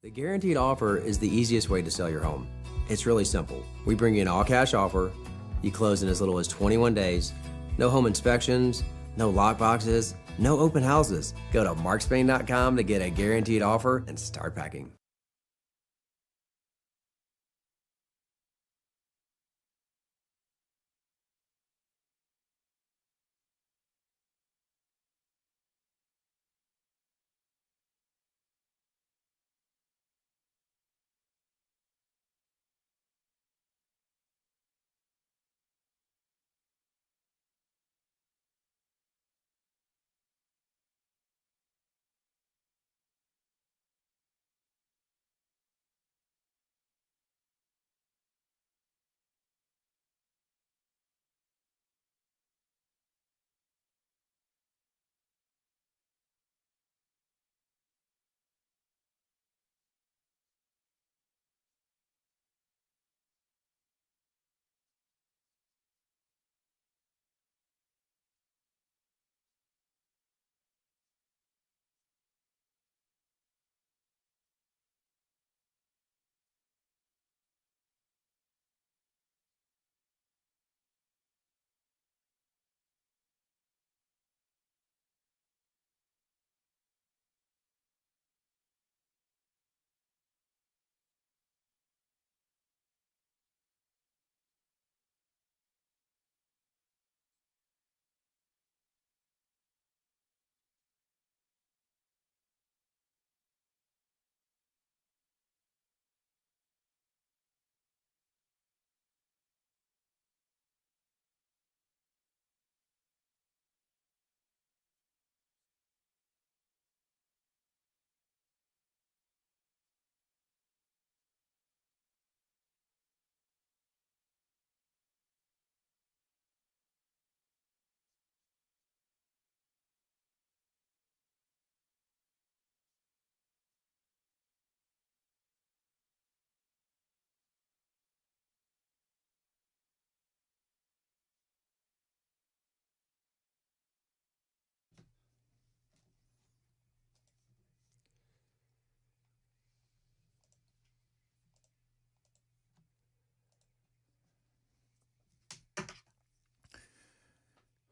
The guaranteed offer is the easiest way to sell your home. It's really simple. We bring you an all-cash offer. You close in as little as 21 days. No home inspections, no lockboxes, no open houses. Go to markspain.com to get a guaranteed offer and start packing.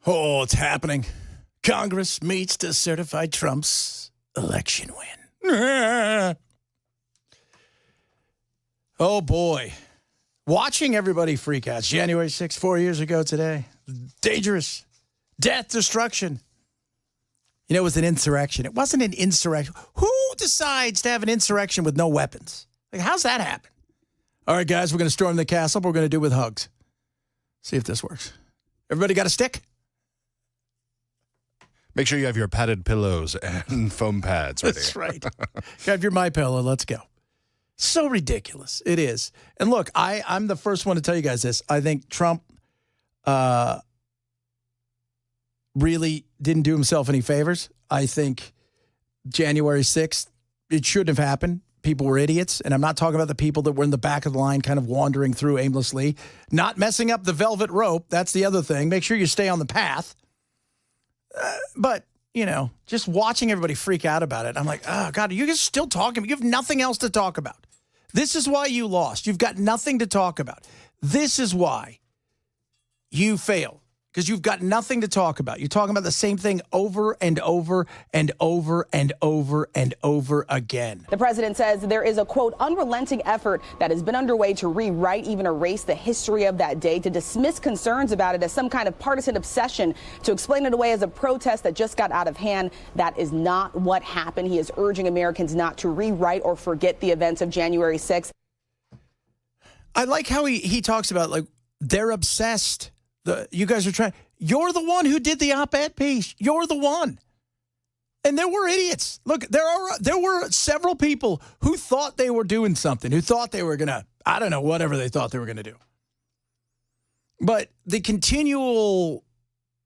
Oh, it's happening. Congress meets to certify Trump's election win. Oh, boy. Watching everybody freak out. January 6th, 4 years ago today. Dangerous. Death, destruction. You know, it was an insurrection. It wasn't an insurrection. Who decides to have an insurrection with no weapons? Like, how's that happen? All right, guys, we're going to storm the castle, but we're going to do it with hugs. See if this works. Everybody got a stick? Make sure you have your padded pillows and foam pads ready. That's right. You have your MyPillow. Let's go. So ridiculous. It is. And look, I'm the first one to tell you guys this. I think Trump really didn't do himself any favors. I think January 6th, it shouldn't have happened. People were idiots. And I'm not talking about the people that were in the back of the line kind of wandering through aimlessly. Not messing up the velvet rope. That's the other thing. Make sure you stay on the path. But, you know, just watching everybody freak out about it, I'm like, oh, God, you guys still talking? You have nothing else to talk about. This is why you lost. You've got nothing to talk about. This is why you failed, because you've got nothing to talk about. You're talking about the same thing over and over and over and over and over again. The president says there is a, quote, unrelenting effort that has been underway to rewrite, even erase the history of that day, to dismiss concerns about it as some kind of partisan obsession, to explain it away as a protest that just got out of hand. That is not what happened. He is urging Americans not to rewrite or forget the events of January 6th. I like how he talks about, like, they're obsessed. You guys are trying. You're the one who did the op-ed piece. You're the one. And there were idiots. Look, there were several people who thought they were doing something, who thought they were going to, I don't know, whatever they thought they were going to do. But the continual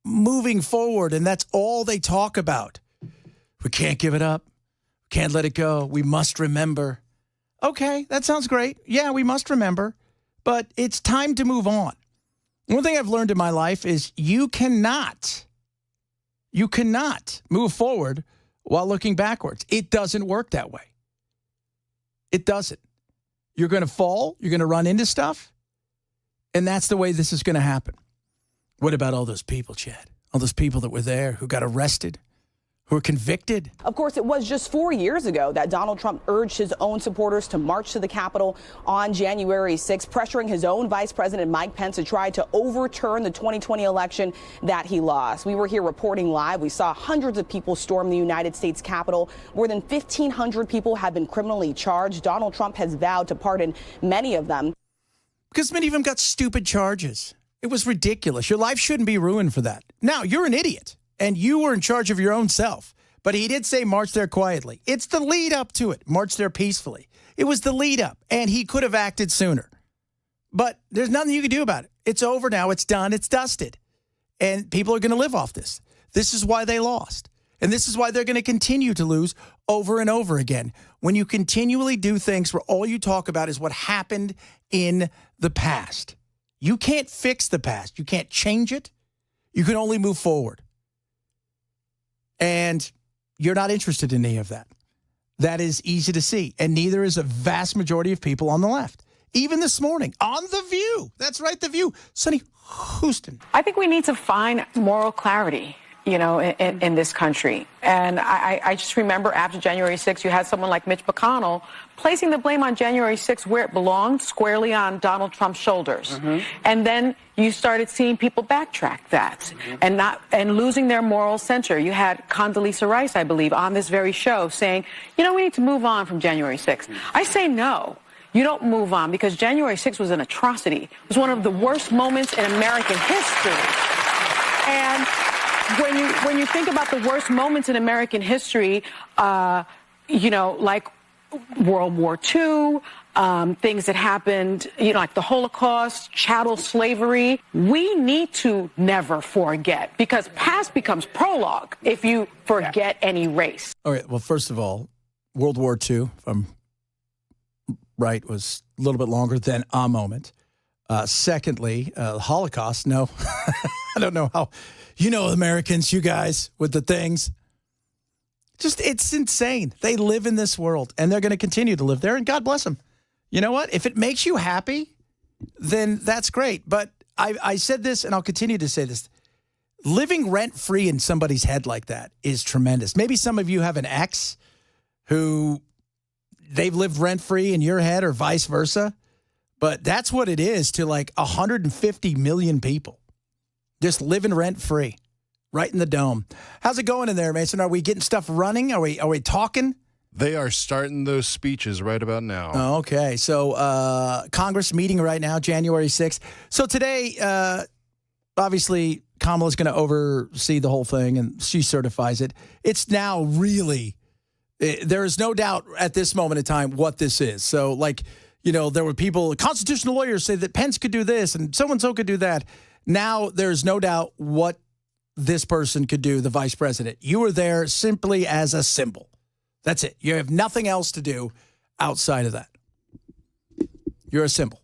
moving forward, and that's all they talk about. We can't give it up. Can't let it go. We must remember. Okay, that sounds great. Yeah, we must remember. But it's time to move on. One thing I've learned in my life is you cannot move forward while looking backwards. It doesn't work that way. It doesn't. You're going to fall. You're going to run into stuff. And that's the way this is going to happen. What about all those people, Chad? All those people that were there who got arrested, who were convicted? Of course, it was just 4 years ago that Donald Trump urged his own supporters to march to the Capitol on January 6th, pressuring his own Vice President Mike Pence to try to overturn the 2020 election that he lost. We were here reporting live. We saw hundreds of people storm the United States Capitol. More than 1,500 people have been criminally charged. Donald Trump has vowed to pardon many of them. Because many of them got stupid charges. It was ridiculous. Your life shouldn't be ruined for that. Now, you're an idiot, and you were in charge of your own self. But he did say march there quietly. It's the lead up to it. March there peacefully. It was the lead up, and he could have acted sooner. But there's nothing you can do about it. It's over now. It's done. It's dusted. And people are going to live off this. This is why they lost. And this is why they're going to continue to lose over and over again. When you continually do things where all you talk about is what happened in the past. You can't fix the past. You can't change it. You can only move forward. And you're not interested in any of that. That is easy to see. And neither is a vast majority of people on the left. Even this morning on The View. That's right, The View. Sonny Houston. I think we need to find moral clarity, in this country. And I just remember after January 6th, you had someone like Mitch McConnell placing the blame on January 6th where it belonged, squarely on Donald Trump's shoulders. Mm-hmm. And then you started seeing people backtrack that and losing their moral center. You had Condoleezza Rice, I believe, on this very show saying, we need to move on from January 6th. I say no. You don't move on because January 6th was an atrocity. It was one of the worst moments in American history. And when you think about the worst moments in American history, like World War II, things that happened, like the Holocaust, chattel slavery, we need to never forget because past becomes prologue if you forget any race. All right. Well, first of all, World War II, if I'm right, was a little bit longer than a moment. Secondly, Holocaust, no. I don't know how. Americans, you guys, with the things. It's insane. They live in this world, and they're going to continue to live there, and God bless them. You know what? If it makes you happy, then that's great. But I said this, and I'll continue to say this. Living rent-free in somebody's head like that is tremendous. Maybe some of you have an ex who they've lived rent-free in your head or vice versa, but that's what it is to like 150 million people. Just living rent-free, right in the dome. How's it going in there, Mason? Are we getting stuff running? Are we talking? They are starting those speeches right about now. Oh, okay. So Congress meeting right now, January 6th. So today, obviously, Kamala's going to oversee the whole thing, and she certifies it. It's now really, there is no doubt at this moment in time what this is. So, there were people, constitutional lawyers say that Pence could do this, and so-and-so could do that. Now, there's no doubt what this person could do, the vice president. You were there simply as a symbol. That's it. You have nothing else to do outside of that. You're a symbol.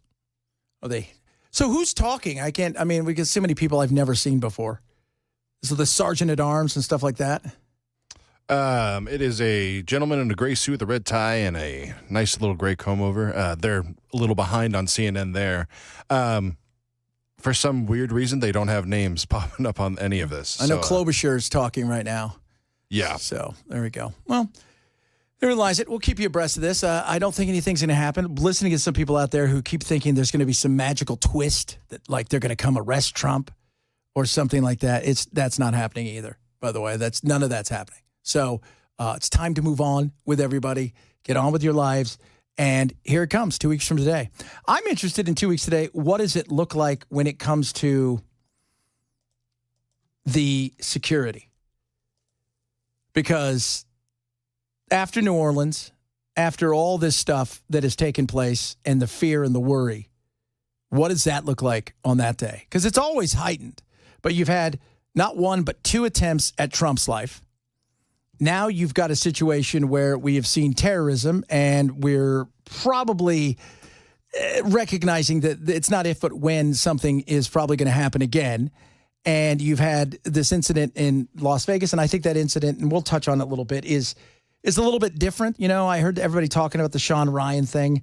So who's talking? we get so many people I've never seen before. So the sergeant at arms and stuff like that? It is a gentleman in a gray suit with a red tie and a nice little gray comb over. They're a little behind on CNN there. For some weird reason, they don't have names popping up on any of this. I know Klobuchar's talking right now. Yeah. So there we go. Well, there lies it. We'll keep you abreast of this. I don't think anything's going to happen. Listening to some people out there who keep thinking there's going to be some magical twist that they're going to come arrest Trump or something like that. That's not happening either, by the way. None of that's happening. So it's time to move on with everybody. Get on with your lives. And here it comes, 2 weeks from today. I'm interested in 2 weeks today. What does it look like when it comes to the security? Because after New Orleans, after all this stuff that has taken place and the fear and the worry, what does that look like on that day? Because it's always heightened. But you've had not one but two attempts at Trump's life. Now you've got a situation where we have seen terrorism, and we're probably recognizing that it's not if but when something is probably going to happen again. And you've had this incident in Las Vegas, and I think that incident, and we'll touch on it a little bit, is is a little bit different. You know, I heard everybody talking about the Sean Ryan thing.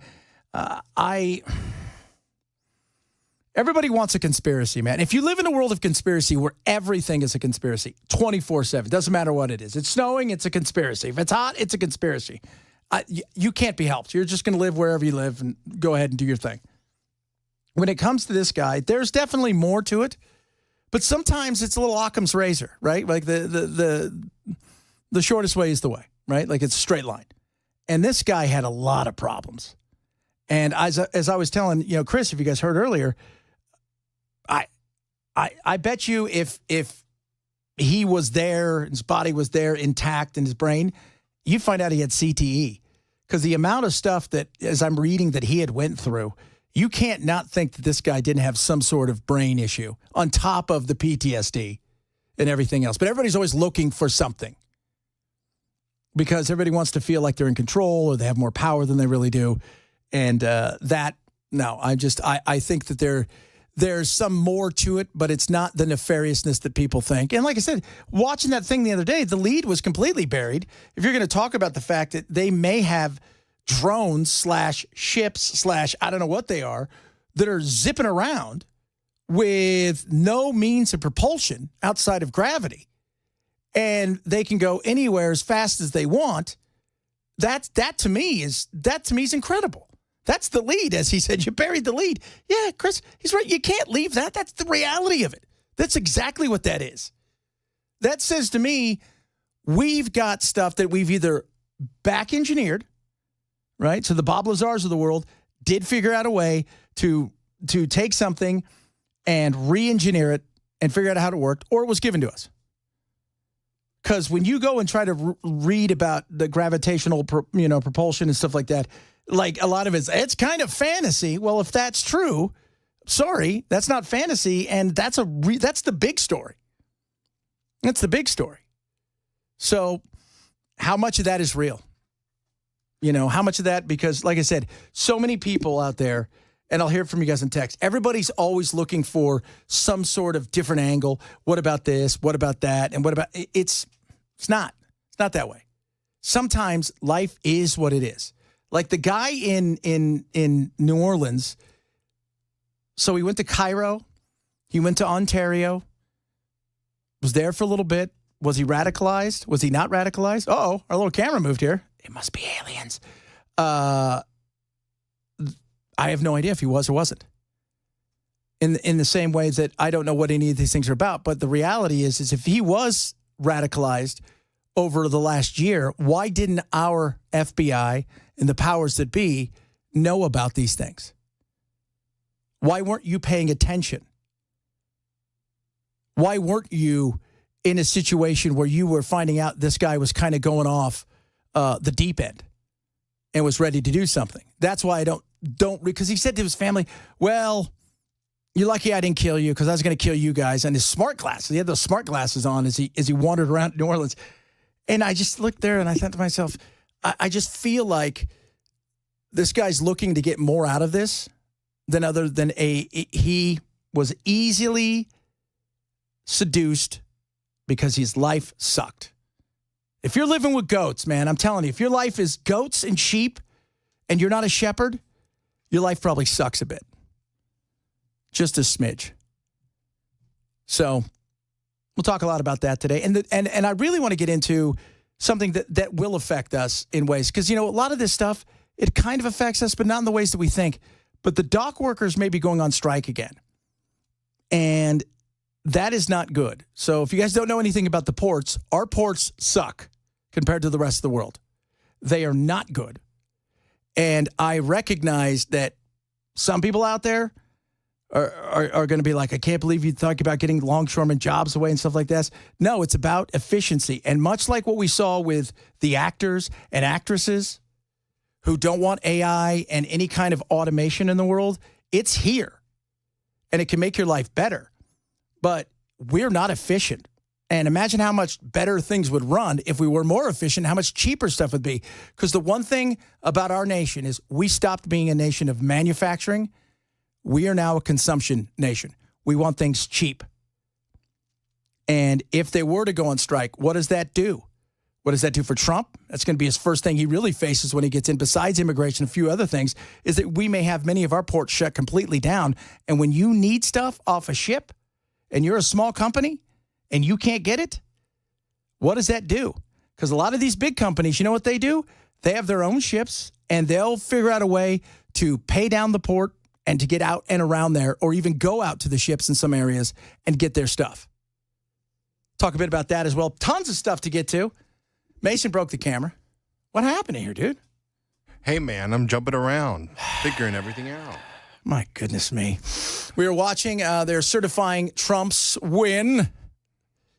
Everybody wants a conspiracy, man. If you live in a world of conspiracy where everything is a conspiracy, 24/7, doesn't matter what it is. It's snowing, it's a conspiracy. If it's hot, it's a conspiracy. You can't be helped. You're just going to live wherever you live and go ahead and do your thing. When it comes to this guy, there's definitely more to it, but sometimes it's a little Occam's razor, right? Like the shortest way is the way, right? Like it's a straight line. And this guy had a lot of problems. And as I was telling, you know, Chris, if you guys heard earlier, I bet you if he was there, his body was there intact in his brain, you'd find out he had CTE. Because the amount of stuff that, as I'm reading, that he had went through, you can't not think that this guy didn't have some sort of brain issue on top of the PTSD and everything else. But everybody's always looking for something because everybody wants to feel like they're in control or they have more power than they really do. And I think that there's some more to it, but it's not the nefariousness that people think. And like I said, watching that thing the other day, the lead was completely buried. If you're going to talk about the fact that they may have drones / ships / I don't know what they are, that are zipping around with no means of propulsion outside of gravity, and they can go anywhere as fast as they want, that to me is incredible. That's the lead, as he said. You buried the lead. Yeah, Chris, he's right. You can't leave that. That's the reality of it. That's exactly what that is. That says to me, we've got stuff that we've either back engineered, right? So the Bob Lazars of the world did figure out a way to take something and re-engineer it and figure out how it worked, or it was given to us. Because when you go and try to read about the gravitational, propulsion and stuff like that, like a lot of it's kind of fantasy. Well, if that's true, sorry, that's not fantasy, and that's the big story. That's the big story. So, how much of that is real? You know, how much of that? Because, like I said, so many people out there, and I'll hear from you guys in text. Everybody's always looking for some sort of different angle. What about this? What about that? And what about it's not that way. Sometimes life is what it is. Like the guy in New Orleans, so he went to Cairo, he went to Ontario, was there for a little bit. Was he radicalized? Was he not radicalized? Uh-oh, our little camera moved here. It must be aliens. I have no idea if he was or wasn't. In the same way that I don't know what any of these things are about, but the reality is if he was radicalized over the last year, why didn't our FBI and the powers that be know about these things? Why weren't you paying attention? Why weren't you in a situation where you were finding out this guy was kind of going off the deep end and was ready to do something? That's why I don't because he said to his family, well, you're lucky I didn't kill you because I was going to kill you guys. And his smart glasses, he had those smart glasses on as he wandered around New Orleans. And I just looked there and I thought to myself, I just feel like this guy's looking to get more out of this than he was easily seduced because his life sucked. If you're living with goats, man, I'm telling you, if your life is goats and sheep and you're not a shepherd, your life probably sucks a bit. Just a smidge. So we'll talk a lot about that today. And I really want to get into something that will affect us in ways. Because, a lot of this stuff, it kind of affects us, but not in the ways that we think. But the dock workers may be going on strike again. And that is not good. So if you guys don't know anything about the ports, our ports suck compared to the rest of the world. They are not good. And I recognize that some people out there are going to be like, I can't believe you talk about getting longshoremen jobs away and stuff like that. No, it's about efficiency. And much like what we saw with the actors and actresses who don't want AI and any kind of automation in the world, it's here. And it can make your life better. But we're not efficient. And imagine how much better things would run if we were more efficient, how much cheaper stuff would be. Because the one thing about our nation is we stopped being a nation of manufacturing. We are now a consumption nation. We want things cheap. And if they were to go on strike, what does that do? What does that do for Trump? That's going to be his first thing he really faces when he gets in, besides immigration, a few other things, is that we may have many of our ports shut completely down. And when you need stuff off a ship and you're a small company and you can't get it, what does that do? Because a lot of these big companies, you know what they do? They have their own ships, and they'll figure out a way to pay down the port and to get out and around there, or even go out to the ships in some areas and get their stuff. Talk a bit about that as well. Tons of stuff to get to. Mason broke the camera. What happened here, dude? Hey, man, I'm jumping around, figuring everything out. My goodness me. We were watching. They're certifying Trump's win.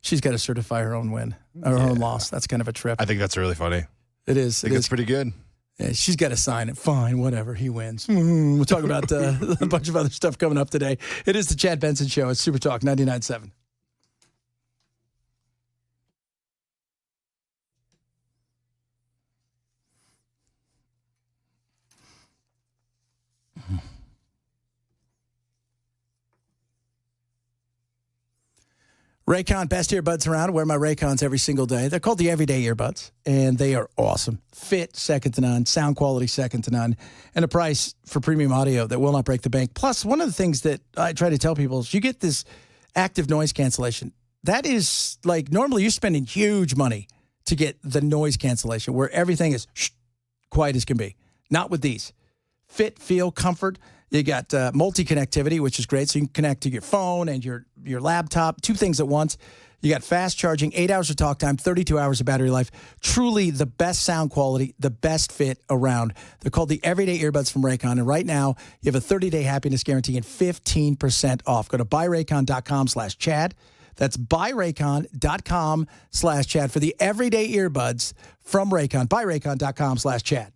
She's got to certify her own win, or her own loss. That's kind of a trip. I think that's really funny. It is. I think it's pretty good. Yeah, she's got to sign it. Fine, whatever. He wins. We'll talk about a bunch of other stuff coming up today. It is the Chad Benson Show. It's Super Talk 99.7. Raycon, best earbuds around. I wear my Raycons every single day. They're called the Everyday Earbuds, and they are awesome. Fit, second to none. Sound quality, second to none. And a price for premium audio that will not break the bank. Plus, one of the things that I try to tell people is you get this active noise cancellation. That is, like, normally you're spending huge money to get the noise cancellation where everything is quiet as can be. Not with these. Fit, feel, comfort. You got multi-connectivity, which is great. So you can connect to your phone and your laptop, two things at once. You got fast charging, 8 hours of talk time, 32 hours of battery life. Truly the best sound quality, the best fit around. They're called the Everyday Earbuds from Raycon. And right now, you have a 30-day happiness guarantee and 15% off. Go to buyraycon.com/Chad. That's buyraycon.com/Chad for the Everyday Earbuds from Raycon. Buyraycon.com/Chad.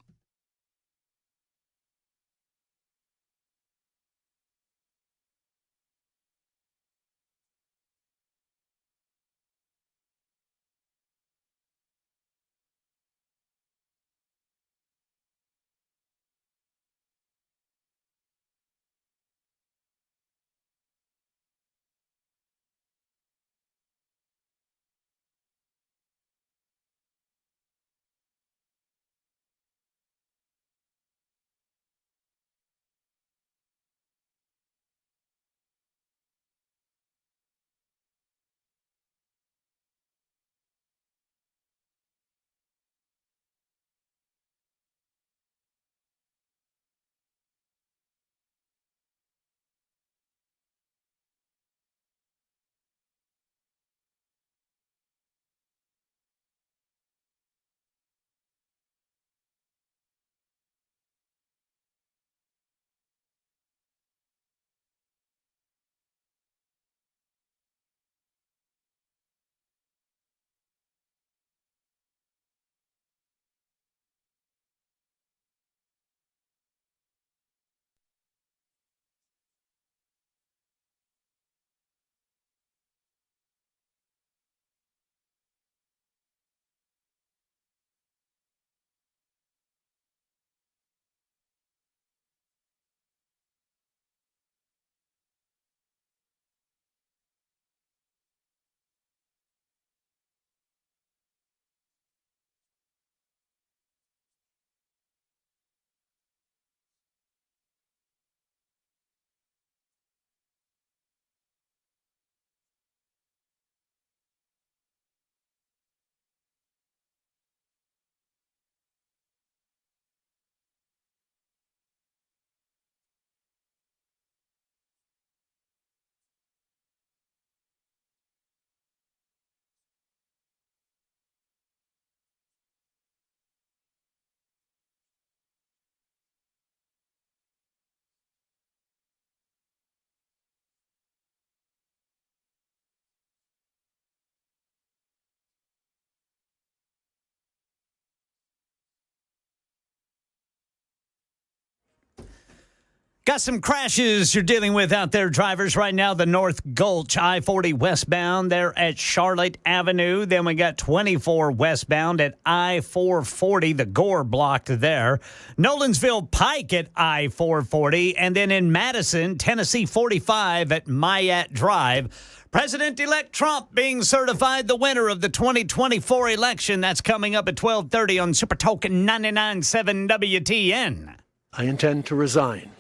Got some crashes you're dealing with out there, drivers, right now. The North Gulch, I-40 westbound there at Charlotte Avenue. Then we got 24 westbound at I-440, the Gore blocked there. Nolensville Pike at I-440. And then in Madison, Tennessee 45 at Myatt Drive. President-elect Trump being certified the winner of the 2024 election. That's coming up at 12:30 on Super Talk 99.7 WTN. I intend to resign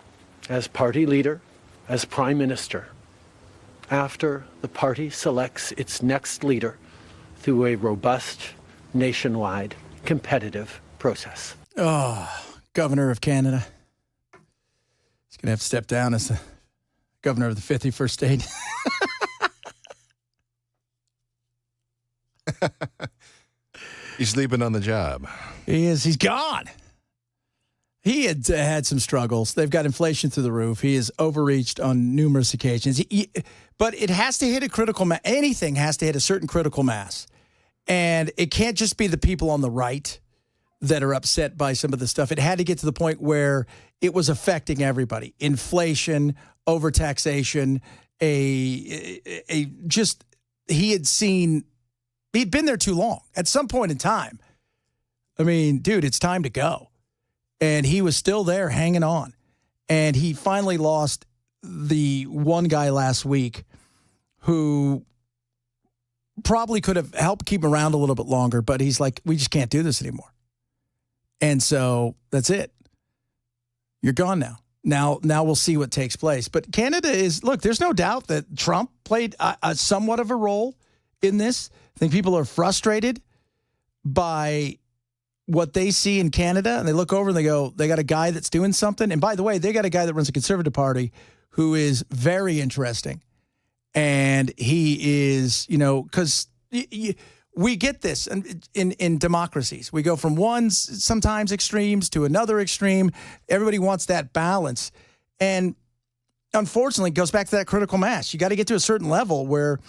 as party leader, as prime minister, after the party selects its next leader through a robust, nationwide, competitive process. Oh, Governor of Canada. He's going to have to step down as the governor of the 51st state. He's leaving on the job. He is. He's gone. He had some struggles. They've got inflation through the roof. He has overreached on numerous occasions. But it has to hit a critical mass. Anything has to hit a certain critical mass. And it can't just be the people on the right that are upset by some of the stuff. It had to get to the point where it was affecting everybody. Inflation, overtaxation, he'd been there too long. At some point in time, I mean, dude, it's time to go. And he was still there hanging on. And he finally lost the one guy last week who probably could have helped keep him around a little bit longer, but he's like, we just can't do this anymore. And so that's it. You're gone now. Now we'll see what takes place. But Canada is, look, there's no doubt that Trump played a somewhat of a role in this. I think people are frustrated by what they see in Canada, and they look over and they go, they got a guy that's doing something. And by the way, they got a guy that runs a Conservative Party who is very interesting. And he is, because we get this in democracies. We go from one sometimes extremes to another extreme. Everybody wants that balance. And unfortunately, it goes back to that critical mass. You got to get to a certain level where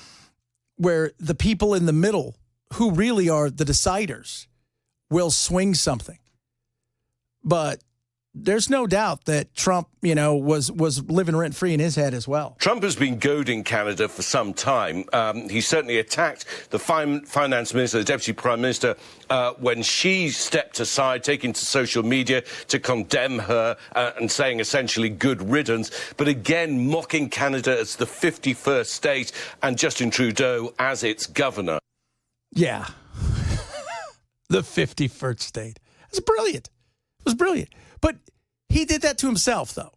the people in the middle, who really are the deciders, will swing something. But there's no doubt that Trump, was living rent-free in his head as well. Trump has been goading Canada for some time. He certainly attacked the finance minister, the deputy prime minister, when she stepped aside, taking to social media to condemn her and saying essentially good riddance. But again, mocking Canada as the 51st state and Justin Trudeau as its governor. Yeah. The 51st state. It's brilliant. It was brilliant. But he did that to himself, though.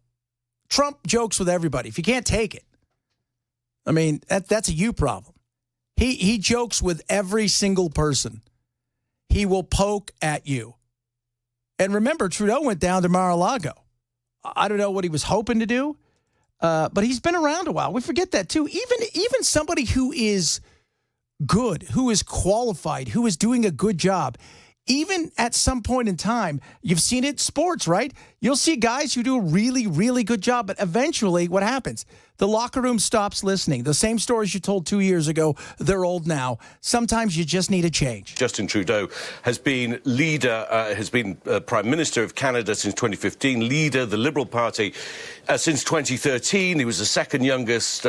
Trump jokes with everybody. If you can't take it, I mean, that's a you problem. He jokes with every single person. He will poke at you. And remember, Trudeau went down to Mar-a-Lago. I don't know what he was hoping to do, but he's been around a while. We forget that, too. Even somebody who is good, who is qualified, who is doing a good job, even at some point in time, you've seen it in sports, right? You'll see guys who do a really, really good job, but eventually what happens? The locker room stops listening. The same stories you told 2 years ago, they're old now. Sometimes you just need a change. Justin Trudeau has been Prime Minister of Canada since 2015, leader of the Liberal Party since 2013. He was the second youngest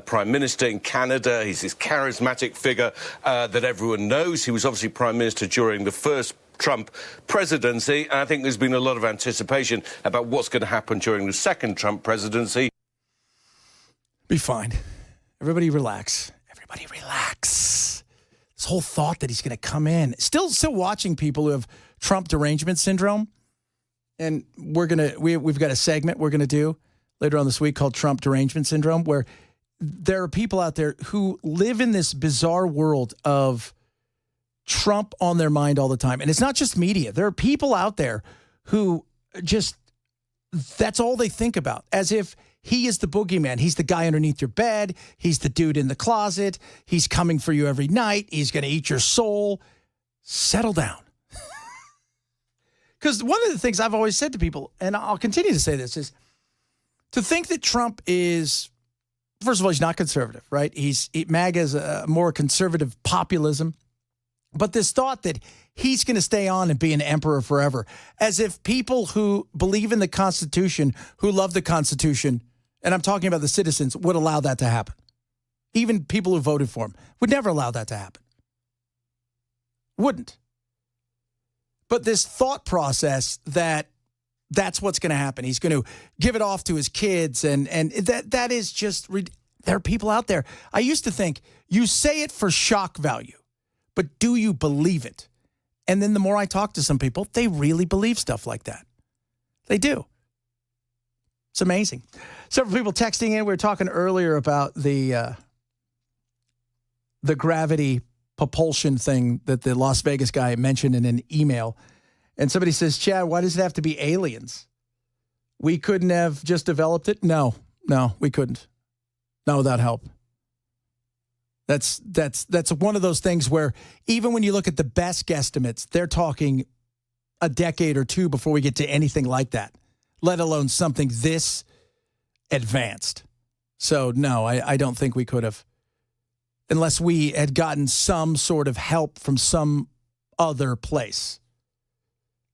Prime Minister in Canada. He's this charismatic figure that everyone knows. He was obviously Prime Minister during the first Trump presidency. And I think there's been a lot of anticipation about what's going to happen during the second Trump presidency. Be fine. Everybody relax. Everybody relax. This whole thought that he's going to come in. Still watching people who have Trump derangement syndrome. And we've got a segment we're going to do later on this week called Trump derangement syndrome, where there are people out there who live in this bizarre world of Trump on their mind all the time. And it's not just media. There are people out there who just, that's all they think about, as if he is the boogeyman. He's the guy underneath your bed. He's the dude in the closet. He's coming for you every night. He's going to eat your soul. Settle down. Because one of the things I've always said to people, and I'll continue to say this, is to think that Trump is, first of all, he's not conservative, right? MAGA is a more conservative populism. But this thought that he's going to stay on and be an emperor forever, as if people who believe in the Constitution, who love the Constitution, and I'm talking about the citizens, would allow that to happen. Even people who voted for him would never allow that to happen. Wouldn't. But this thought process that that's what's going to happen. He's going to give it off to his kids, and that is just, there are people out there. I used to think, you say it for shock value, but do you believe it? And then the more I talk to some people, they really believe stuff like that. They do. It's amazing. Several people texting in. We were talking earlier about the gravity propulsion thing that the Las Vegas guy mentioned in an email. And somebody says, Chad, why does it have to be aliens? We couldn't have just developed it? No, we couldn't. Not without help. That's one of those things where even when you look at the best guesstimates, they're talking a decade or two before we get to anything like that, let alone something this advanced. So, no, I don't think we could have, unless we had gotten some sort of help from some other place.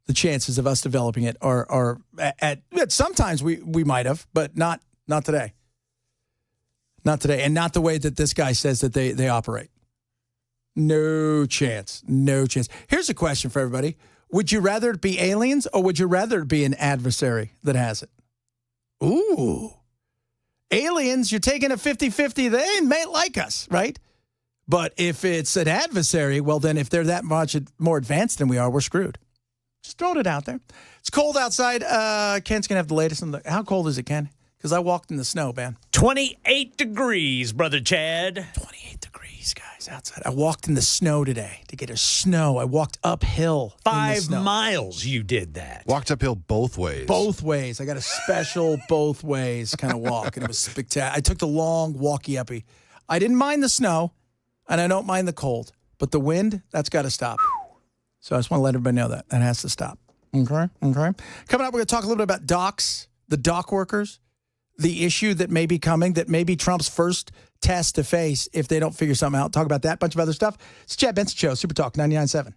The chances of us developing it are at sometimes we might have, but not today. Not today, and not the way that this guy says that they operate. No chance. No chance. Here's a question for everybody. Would you rather it be aliens, or would you rather it be an adversary that has it? Ooh. Aliens, you're taking a 50-50. They may like us, right? But if it's an adversary, well, then if they're that much more advanced than we are, we're screwed. Just throwing it out there. It's cold outside. Ken's going to have the latest on how cold is it, Ken? Because I walked in the snow, man. 28 degrees, Brother Chad. 28 degrees, guys, outside. I walked in the snow today to get a snow. I walked uphill. 5 miles you did that. Walked uphill both ways. Both ways. I got a special both ways kind of walk, and it was spectacular. I took the long walkie-uppy. I didn't mind the snow, and I don't mind the cold. But the wind, that's got to stop. So I just want to let everybody know that. That has to stop. Okay? Coming up, we're going to talk a little bit about docks, the dock workers, the issue that may be coming, that may be Trump's first test to face if they don't figure something out. Talk about that, bunch of other stuff. It's Chad Benson Show, Super Talk 99.7.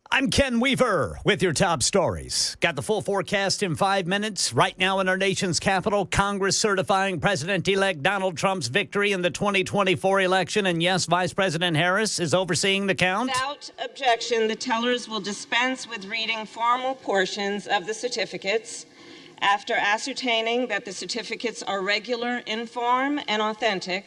I'm Ken Weaver with your top stories. Got the full forecast in 5 minutes. Right now in our nation's capital, Congress certifying President-elect Donald Trump's victory in the 2024 election. And yes, Vice President Harris is overseeing the count. Without objection, the tellers will dispense with reading formal portions of the certificates. After ascertaining that the certificates are regular, in form, and authentic,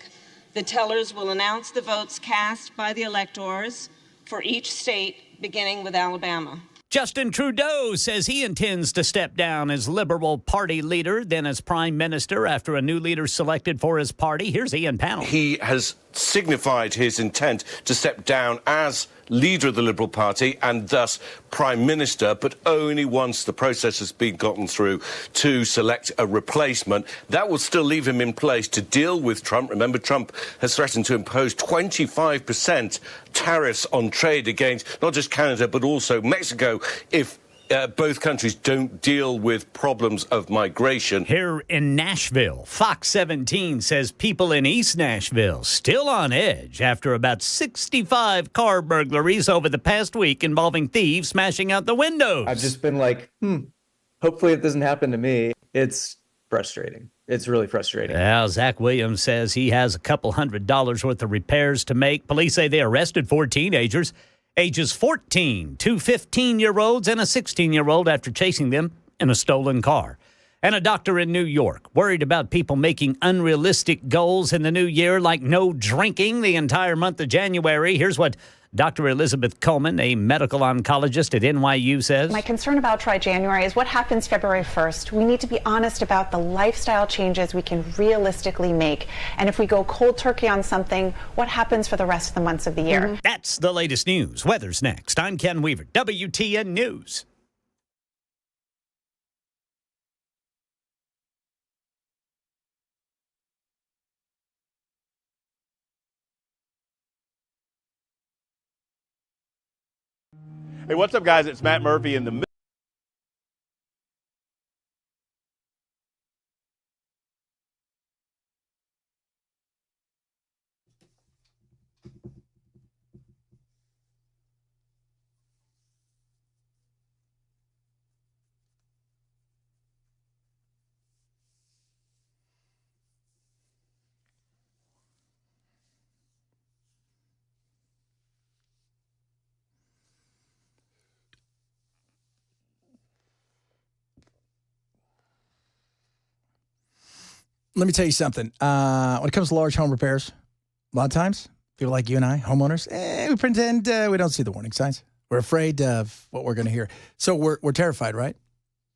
the tellers will announce the votes cast by the electors for each state, beginning with Alabama. Justin Trudeau says he intends to step down as Liberal Party leader, then as Prime Minister after a new leader selected for his party. Here's Ian Pannell. He has signified his intent to step down as leader of the Liberal Party and thus Prime Minister, but only once the process has been gotten through to select a replacement. That will still leave him in place to deal with Trump. Remember, Trump has threatened to impose 25% tariffs on trade against not just Canada, but also Mexico if both countries don't deal with problems of migration. Here in Nashville, Fox 17 says people in East Nashville still on edge after about 65 car burglaries over the past week involving thieves smashing out the windows. I've just been like, hopefully it doesn't happen to me. It's frustrating. It's really frustrating. Well, Zach Williams says he has a couple $100 worth of repairs to make. Police say they arrested 4 teenagers, ages 14, 2 15-year-olds, and a 16-year-old after chasing them in a stolen car. And a doctor in New York worried about people making unrealistic goals in the new year, like no drinking the entire month of January. Here's what Dr. Elizabeth Coleman, a medical oncologist at NYU, says. My concern about Try January is what happens February 1st. We need to be honest about the lifestyle changes we can realistically make. And if we go cold turkey on something, what happens for the rest of the months of the year? That's the latest news. Weather's next. I'm Ken Weaver, WTN News. Hey, what's up, guys? It's Matt Murphy in the let me tell you something. When it comes to large home repairs, a lot of times, people like you and I, homeowners, we pretend we don't see the warning signs. We're afraid of what we're going to hear. So we're terrified, right?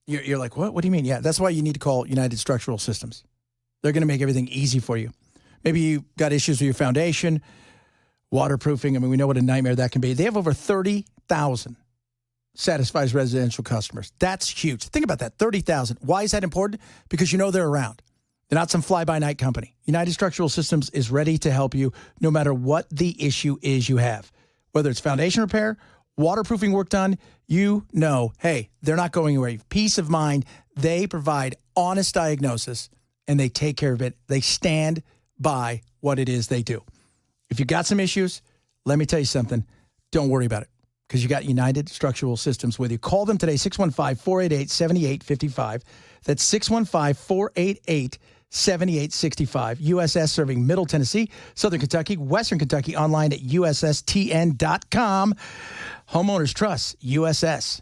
You're like, what? What do you mean? Yeah, that's why you need to call United Structural Systems. They're going to make everything easy for you. Maybe you got issues with your foundation, waterproofing. I mean, we know what a nightmare that can be. They have over 30,000 satisfied residential customers. That's huge. Think about that, 30,000. Why is that important? Because you know they're around. They're not some fly-by-night company. United Structural Systems is ready to help you no matter what the issue is you have. Whether it's foundation repair, waterproofing work done, you know, hey, they're not going away. Peace of mind. They provide honest diagnosis, and they take care of it. They stand by what it is they do. If you got some issues, let me tell you something. Don't worry about it because you got United Structural Systems with you. Call them today, 615-488-7855. That's 615-488-7865. USS serving Middle Tennessee, Southern Kentucky, Western Kentucky, online at USSTN.com. Homeowners trust USS.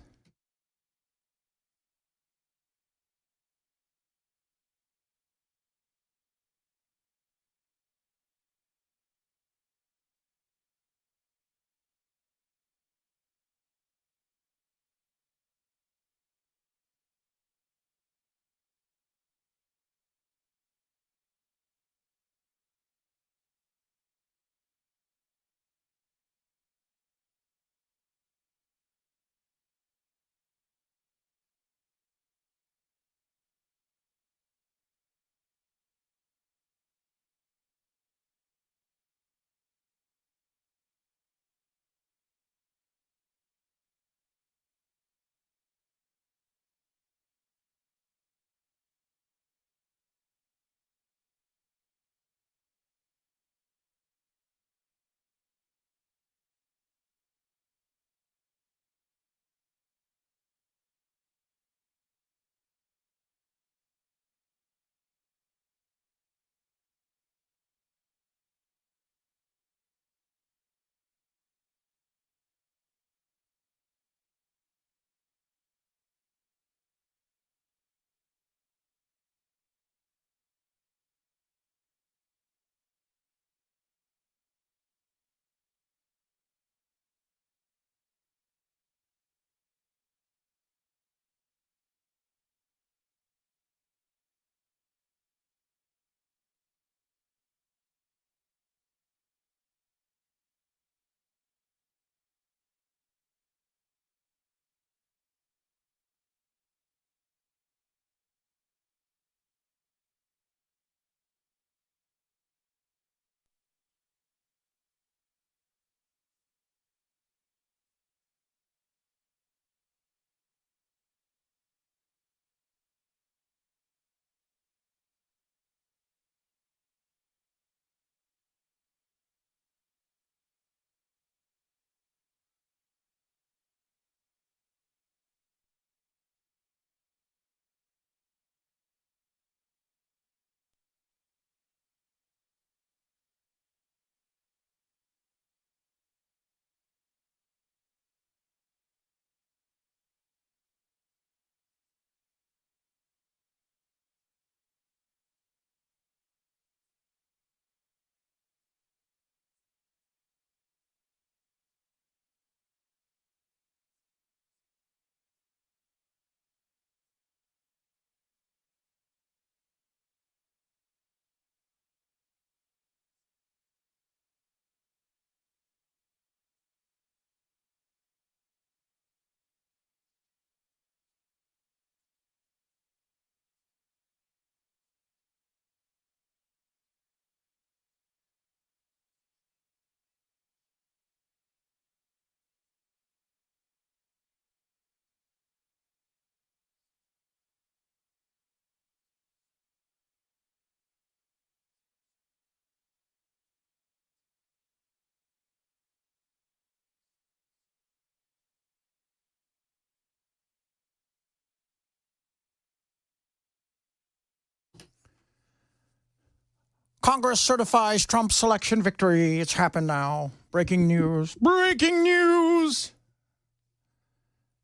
Congress certifies Trump's election victory. It's happened now. Breaking news. Breaking news.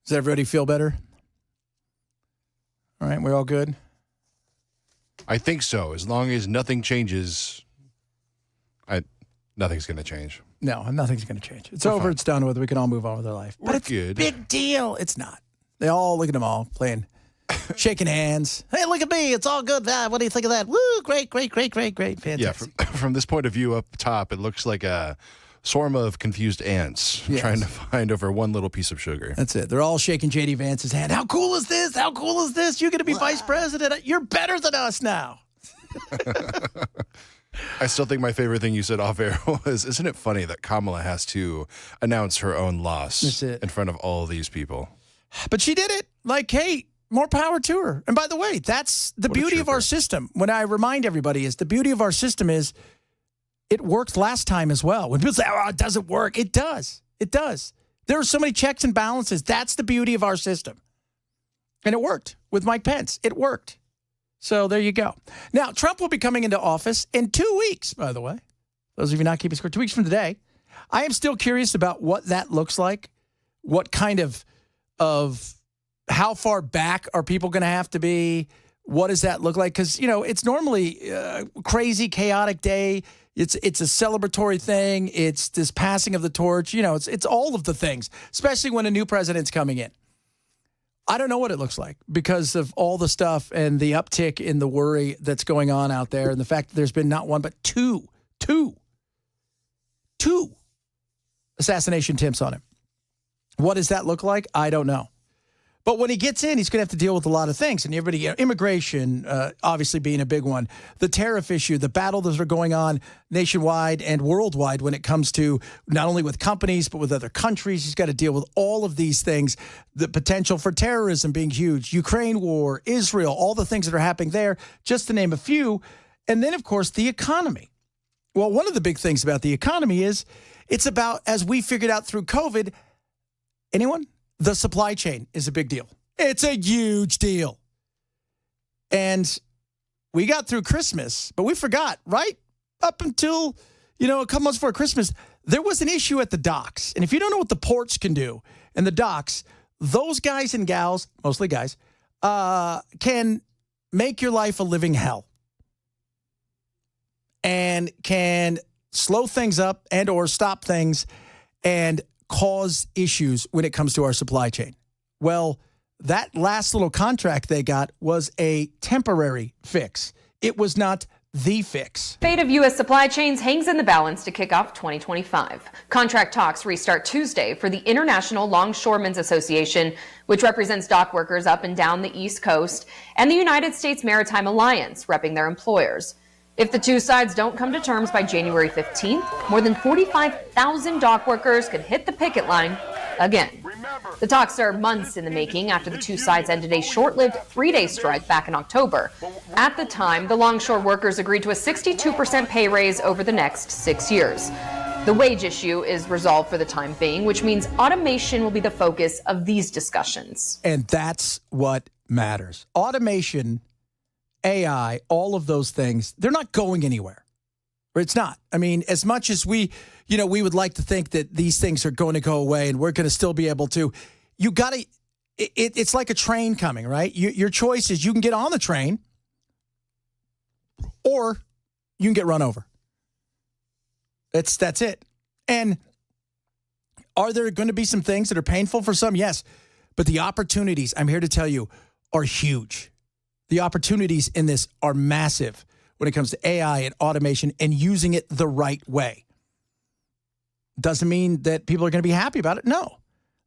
Does everybody feel better? All right, we're all good. I think so. As long as nothing changes, nothing's going to change. No, nothing's going to change. It's We're over. fine. It's done with. We can all move on with our life. But We're it's good. big deal. It's not. They all look at them all playing, shaking hands. Hey, look at me. It's all good. What do you think of that? Woo! Great, great, great, great, great. Fantastic. Yeah, from this point of view up top, it looks like a swarm of confused ants trying to find over one little piece of sugar. That's it. They're all shaking J.D. Vance's hand. How cool is this? How cool is this? You're going to be vice president. You're better than us now. I still think my favorite thing you said off air was, isn't it funny that Kamala has to announce her own loss in front of all these people? But she did it. Like, hey, more power to her. And by the way, that's the beauty of our system. When I remind everybody is the beauty of our system is it worked last time as well. When people say, oh, it doesn't work, it does. It does. There are so many checks and balances. That's the beauty of our system. And it worked with Mike Pence. It worked. So there you go. Now, Trump will be coming into office in 2 weeks, by the way. Those of you not keeping score, 2 weeks from today. I am still curious about what that looks like. What kind of how far back are people going to have to be? What does that look like? Because, it's normally a crazy, chaotic day. It's a celebratory thing. It's this passing of the torch. It's all of the things, especially when a new president's coming in. I don't know what it looks like because of all the stuff and the uptick in the worry that's going on out there and the fact that there's been not one but two assassination attempts on him. What does that look like? I don't know. But when he gets in, he's going to have to deal with a lot of things. And everybody, immigration, obviously being a big one, the tariff issue, the battle that are going on nationwide and worldwide when it comes to not only with companies, but with other countries. He's got to deal with all of these things, the potential for terrorism being huge, Ukraine war, Israel, all the things that are happening there, just to name a few. And then, of course, the economy. Well, one of the big things about the economy is it's about, as we figured out through COVID, anyone? The supply chain is a big deal. It's a huge deal. And we got through Christmas, but we forgot, right? Up until, a couple months before Christmas, there was an issue at the docks. And if you don't know what the ports can do and the docks, those guys and gals, mostly guys, can make your life a living hell. And can slow things up and or stop things and cause issues when it comes to our supply chain. Well, that last little contract they got was a temporary fix. It was not the fix. Fate of U.S. supply chains hangs in the balance to kick off 2025. Contract talks restart Tuesday for the International Longshoremen's Association, which represents dock workers up and down the East Coast, and the United States Maritime Alliance, repping their employers. If the two sides don't come to terms by January 15th, more than 45,000 dock workers could hit the picket line again. The talks are months in the making after the two sides ended a short-lived 3-day strike back in October. At the time, the longshore workers agreed to a 62% pay raise over the next 6 years. The wage issue is resolved for the time being, which means automation will be the focus of these discussions. And that's what matters. Automation, AI, all of those things, they're not going anywhere. Or it's not. I mean, as much as we would like to think that these things are going to go away and we're going to still be able to, you got to, it's like a train coming, right? Your choice is you can get on the train or you can get run over. That's it. And are there going to be some things that are painful for some? Yes. But the opportunities, I'm here to tell you, are huge. The opportunities in this are massive when it comes to AI and automation and using it the right way. Doesn't mean that people are going to be happy about it. No.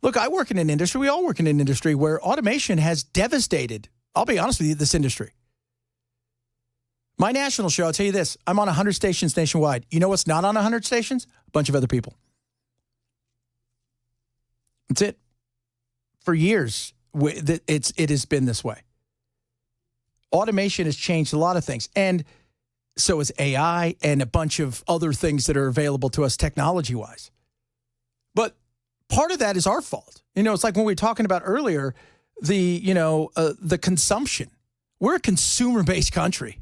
Look, I work in an industry, we all work in an industry where automation has devastated, I'll be honest with you, this industry. My national show, I'll tell you this, I'm on 100 stations nationwide. You know what's not on 100 stations? A bunch of other people. That's it. For years, it has been this way. Automation has changed a lot of things. And so has AI and a bunch of other things that are available to us technology-wise. But part of that is our fault. It's like when we were talking about earlier, the consumption. We're a consumer-based country.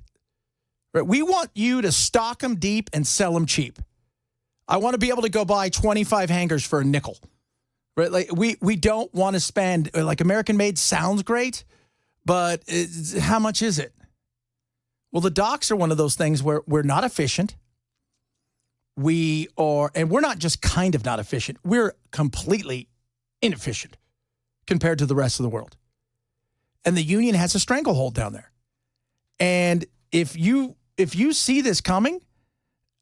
Right? We want you to stock them deep and sell them cheap. I want to be able to go buy 25 hangers for a nickel. Right? Like we don't want to spend, like American-made sounds great, but how much is it? Well, the docks are one of those things where we're not efficient. We are, and we're not just kind of not efficient. We're completely inefficient compared to the rest of the world. And the union has a stranglehold down there. And if you see this coming,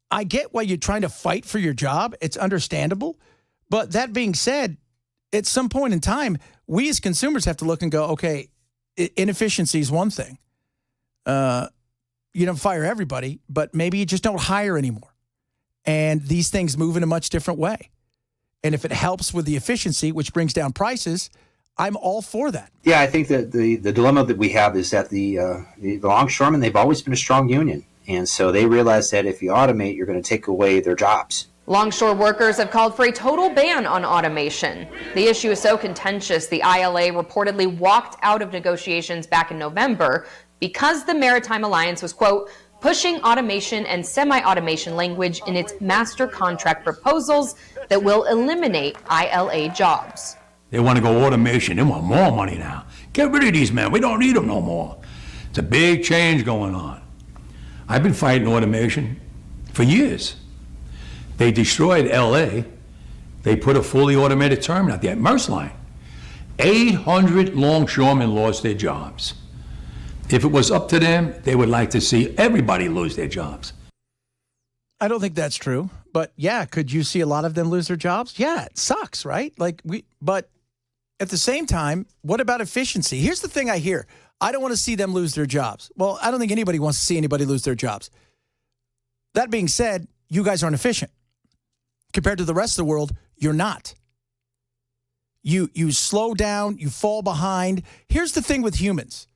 I get why you're trying to fight for your job. It's understandable. But that being said, at some point in time, we as consumers have to look and go, okay, inefficiency is one thing. You don't fire everybody, but maybe you just don't hire anymore. And these things move in a much different way. And if it helps with the efficiency, which brings down prices, I'm all for that. Yeah, I think that the dilemma that we have is that the longshoremen, they've always been a strong union. And so they realize that if you automate, you're going to take away their jobs. Longshore workers have called for a total ban on automation. The issue is so contentious, the ILA reportedly walked out of negotiations back in November because the Maritime Alliance was, quote, pushing automation and semi-automation language in its master contract proposals that will eliminate ILA jobs. They want to go automation. They want more money now. Get rid of these men. We don't need them no more. It's a big change going on. I've been fighting automation for years. They destroyed LA. They put a fully automated terminal at the Maersk line. 800 longshoremen lost their jobs. If it was up to them, they would like to see everybody lose their jobs. I don't think that's true. But yeah, could you see a lot of them lose their jobs? Yeah, it sucks, right? But at the same time, what about efficiency? Here's the thing I hear. I don't want to see them lose their jobs. Well, I don't think anybody wants to see anybody lose their jobs. That being said, you guys aren't efficient. Compared to the rest of the world, you're not. You slow down, you fall behind. Here's the thing with humans.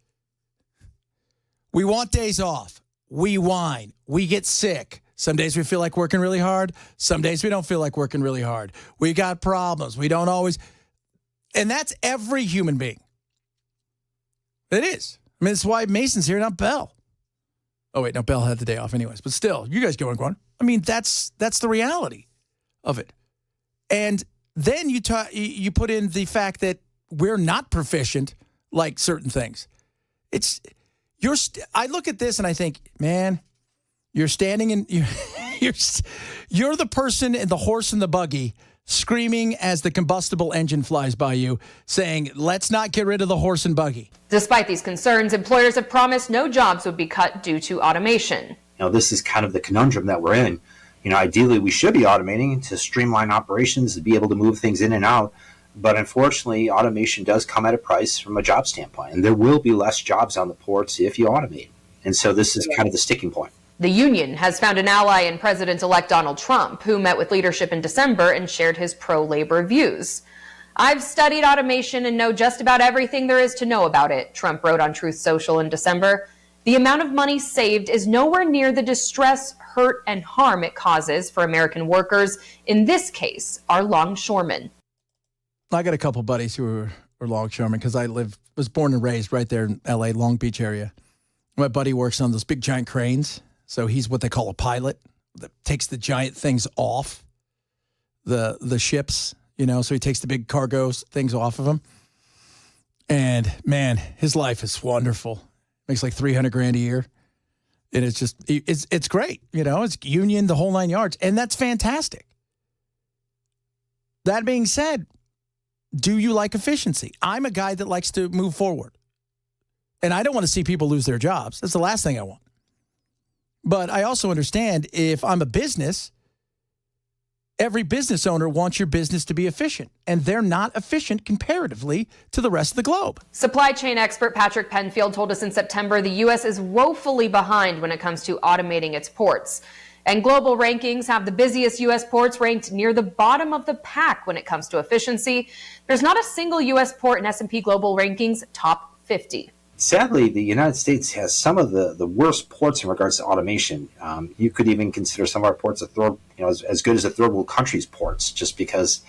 We want days off. We whine. We get sick. Some days we feel like working really hard. Some days we don't feel like working really hard. We got problems. We don't always. And that's every human being. It is. I mean, it's why Mason's here, not Bell. Oh, wait, no, Bell had the day off anyways. But still, you guys go and go on. I mean, that's the reality of it. And then you put in the fact that we're not proficient like certain things. I look at this and I think, man, you're standing in you're the person in the horse and the buggy screaming as the combustible engine flies by you, saying, let's not get rid of the horse and buggy. Despite these concerns, employers have promised no jobs would be cut due to automation. This is kind of the conundrum that we're in. Ideally, we should be automating to streamline operations, to be able to move things in and out. But unfortunately, automation does come at a price from a job standpoint. And there will be less jobs on the ports if you automate. And so this is kind of the sticking point. The union has found an ally in President-elect Donald Trump, who met with leadership in December and shared his pro-labor views. I've studied automation and know just about everything there is to know about it, Trump wrote on Truth Social in December. The amount of money saved is nowhere near the distress, hurt, and harm it causes for American workers, in this case, our longshoremen. I got a couple buddies who are longshoremen because I was born and raised right there in L.A., Long Beach area. My buddy works on those big giant cranes, so he's what they call a pilot that takes the giant things off the ships, so he takes the big cargo things off of them. And, man, his life is wonderful. Makes like $300,000 a year. And it's just, it's great. It's union, the whole 9 yards. And that's fantastic. That being said, do you like efficiency? I'm a guy that likes to move forward. And I don't want to see people lose their jobs. That's the last thing I want. But I also understand if I'm a business, every business owner wants your business to be efficient. And they're not efficient comparatively to the rest of the globe. Supply chain expert Patrick Penfield told us in September the U.S. is woefully behind when it comes to automating its ports. And global rankings have the busiest U.S. ports ranked near the bottom of the pack when it comes to efficiency. There's not a single U.S. port in S&P Global Rankings top 50. Sadly, the United States has some of the worst ports in regards to automation. You could even consider some of our ports as good as the third world countries' ports, just because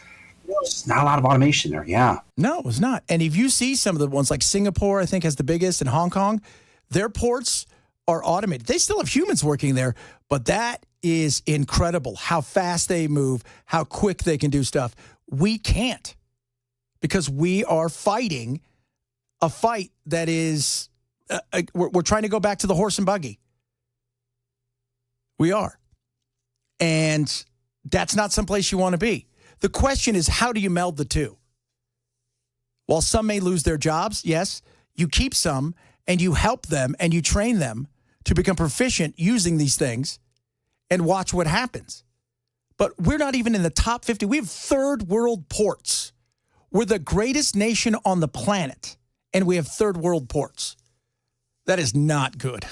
there's not a lot of automation there. Yeah. No, it was not. And if you see some of the ones like Singapore, I think has the biggest, and Hong Kong, their ports are automated. They still have humans working there, but that is incredible how fast they move, how quick they can do stuff. We can't, because we are fighting a fight that is, we're trying to go back to the horse and buggy. We are. And that's not someplace you want to be. The question is, how do you meld the two? While some may lose their jobs, yes, you keep some and you help them and you train them to become proficient using these things and watch what happens. But we're not even in the top 50. We have third world ports. We're the greatest nation on the planet, and we have third world ports. That is not good.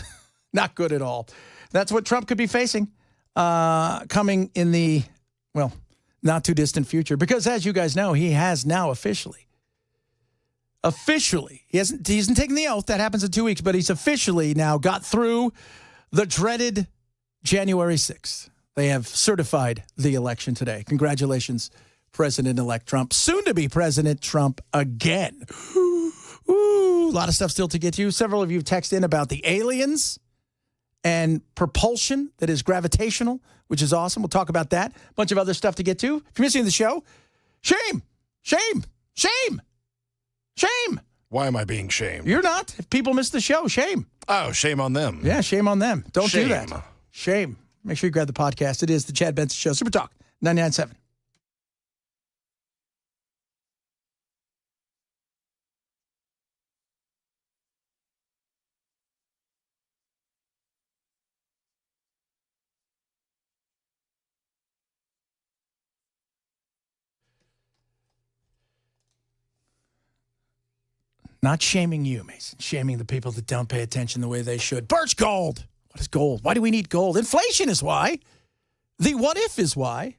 Not good at all. That's what Trump could be facing coming in the, well, not too distant future. Because as you guys know, he has now officially, he hasn't taken the oath. That happens in 2 weeks, but he's officially now got through the dreaded January 6th. They have certified the election today. Congratulations, President-elect Trump. Soon to be President Trump again. Ooh, a lot of stuff still to get to. Several of you text in about the aliens and propulsion that is gravitational, which is awesome. We'll talk about that. A bunch of other stuff to get to. If you're missing the show, shame, shame, shame, shame. Why am I being shamed? You're not. If people miss the show, shame. Oh, shame on them. Yeah, shame on them. Don't do Shame. that. Shame. Make sure you grab the podcast. It is the Chad Benson Show. Super Talk 99.7. Not shaming you, Mason. Shaming the people that don't pay attention the way they should. Birch gold. What is gold? Why do we need gold? Inflation is why. The what if is why.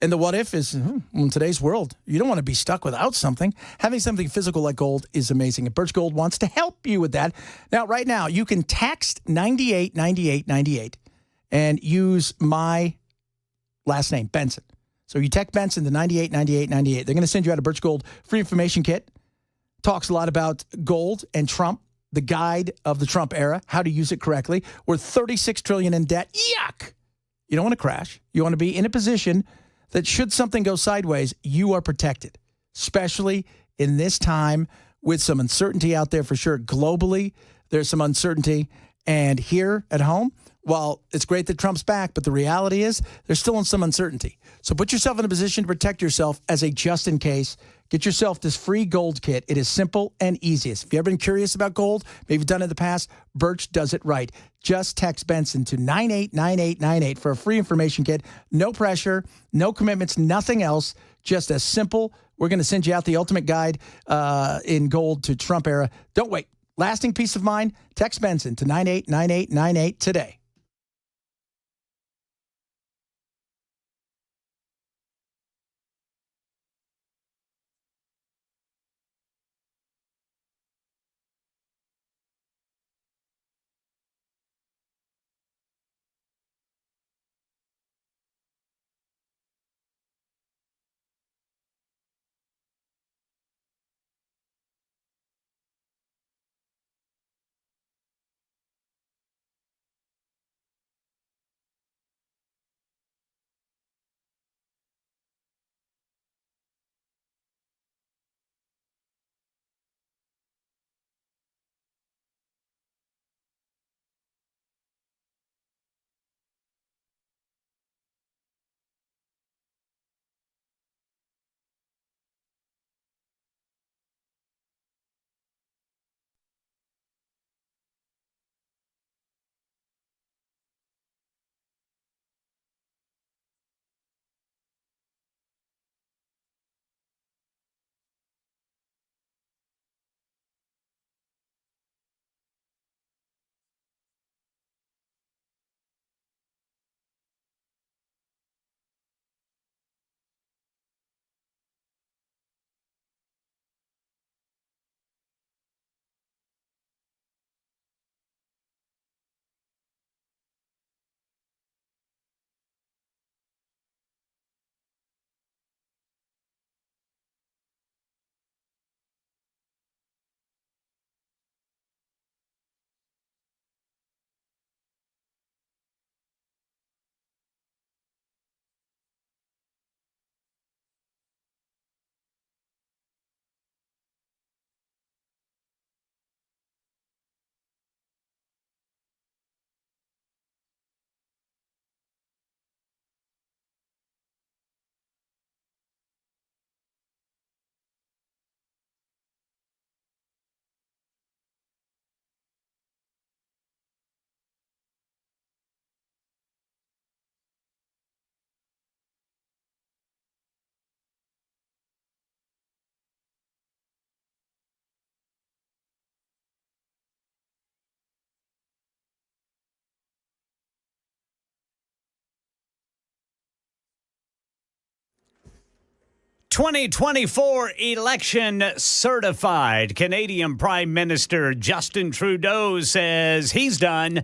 And the what if is, in today's world, you don't want to be stuck without something. Having something physical like gold is amazing. And Birch Gold wants to help you with that. Now, right now, you can text 989898 and use my last name, Benson. So you text Benson to 989898. They're going to send you out a Birch Gold free information kit. Talks a lot about gold and Trump, the guide of the Trump era, how to use it correctly. We're $36 trillion in debt. Yuck! You don't want to crash. You want to be in a position that should something go sideways, you are protected, especially in this time with some uncertainty out there for sure. Globally, there's some uncertainty. And here at home, while it's great that Trump's back, but the reality is there's still some uncertainty. So put yourself in a position to protect yourself as a just in case. Get yourself this free gold kit. It is simple and easiest. If you've ever been curious about gold, maybe you've done it in the past, Birch does it right. Just text Benson to 989898 for a free information kit. No pressure, no commitments, nothing else. Just as simple. We're going to send you out the ultimate guide in gold to Trump era. Don't wait. Lasting peace of mind. Text Benson to 989898 today. 2024 election certified. Canadian Prime Minister Justin Trudeau says he's done.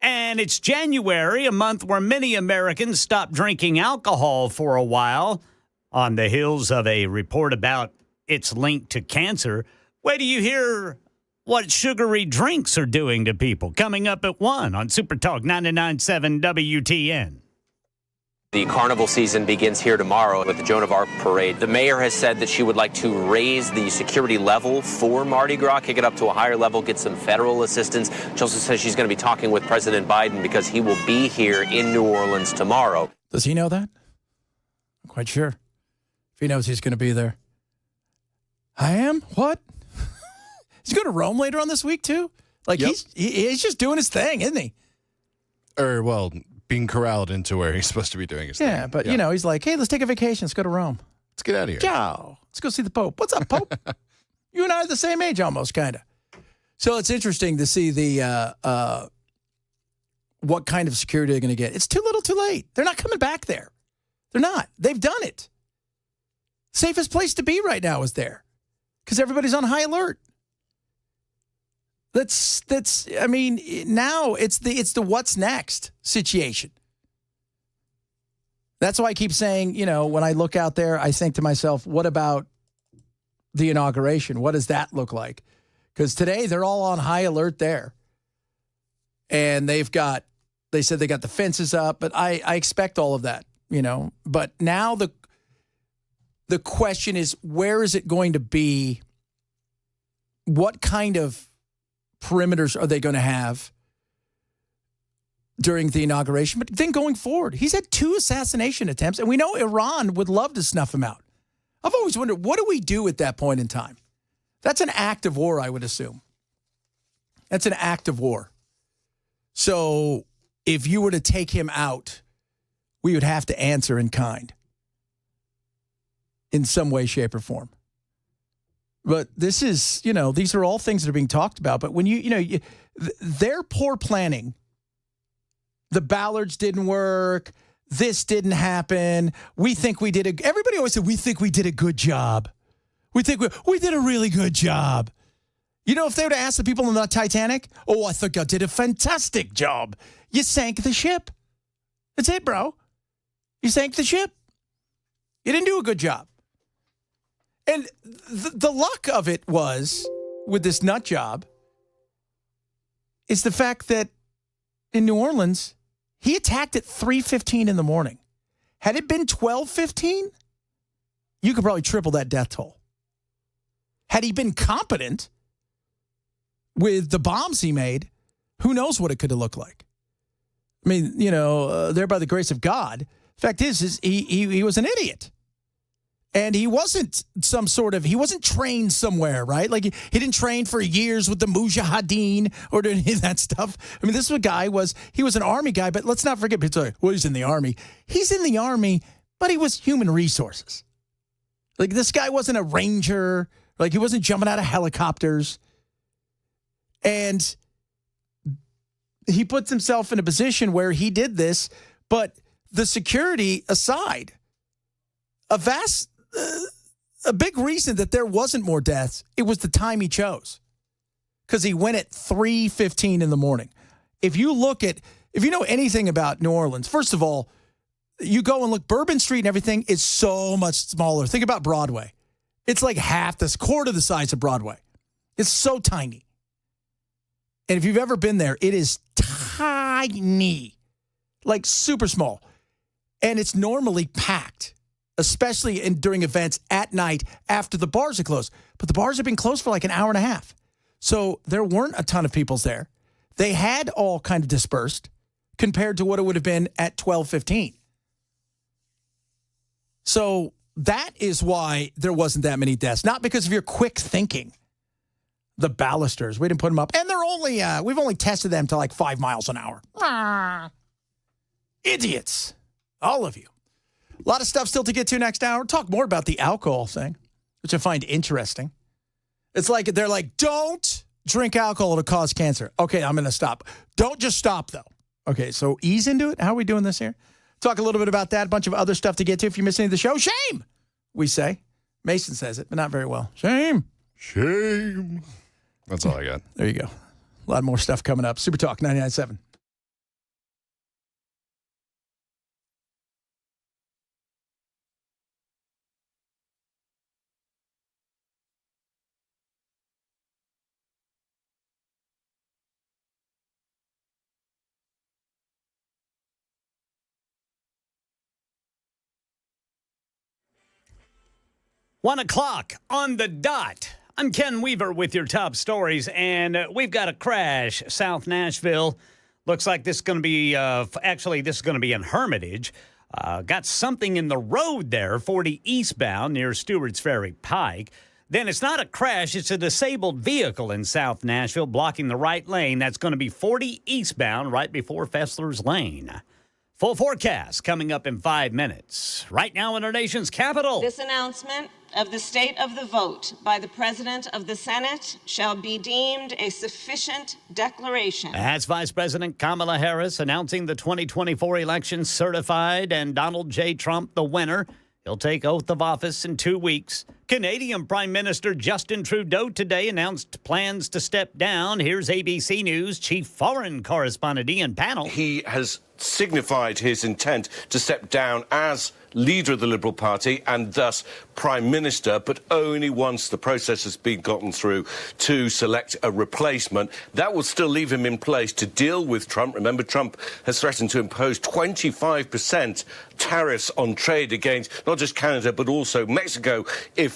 And it's January, a month where many Americans stopped drinking alcohol for a while on the heels of a report about its link to cancer. Wait till you hear what sugary drinks are doing to people. Coming up at 1 on Super Talk 99.7 WTN. The carnival season begins here tomorrow with the Joan of Arc parade. The mayor has said that she would like to raise the security level for Mardi Gras, kick it up to a higher level, get some federal assistance. She also says she's going to be talking with President Biden because he will be here in New Orleans tomorrow. Does he know that? I'm quite sure. If he knows he's going to be there. I am? What? He's going to Rome later on this week, too? Like, Yep. he's just doing his thing, isn't he? Being corralled into where he's supposed to be doing his thing. Yeah, but, he's like, hey, let's take a vacation. Let's go to Rome. Let's get out of here. Ciao. Let's go see the Pope. What's up, Pope? You and I are the same age almost, kind of. So it's interesting to see the what kind of security they're going to get. It's too little, too late. They're not coming back there. They're not. They've done it. Safest place to be right now is there because everybody's on high alert. I mean, now it's the what's next situation. That's why I keep saying, when I look out there, I think to myself, what about the inauguration? What does that look like? Because today they're all on high alert there. And they said they got the fences up, but I expect all of that, But now the question is, where is it going to be? What kind of perimeters are they going to have during the inauguration? But then going forward, he's had 2 assassination attempts, and we know Iran would love to snuff him out. I've always wondered, what do we do at that point in time? That's an act of war, I would assume. That's an act of war. So if you were to take him out, we would have to answer in kind, in some way, shape, or form. But this is, these are all things that are being talked about. But when their poor planning, the Ballards didn't work, this didn't happen, everybody always said, we think we did a good job. We think we did a really good job. If they would have asked the people on the Titanic, I think I did a fantastic job. You sank the ship. That's it, bro. You sank the ship. You didn't do a good job. And the luck of it was, with this nut job, is the fact that in New Orleans, he attacked at 3:15 in the morning. Had it been 12:15, you could probably triple that death toll. Had he been competent with the bombs he made, who knows what it could have looked like. I mean, there by the grace of God. Fact is he was an idiot. And he wasn't he wasn't trained somewhere, right? Like he didn't train for years with the Mujahideen or doing any of that stuff. I mean, this was a guy he was an army guy, but let's not forget, he's in the army. He's in the army, but he was human resources. Like this guy wasn't a ranger. Like he wasn't jumping out of helicopters. And he puts himself in a position where he did this, but the security aside, a big reason that there wasn't more deaths, it was the time he chose. Because he went at 3:15 in the morning. If you know anything about New Orleans, first of all, you go and look, Bourbon Street and everything is so much smaller. Think about Broadway. It's like quarter the size of Broadway. It's so tiny. And if you've ever been there, it is tiny, like super small. And it's normally packed, especially during events at night after the bars are closed. But the bars have been closed for like an hour and a half. So there weren't a ton of people there. They had all kind of dispersed compared to what it would have been at 12:15. So that is why there wasn't that many deaths. Not because of your quick thinking. The balusters, we didn't put them up. And we've only tested them to like 5 miles an hour. Idiots. All of you. A lot of stuff still to get to next hour. Talk more about the alcohol thing, which I find interesting. It's like, they're like, don't drink alcohol, it'll cause cancer. Okay, I'm going to stop. Don't just stop, though. Okay, so ease into it. How are we doing this here? Talk a little bit about that. A bunch of other stuff to get to. If you missed any of the show, shame. we say. Mason says it, but not very well. Shame. Shame. That's all I got. There you go. A lot more stuff coming up. Super Talk 99.7. One o'clock on the dot. I'm Ken Weaver with your top stories, and we've got a crash South Nashville. Looks like this is going to be, this is going to be in Hermitage. Got something in the road there, 40 eastbound near Stewart's Ferry Pike. Then it's not a crash, it's a disabled vehicle in South Nashville blocking the right lane. That's going to be 40 eastbound right before Fessler's Lane. Full forecast coming up in 5 minutes. Right now in our nation's capital. This announcement of the state of the vote by the President of the Senate shall be deemed a sufficient declaration. That's Vice President Kamala Harris announcing the 2024 election certified and Donald J. Trump the winner. He'll take oath of office in 2 weeks. Canadian Prime Minister Justin Trudeau today announced plans to step down. Here's ABC News Chief Foreign Correspondent Ian Pannell. He has signified his intent to step down as leader of the Liberal Party and thus Prime Minister, but only once the process has been gotten through to select a replacement. That will still leave him in place to deal with Trump. Remember, Trump has threatened to impose 25% tariffs on trade against not just Canada, but also Mexico if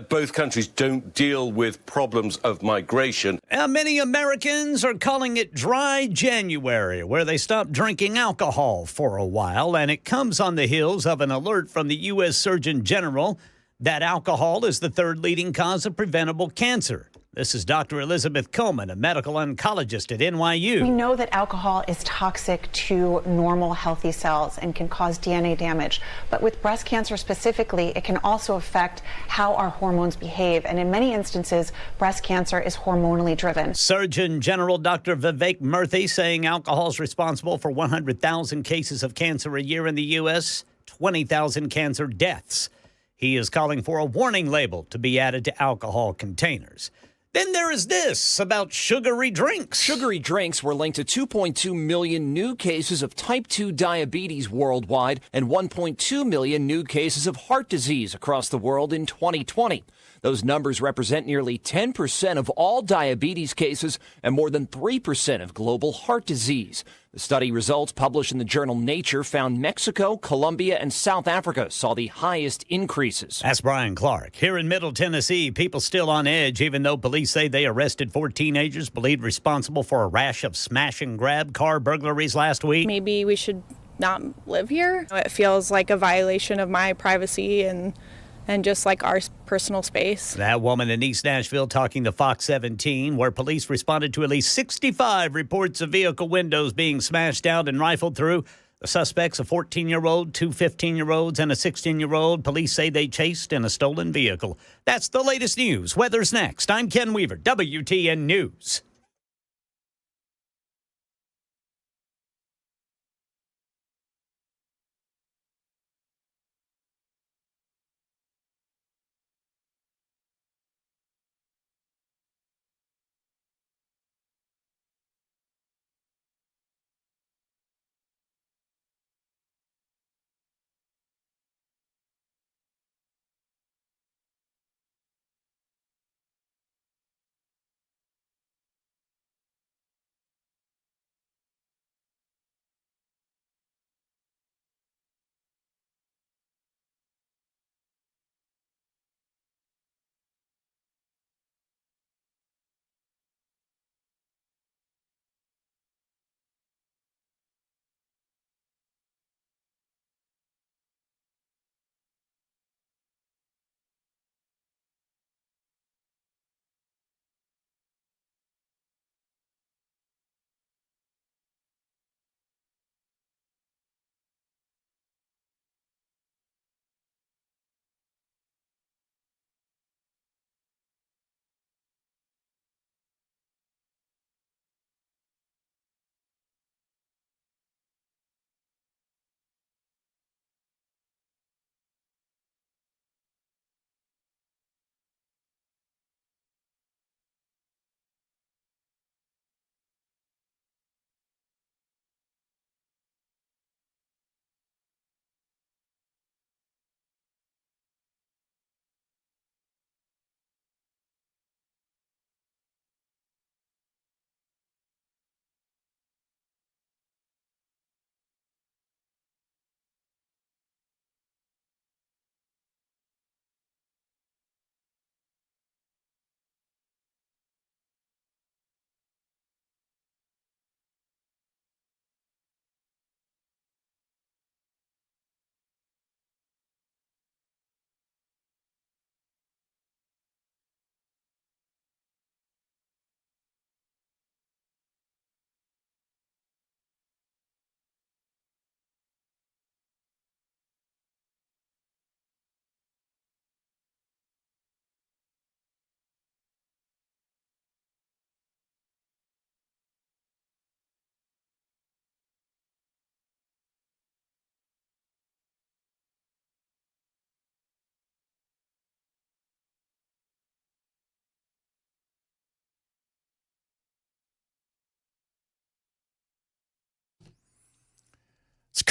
both countries don't deal with problems of migration. Many Americans are calling it Dry January, where they stop drinking alcohol for a while, and it comes on the heels of an alert from the U.S. Surgeon General that alcohol is the third leading cause of preventable cancer. This is Dr. Elizabeth Coleman, a medical oncologist at NYU. We know that alcohol is toxic to normal healthy cells and can cause DNA damage. But with breast cancer specifically, it can also affect how our hormones behave. And in many instances, breast cancer is hormonally driven. Surgeon General Dr. Vivek Murthy saying alcohol is responsible for 100,000 cases of cancer a year in the U.S., 20,000 cancer deaths. He is calling for a warning label to be added to alcohol containers. Then there is this about sugary drinks. Sugary drinks were linked to 2.2 million new cases of type 2 diabetes worldwide and 1.2 million new cases of heart disease across the world in 2020. Those numbers represent nearly 10% of all diabetes cases and more than 3% of global heart disease. The study results published in the journal Nature found Mexico, Colombia, and South Africa saw the highest increases. That's Brian Clark. Here in Middle Tennessee, people still on edge, even though police say they arrested 4 teenagers believed responsible for a rash of smash-and-grab car burglaries last week. Maybe we should not live here. It feels like a violation of my privacy and just like our personal space. That woman in East Nashville talking to Fox 17, where police responded to at least 65 reports of vehicle windows being smashed out and rifled through. The suspects, a 14-year-old, 2 15-year-olds, and a 16-year-old. Police say they chased in a stolen vehicle. That's the latest news. Weather's next. I'm Ken Weaver, WTN News.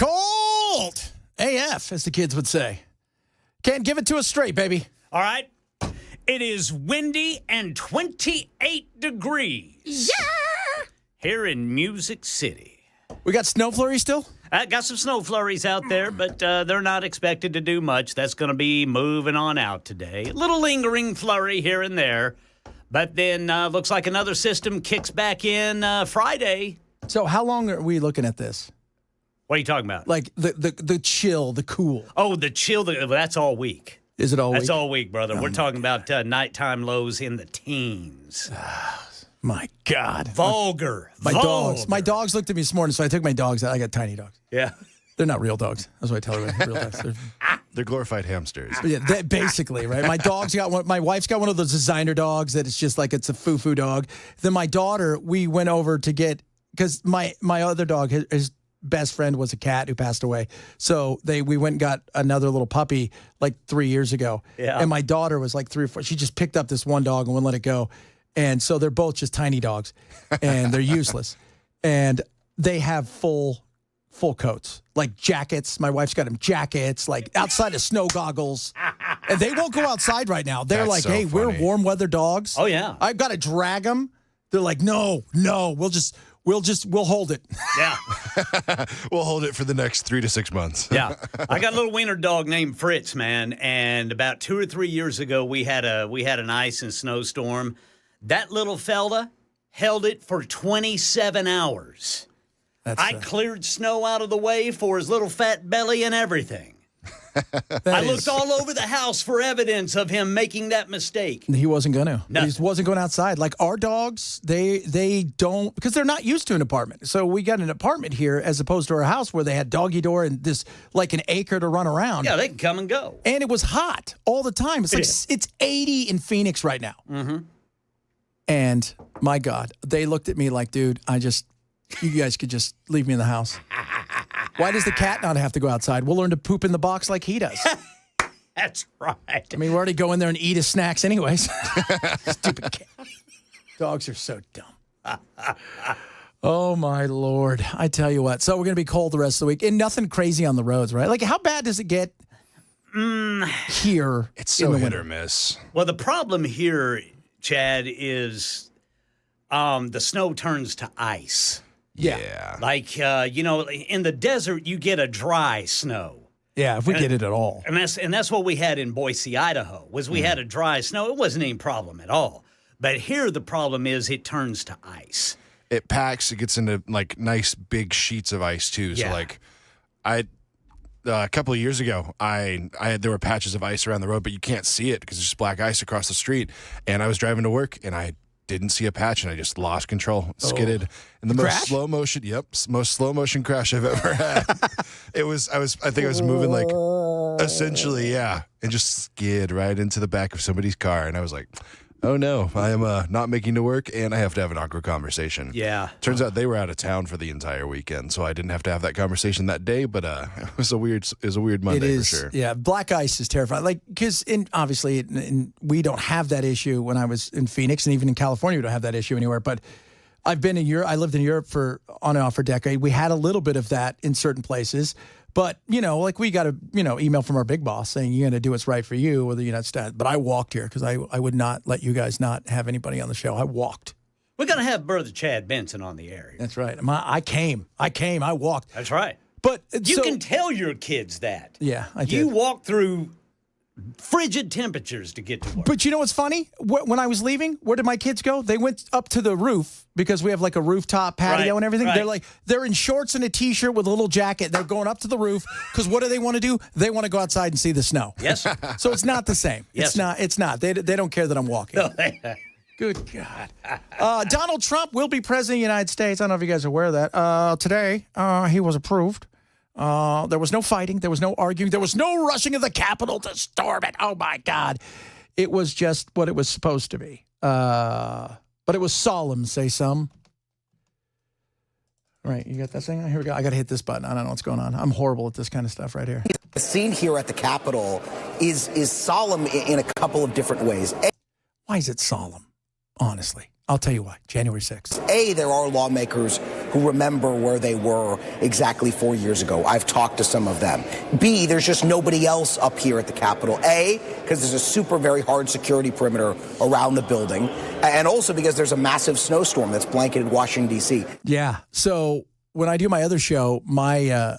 Cold AF, as the kids would say. Can't give it to us straight, baby. All right. It is windy and 28 degrees. Yeah! Here in Music City. We got snow flurries still? Got some snow flurries out there, but they're not expected to do much. That's going to be moving on out today. A little lingering flurry here and there. But then looks like another system kicks back in Friday. So how long are we looking at this? What are you talking about? Like the chill, the cool. Oh, the chill. That's all week. Is it all week? That's all week, brother. We're talking about nighttime lows in the teens. My God. Vulgar. My dogs looked at me this morning, so I took my dogs out. I got tiny dogs. Yeah. They're not real dogs. That's what I tell everybody. Real dogs. They're glorified hamsters. Yeah, basically, right? My dog's got one. My wife's got one of those designer dogs that it's just like it's a foo-foo dog. Then my daughter, we went over to get, because my other dog, his best friend was a cat who passed away. So we went and got another little puppy like 3 years ago. Yeah. And my daughter was like 3 or 4. She just picked up this one dog and wouldn't let it go. And so they're both just tiny dogs, and they're useless. And they have full coats, like jackets. My wife's got them jackets, like outside of snow goggles. And they won't go outside right now. They're That's like, so hey, funny. we're warm weather dogs. Oh, yeah. I've got to drag them. They're like, no, we'll hold it. Yeah. We'll hold it for the next 3 to 6 months. Yeah. I got a little wiener dog named Fritz, man. And about 2 or 3 years ago, we had an ice and snowstorm. That little fella held it for 27 hours. I cleared snow out of the way for his little fat belly and everything. I looked all over the house for evidence of him making that mistake. He wasn't going to. No. He wasn't going outside. Like our dogs, they don't, because they're not used to an apartment. So we got an apartment here as opposed to our house where they had doggy door and this like an acre to run around. Yeah, they can come and go. And it was hot all the time. It's like it's 80 in Phoenix right now. Mm-hmm. And my God, they looked at me like, dude, you guys could just leave me in the house. Why does the cat not have to go outside? We'll learn to poop in the box like he does. That's right. I mean, we already go in there and eat his snacks anyways. Stupid cat. Dogs are so dumb. Oh, my Lord. I tell you what. So we're going to be cold the rest of the week. And nothing crazy on the roads, right? Like, how bad does it get here? It's so hit or miss. Well, the problem here, Chad, is the snow turns to ice. Yeah. Like, in the desert, you get a dry snow. Yeah, if we get it at all. And that's what we had in Boise, Idaho, was we had a dry snow. It wasn't any problem at all. But here the problem is it turns to ice. It packs. It gets into like nice big sheets of ice too. So like, a couple of years ago, there were patches of ice around the road, but you can't see it because there's just black ice across the street. And I was driving to work, and I didn't see a patch, and I just lost control, skidded in the most slow motion. Yep, most slow motion crash I've ever had. I think I was moving like essentially, and just skid right into the back of somebody's car, and I was like, oh no, I am not making to work, and I have to have an awkward conversation. Yeah. Turns out they were out of town for the entire weekend, so I didn't have to have that conversation that day. But it was a weird Monday for sure. Yeah, black ice is terrifying. Like, because obviously we don't have that issue when I was in Phoenix, and even in California we don't have that issue anywhere. But I've been in Europe. I lived in Europe for on and off for a decade. We had a little bit of that in certain places. But, like we got a, email from our big boss saying you're going to do what's right for you, whether you're not stat. But I walked here because I would not let you guys not have anybody on the show. I walked. We're going to have Brother Chad Benson on the air. That's right. I came. I walked. That's right. But you can tell your kids that. Yeah, I did. You walk through frigid temperatures to get to work. But you know what's funny? When I was leaving, where did my kids go? They went up to the roof because we have like a rooftop patio and everything. Right. They're in shorts and a T-shirt with a little jacket. They're going up to the roof because what do they want to do? They want to go outside and see the snow. Yes. So it's not the same. Yes, It's not. They don't care that I'm walking. No, Good God. Donald Trump will be president of the United States. I don't know if you guys are aware of that. Today, he was approved. There was no fighting. There was no arguing. There was no rushing of the Capitol to storm it. Oh, my God. It was just what it was supposed to be. But it was solemn, say some. All right, you got that thing? Here we go. I got to hit this button. I don't know what's going on. I'm horrible at this kind of stuff right here. The scene here at the Capitol is solemn in a couple of different ways. Why is it solemn? Honestly. I'll tell you why. January 6th. A, there are lawmakers who remember where they were exactly 4 years ago. I've talked to some of them. B, there's just nobody else up here at the Capitol. A, because there's a super very hard security perimeter around the building. And also because there's a massive snowstorm that's blanketed Washington, D.C. Yeah. So when I do my other show, I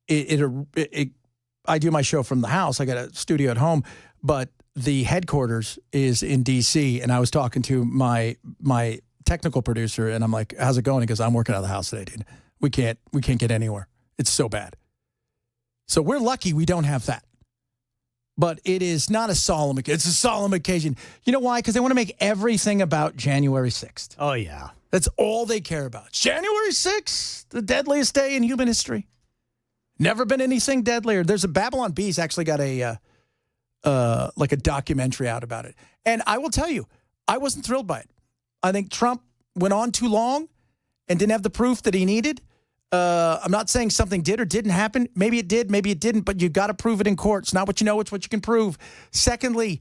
do my show from the house. I got a studio at home, but the headquarters is in D.C., and I was talking to my technical producer, and I'm like, how's it going? He goes, I'm working out of the house today, dude. We can't get anywhere. It's so bad. So we're lucky we don't have that. But it is not a solemn occasion. It's a solemn occasion. You know why? Because they want to make everything about January 6th. Oh, yeah. That's all they care about. It's January 6th, the deadliest day in human history. Never been anything deadlier. There's a Babylon Bee's actually got a documentary out about it. And I will tell you, I wasn't thrilled by it. I think Trump went on too long and didn't have the proof that he needed. I'm not saying something did or didn't happen. Maybe it did, maybe it didn't, but you've got to prove it in court. It's not what you know, it's what you can prove. Secondly,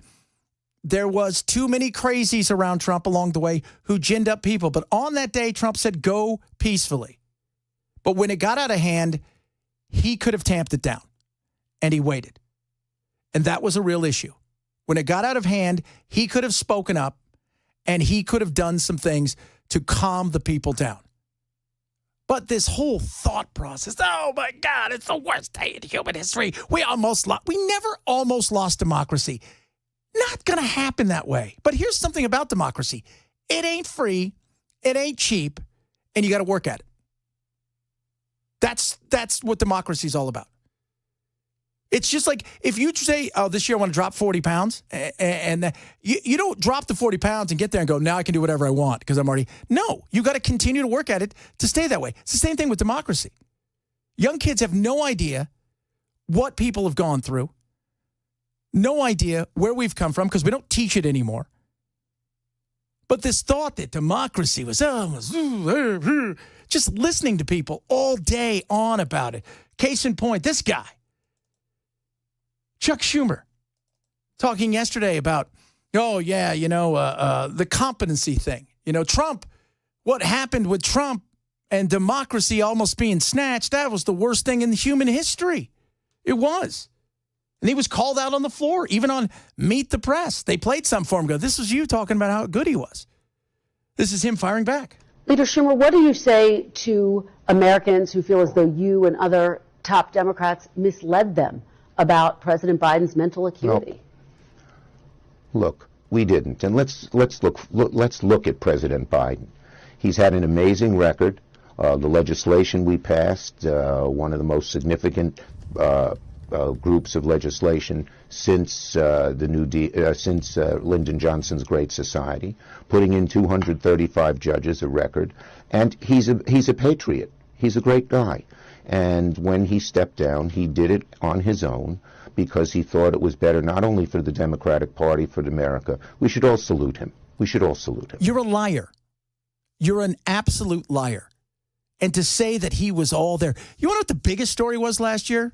there was too many crazies around Trump along the way who ginned up people. But on that day, Trump said, go peacefully. But when it got out of hand, he could have tamped it down, and he waited. And that was a real issue. When it got out of hand, he could have spoken up, and he could have done some things to calm the people down. But this whole thought process, oh, my God, it's the worst day in human history. We never almost lost democracy. Not going to happen that way. But here's something about democracy. It ain't free. It ain't cheap. And you got to work at it. That's what democracy is all about. It's just like if you say, oh, this year I want to drop 40 pounds, and you don't drop the 40 pounds and get there and go, now I can do whatever I want because I'm already. No, you got to continue to work at it to stay that way. It's the same thing with democracy. Young kids have no idea what people have gone through, no idea where we've come from because we don't teach it anymore. But this thought that democracy was just listening to people all day on about it. Case in point, this guy. Chuck Schumer talking yesterday about, the competency thing. Trump, what happened with Trump and democracy almost being snatched, that was the worst thing in human history. It was. And he was called out on the floor, even on Meet the Press. They played some for him. Go, this was you talking about how good he was. This is him firing back. Leader Schumer, what do you say to Americans who feel as though you and other top Democrats misled them about President Biden's mental acuity? Well, look, we didn't, and let's look at President Biden. He's had an amazing record. The legislation we passed, one of the most significant groups of legislation since since Lyndon Johnson's Great Society, putting in 235 judges, a record, and he's a patriot. He's a great guy. And when he stepped down, he did it on his own because he thought it was better not only for the Democratic Party, for America. We should all salute him. We should all salute him. You're a liar. You're an absolute liar. And to say that he was all there. You want to know what the biggest story was last year?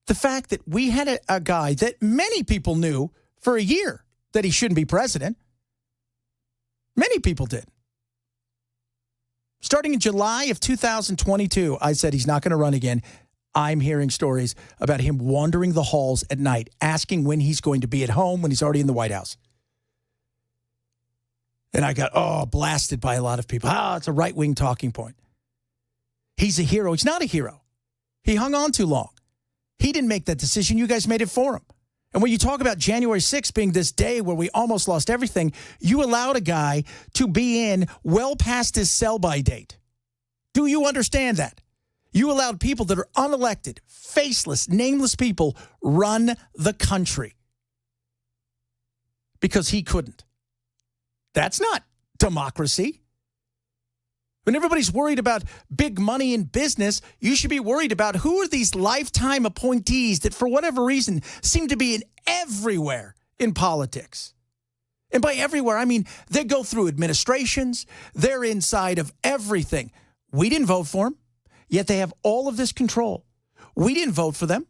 The fact that we had a guy that many people knew for a year that he shouldn't be president. Many people did. Starting in July of 2022, I said he's not going to run again. I'm hearing stories about him wandering the halls at night, asking when he's going to be at home when he's already in the White House. And I got, blasted by a lot of people. It's a right-wing talking point. He's a hero. He's not a hero. He hung on too long. He didn't make that decision. You guys made it for him. And when you talk about January 6th being this day where we almost lost everything, you allowed a guy to be in well past his sell-by date. Do you understand that? You allowed people that are unelected, faceless, nameless people run the country because he couldn't. That's not democracy. When everybody's worried about big money in business, you should be worried about who are these lifetime appointees that for whatever reason seem to be in everywhere in politics. And by everywhere, I mean they go through administrations. They're inside of everything. We didn't vote for them, yet they have all of this control. We didn't vote for them,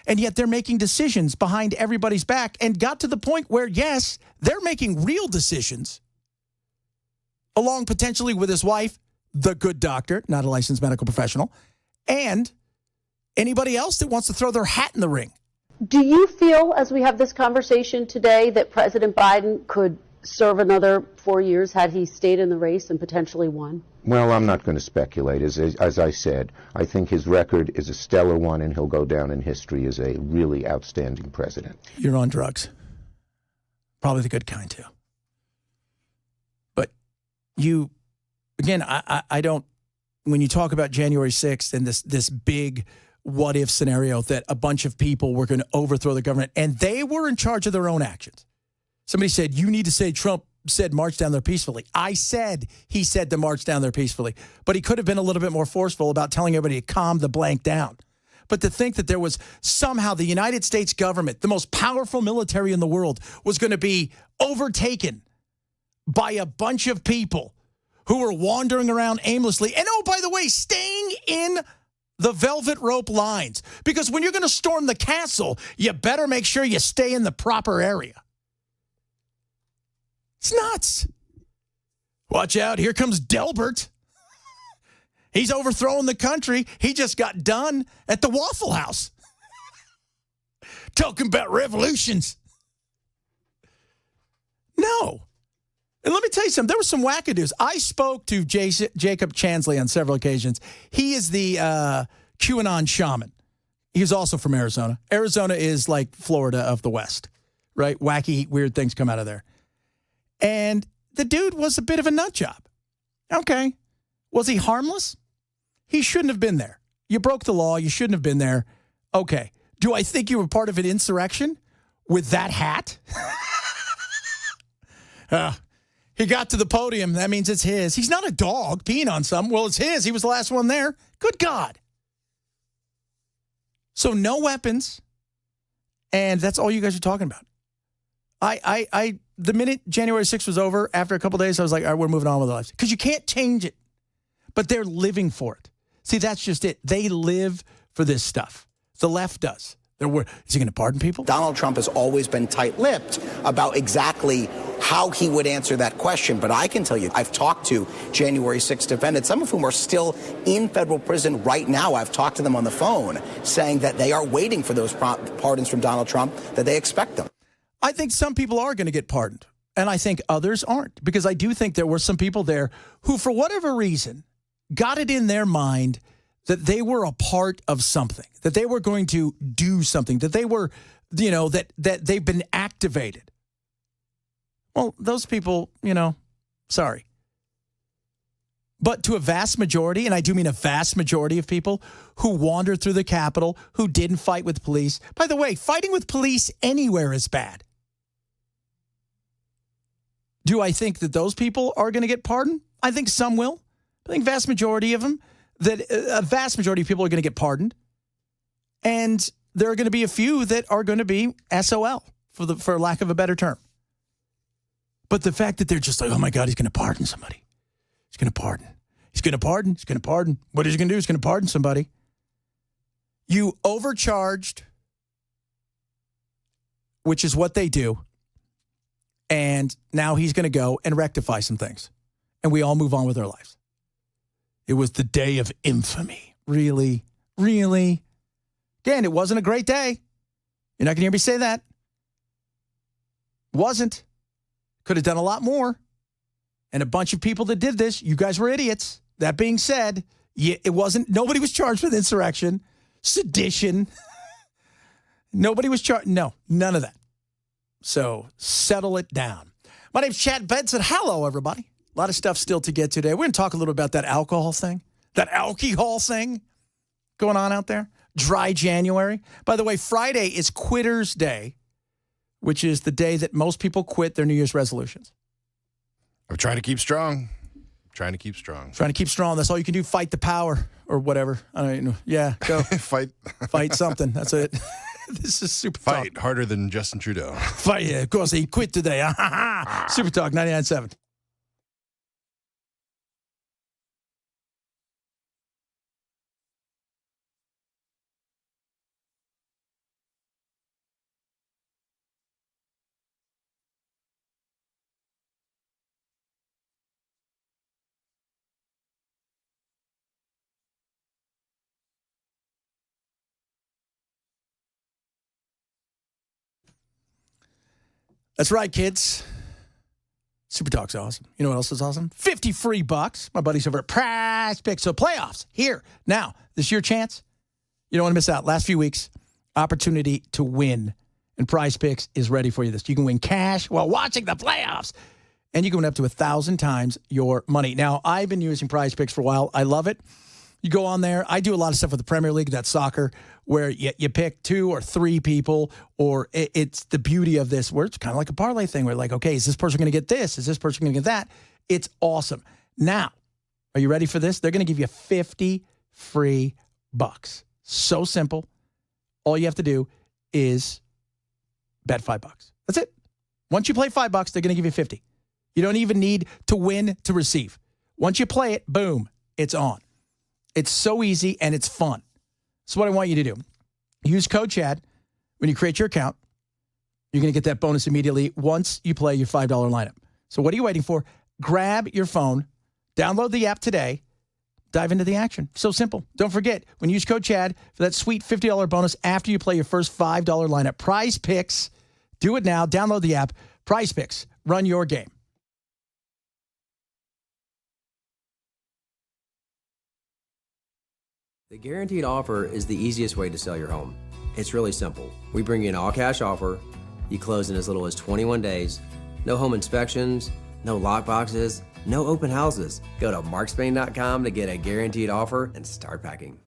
and yet they're making decisions behind everybody's back and got to the point where, yes, they're making real decisions, along potentially with his wife, the good doctor, not a licensed medical professional, and anybody else that wants to throw their hat in the ring. Do you feel, as we have this conversation today, that President Biden could serve another 4 years had he stayed in the race and potentially won? Well, I'm not going to speculate. As I said, I think his record is a stellar one, and he'll go down in history as a really outstanding president. You're on drugs. Probably the good kind, too. But you, again, I don't, when you talk about January 6th and this big what-if scenario that a bunch of people were going to overthrow the government, and they were in charge of their own actions. Somebody said, you need to say Trump said march down there peacefully. I said he said to march down there peacefully. But he could have been a little bit more forceful about telling everybody to calm the blank down. But to think that there was somehow the United States government, the most powerful military in the world, was going to be overtaken by a bunch of people who were wandering around aimlessly. And oh, by the way, staying in the velvet rope lines. Because when you're going to storm the castle, you better make sure you stay in the proper area. It's nuts. Watch out. Here comes Delbert. He's overthrowing the country. He just got done at the Waffle House. Talking about revolutions. No. And let me tell you something. There were some wackadoos. I spoke to Jacob Chansley on several occasions. He is the QAnon shaman. He was also from Arizona. Arizona is like Florida of the West, right? Wacky, weird things come out of there. And the dude was a bit of a nut job. Okay. Was he harmless? He shouldn't have been there. You broke the law. You shouldn't have been there. Okay. Do I think you were part of an insurrection with that hat? He got to the podium. That means it's his. He's not a dog peeing on something. Well, it's his. He was the last one there. Good God. So no weapons. And that's all you guys are talking about. The minute January 6th was over, after a couple of days, I was like, all right, we're moving on with our lives. Because you can't change it. But they're living for it. See, that's just it. They live for this stuff. The left does. Is he going to pardon people? Donald Trump has always been tight-lipped about exactly how he would answer that question. But I can tell you, I've talked to January 6th defendants, some of whom are still in federal prison right now. I've talked to them on the phone saying that they are waiting for those pardons from Donald Trump, that they expect them. I think some people are going to get pardoned, and I think others aren't, because I do think there were some people there who, for whatever reason, got it in their mind that they were a part of something, that they were going to do something, that they were, that they've been activated. Well, those people, sorry. But to a vast majority, and I do mean a vast majority of people who wandered through the Capitol, who didn't fight with police. By the way, fighting with police anywhere is bad. Do I think that those people are going to get pardoned? I think some will. I think vast majority of them, a vast majority of people are going to get pardoned. And there are going to be a few that are going to be SOL, for lack of a better term. But the fact that they're just like, oh my God, he's going to pardon somebody. He's going to pardon. He's going to pardon. He's going to pardon. What is he going to do? He's going to pardon somebody. You overcharged, which is what they do. And now he's going to go and rectify some things. And we all move on with our lives. It was the day of infamy. Really? Really? Again, it wasn't a great day. You're not going to hear me say that. Wasn't. Could have done a lot more. And a bunch of people that did this, you guys were idiots. That being said, it wasn't, nobody was charged with insurrection, sedition. Nobody was charged. No, none of that. So settle it down. My name's Chad Benson. Hello, everybody. A lot of stuff still to get today. We're going to talk a little about that alcohol thing going on out there. Dry January. By the way, Friday is Quitter's Day, which is the day that most people quit their New Year's resolutions. I'm trying to keep strong. Trying to keep strong. That's all you can do. Fight the power or whatever. I don't know. Yeah, go. Fight something. That's it. This is Super Talk. Fight harder than Justin Trudeau. Fight, yeah. Of course, he quit today. Super Talk 99.7. That's right, kids. Super Talk's awesome. You know what else is awesome? 50 free bucks. My buddies over at Prize Picks. So playoffs here. Now, this is your chance. You don't want to miss out. Last few weeks, opportunity to win. And Prize Picks is ready for you this. You can win cash while watching the playoffs. And you can win up to 1,000 times your money. Now, I've been using Prize Picks for a while. I love it. You go on there. I do a lot of stuff with the Premier League, that's soccer, where you pick 2 or 3 people, or it's the beauty of this, where it's kind of like a parlay thing, where like, okay, is this person going to get this? Is this person going to get that? It's awesome. Now, are you ready for this? They're going to give you 50 free bucks. So simple. All you have to do is bet $5. That's it. Once you play $5, they're going to give you 50. You don't even need to win to receive. Once you play it, boom, it's on. It's so easy and it's fun. So what I want you to do, use code Chad when you create your account. You're going to get that bonus immediately once you play your $5 lineup. So what are you waiting for? Grab your phone, download the app today, dive into the action. So simple. Don't forget, when you use code Chad for that sweet $50 bonus after you play your first $5 lineup. Prize Picks. Do it now. Download the app. Prize Picks. Run your game. The guaranteed offer is the easiest way to sell your home. It's really simple. We bring you an all-cash offer. You close in as little as 21 days. No home inspections, no lock boxes, no open houses. Go to markspain.com to get a guaranteed offer and start packing.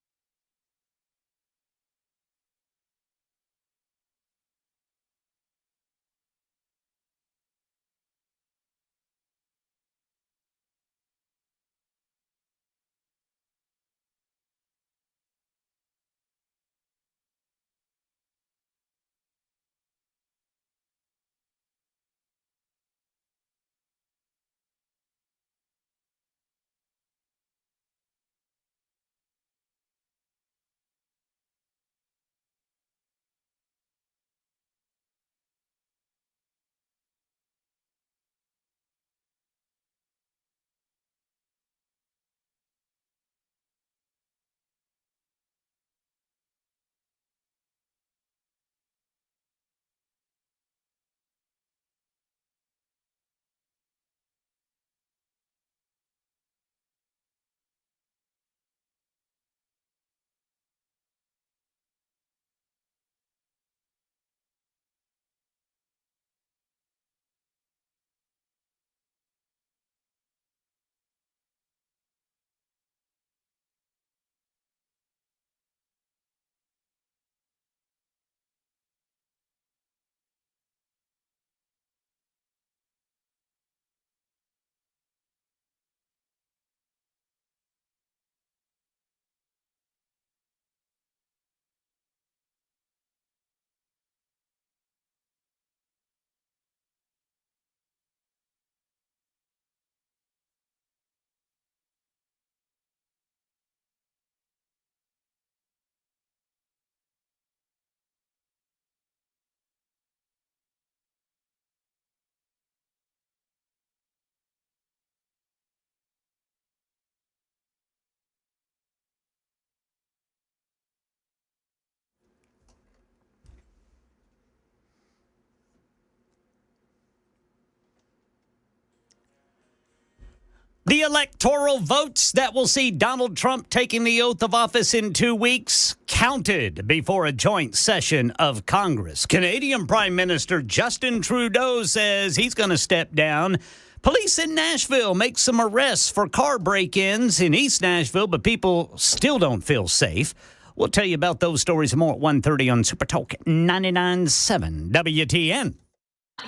The electoral votes that will see Donald Trump taking the oath of office in 2 weeks counted before a joint session of Congress. Canadian Prime Minister Justin Trudeau says he's going to step down. Police in Nashville make some arrests for car break-ins in East Nashville, but people still don't feel safe. We'll tell you about those stories and more at 1:30 on Super Talk 99.7 WTN.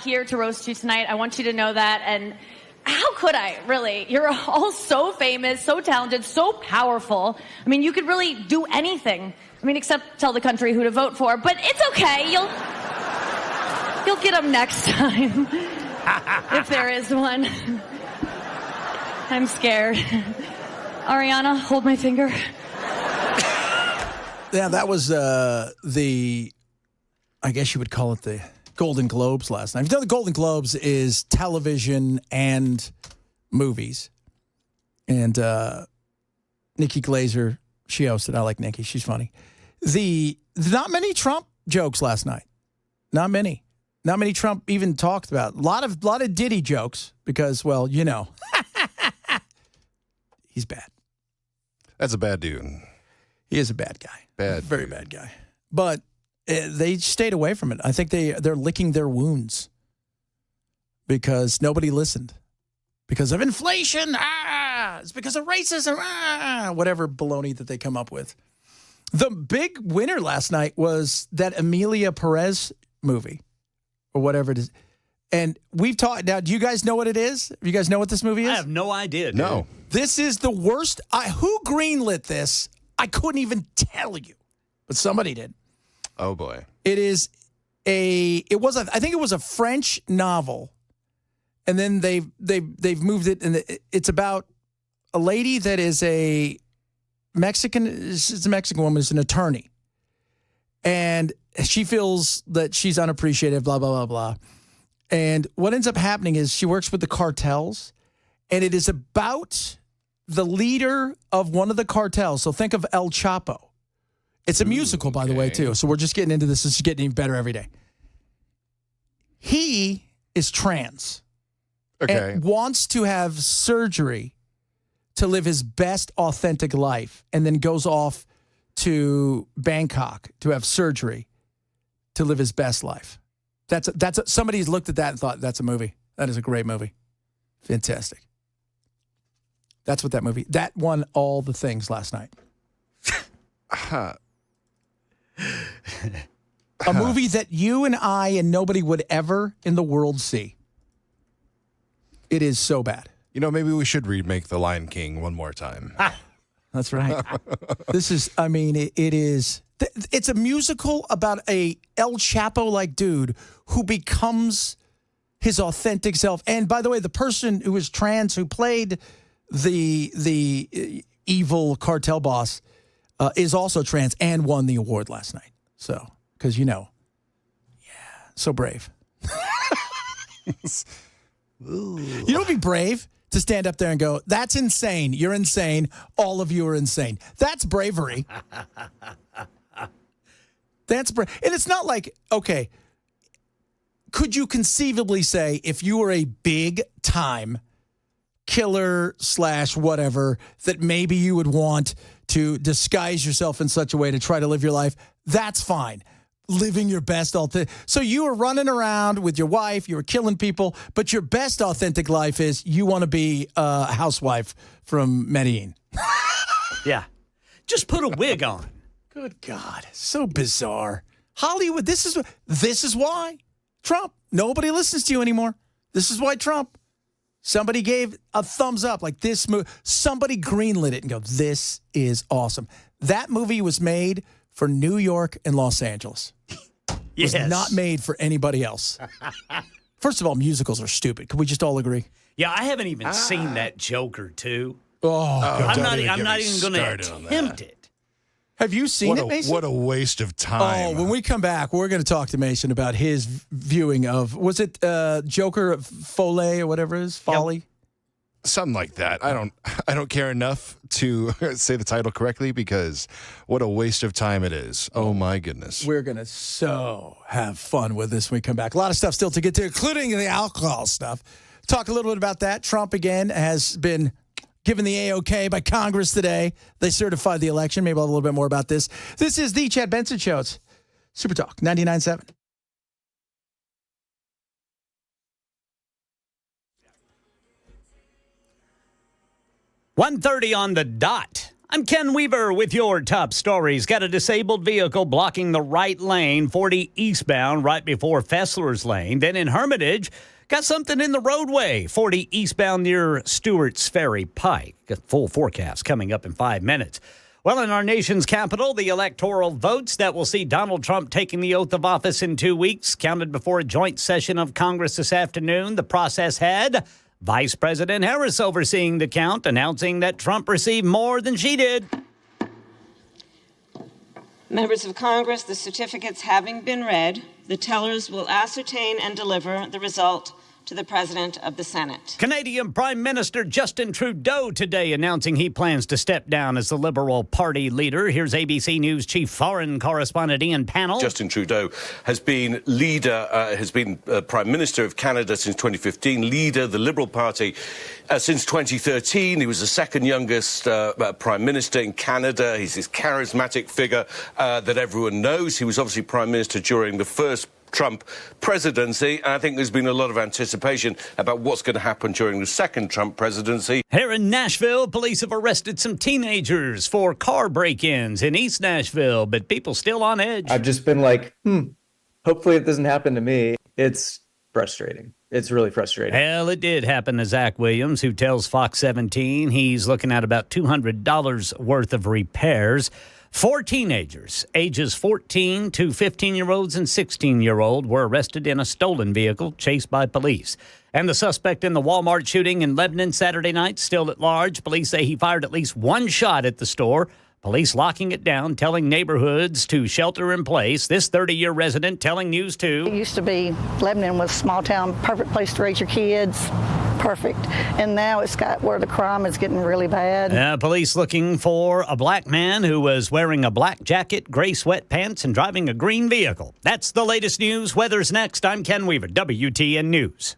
Here to roast you tonight. I want you to know that, and how could I, really? You're all so famous, so talented, so powerful. I mean, you could really do anything. I mean, except tell the country who to vote for. But it's okay. You'll get them next time, if there is one. I'm scared. Ariana, hold my finger. Yeah, that was I guess you would call it the Golden Globes last night. You know, the Golden Globes is television and movies. And Nikki Glaser, she hosted. I like Nikki. She's funny. Not many Trump jokes last night. Not many. Not many Trump even talked about. A lot of Diddy jokes because, well, you know, he's bad. That's a bad dude. He is a bad guy. Very dude. bad guy. But they stayed away from it. I think they're licking their wounds because nobody listened. Because of inflation. It's because of racism. Whatever baloney that they come up with. The big winner last night was that Emilia Perez movie or whatever it is. And we've talked. Now, do you guys know what it is? You guys know what this movie is? I have no idea, dude. No. This is the worst. Who greenlit this? I couldn't even tell you. But somebody did. Oh, boy. I think it was a French novel. And then they've moved it, and it's about a lady that is a Mexican woman, is an attorney. And she feels that she's unappreciated, blah, blah, blah, blah. And what ends up happening is she works with the cartels, and it is about the leader of one of the cartels. So think of El Chapo. It's a musical, by the way, too. So we're just getting into this. This is getting even better every day. He is trans. Okay. And wants to have surgery to live his best authentic life, and then goes off to Bangkok to have surgery to live his best life. Somebody's looked at that and thought, that's a movie. That is a great movie. Fantastic. That's what that movie, that won all the things last night. A movie that you and I and nobody would ever in the world see. It is so bad. You know, maybe we should remake The Lion King one more time. That's right. This is, it's a musical about a El Chapo-like dude who becomes his authentic self. And by the way, the person who was trans, who played the evil cartel boss, is also trans and won the award last night. So, because so brave. You know, it'd be brave to stand up there and go, that's insane. You're insane. All of you are insane. That's bravery. That's brave. And it's not like, okay, could you conceivably say if you were a big time killer / whatever, that maybe you would want to disguise yourself in such a way to try to live your life? That's fine. Living your best authentic. So you were running around with your wife, you were killing people, but your best authentic life is you want to be a housewife from Medellin. Yeah. Just put a wig on. Good God. So bizarre. Hollywood, this is why. Trump, nobody listens to you anymore. This is why Trump. Somebody gave a thumbs up like this movie. Somebody greenlit it and go, this is awesome. That movie was made for New York and Los Angeles. Yes. It was not made for anybody else. First of all, musicals are stupid. Can we just all agree? Yeah, I haven't even seen that Joker 2. I'm not even going to attempt it. Have you seen it, Mason? What a waste of time. Oh, when we come back, we're going to talk to Mason about his viewing of, was it Joker Foley or whatever it is? Folly? Yep. Something like that. I don't care enough to say the title correctly because what a waste of time it is. Oh, my goodness. We're going to have fun with this when we come back. A lot of stuff still to get to, including the alcohol stuff. Talk a little bit about that. Trump, again, has been given the A-OK by Congress today. They certified the election. Maybe I'll have a little bit more about this. This is the Chad Benson Show. It's Super Talk 99.7. .1:30 on the dot. I'm Ken Weaver with your top stories. Got a disabled vehicle blocking the right lane, 40 eastbound, right before Fessler's Lane. Then in Hermitage, got something in the roadway, 40 eastbound near Stewart's Ferry Pike. Got full forecast coming up in 5 minutes. Well, in our nation's capital, the electoral votes that will see Donald Trump taking the oath of office in 2 weeks counted before a joint session of Congress this afternoon. The process had Vice President Harris overseeing the count, announcing that Trump received more than she did. Members of Congress, the certificates having been read, the tellers will ascertain and deliver the result to the President of the Senate. Canadian Prime Minister Justin Trudeau today announcing he plans to step down as the Liberal Party leader. Here's ABC News Chief Foreign Correspondent Ian Pannell. Justin Trudeau has been Prime Minister of Canada since 2015, leader of the Liberal Party since 2013. He was the second youngest Prime Minister in Canada. He's this charismatic figure that everyone knows. He was obviously Prime Minister during the first Trump presidency, and I think there's been a lot of anticipation about what's going to happen during the second Trump presidency. Here in Nashville, police have arrested some teenagers for car break-ins in East Nashville, but people still on edge. I've just been like, hopefully it doesn't happen to me. It's frustrating. It's really frustrating. Hell, it did happen to Zach Williams, who tells Fox 17 he's looking at about $200 worth of repairs. 4 teenagers, ages 14 to 15-year-olds and 16-year-old, were arrested in a stolen vehicle chased by police. And the suspect in the Walmart shooting in Lebanon Saturday night still at large. Police say he fired at least one shot at the store. Police locking it down, telling neighborhoods to shelter in place. This 30-year resident telling News 2. It used to be Lebanon was a small town, perfect place to raise your kids. Perfect. And now it's got where the crime is getting really bad. Police looking for a black man who was wearing a black jacket, gray sweatpants, and driving a green vehicle. That's the latest news. Weather's next. I'm Ken Weaver, WTN News.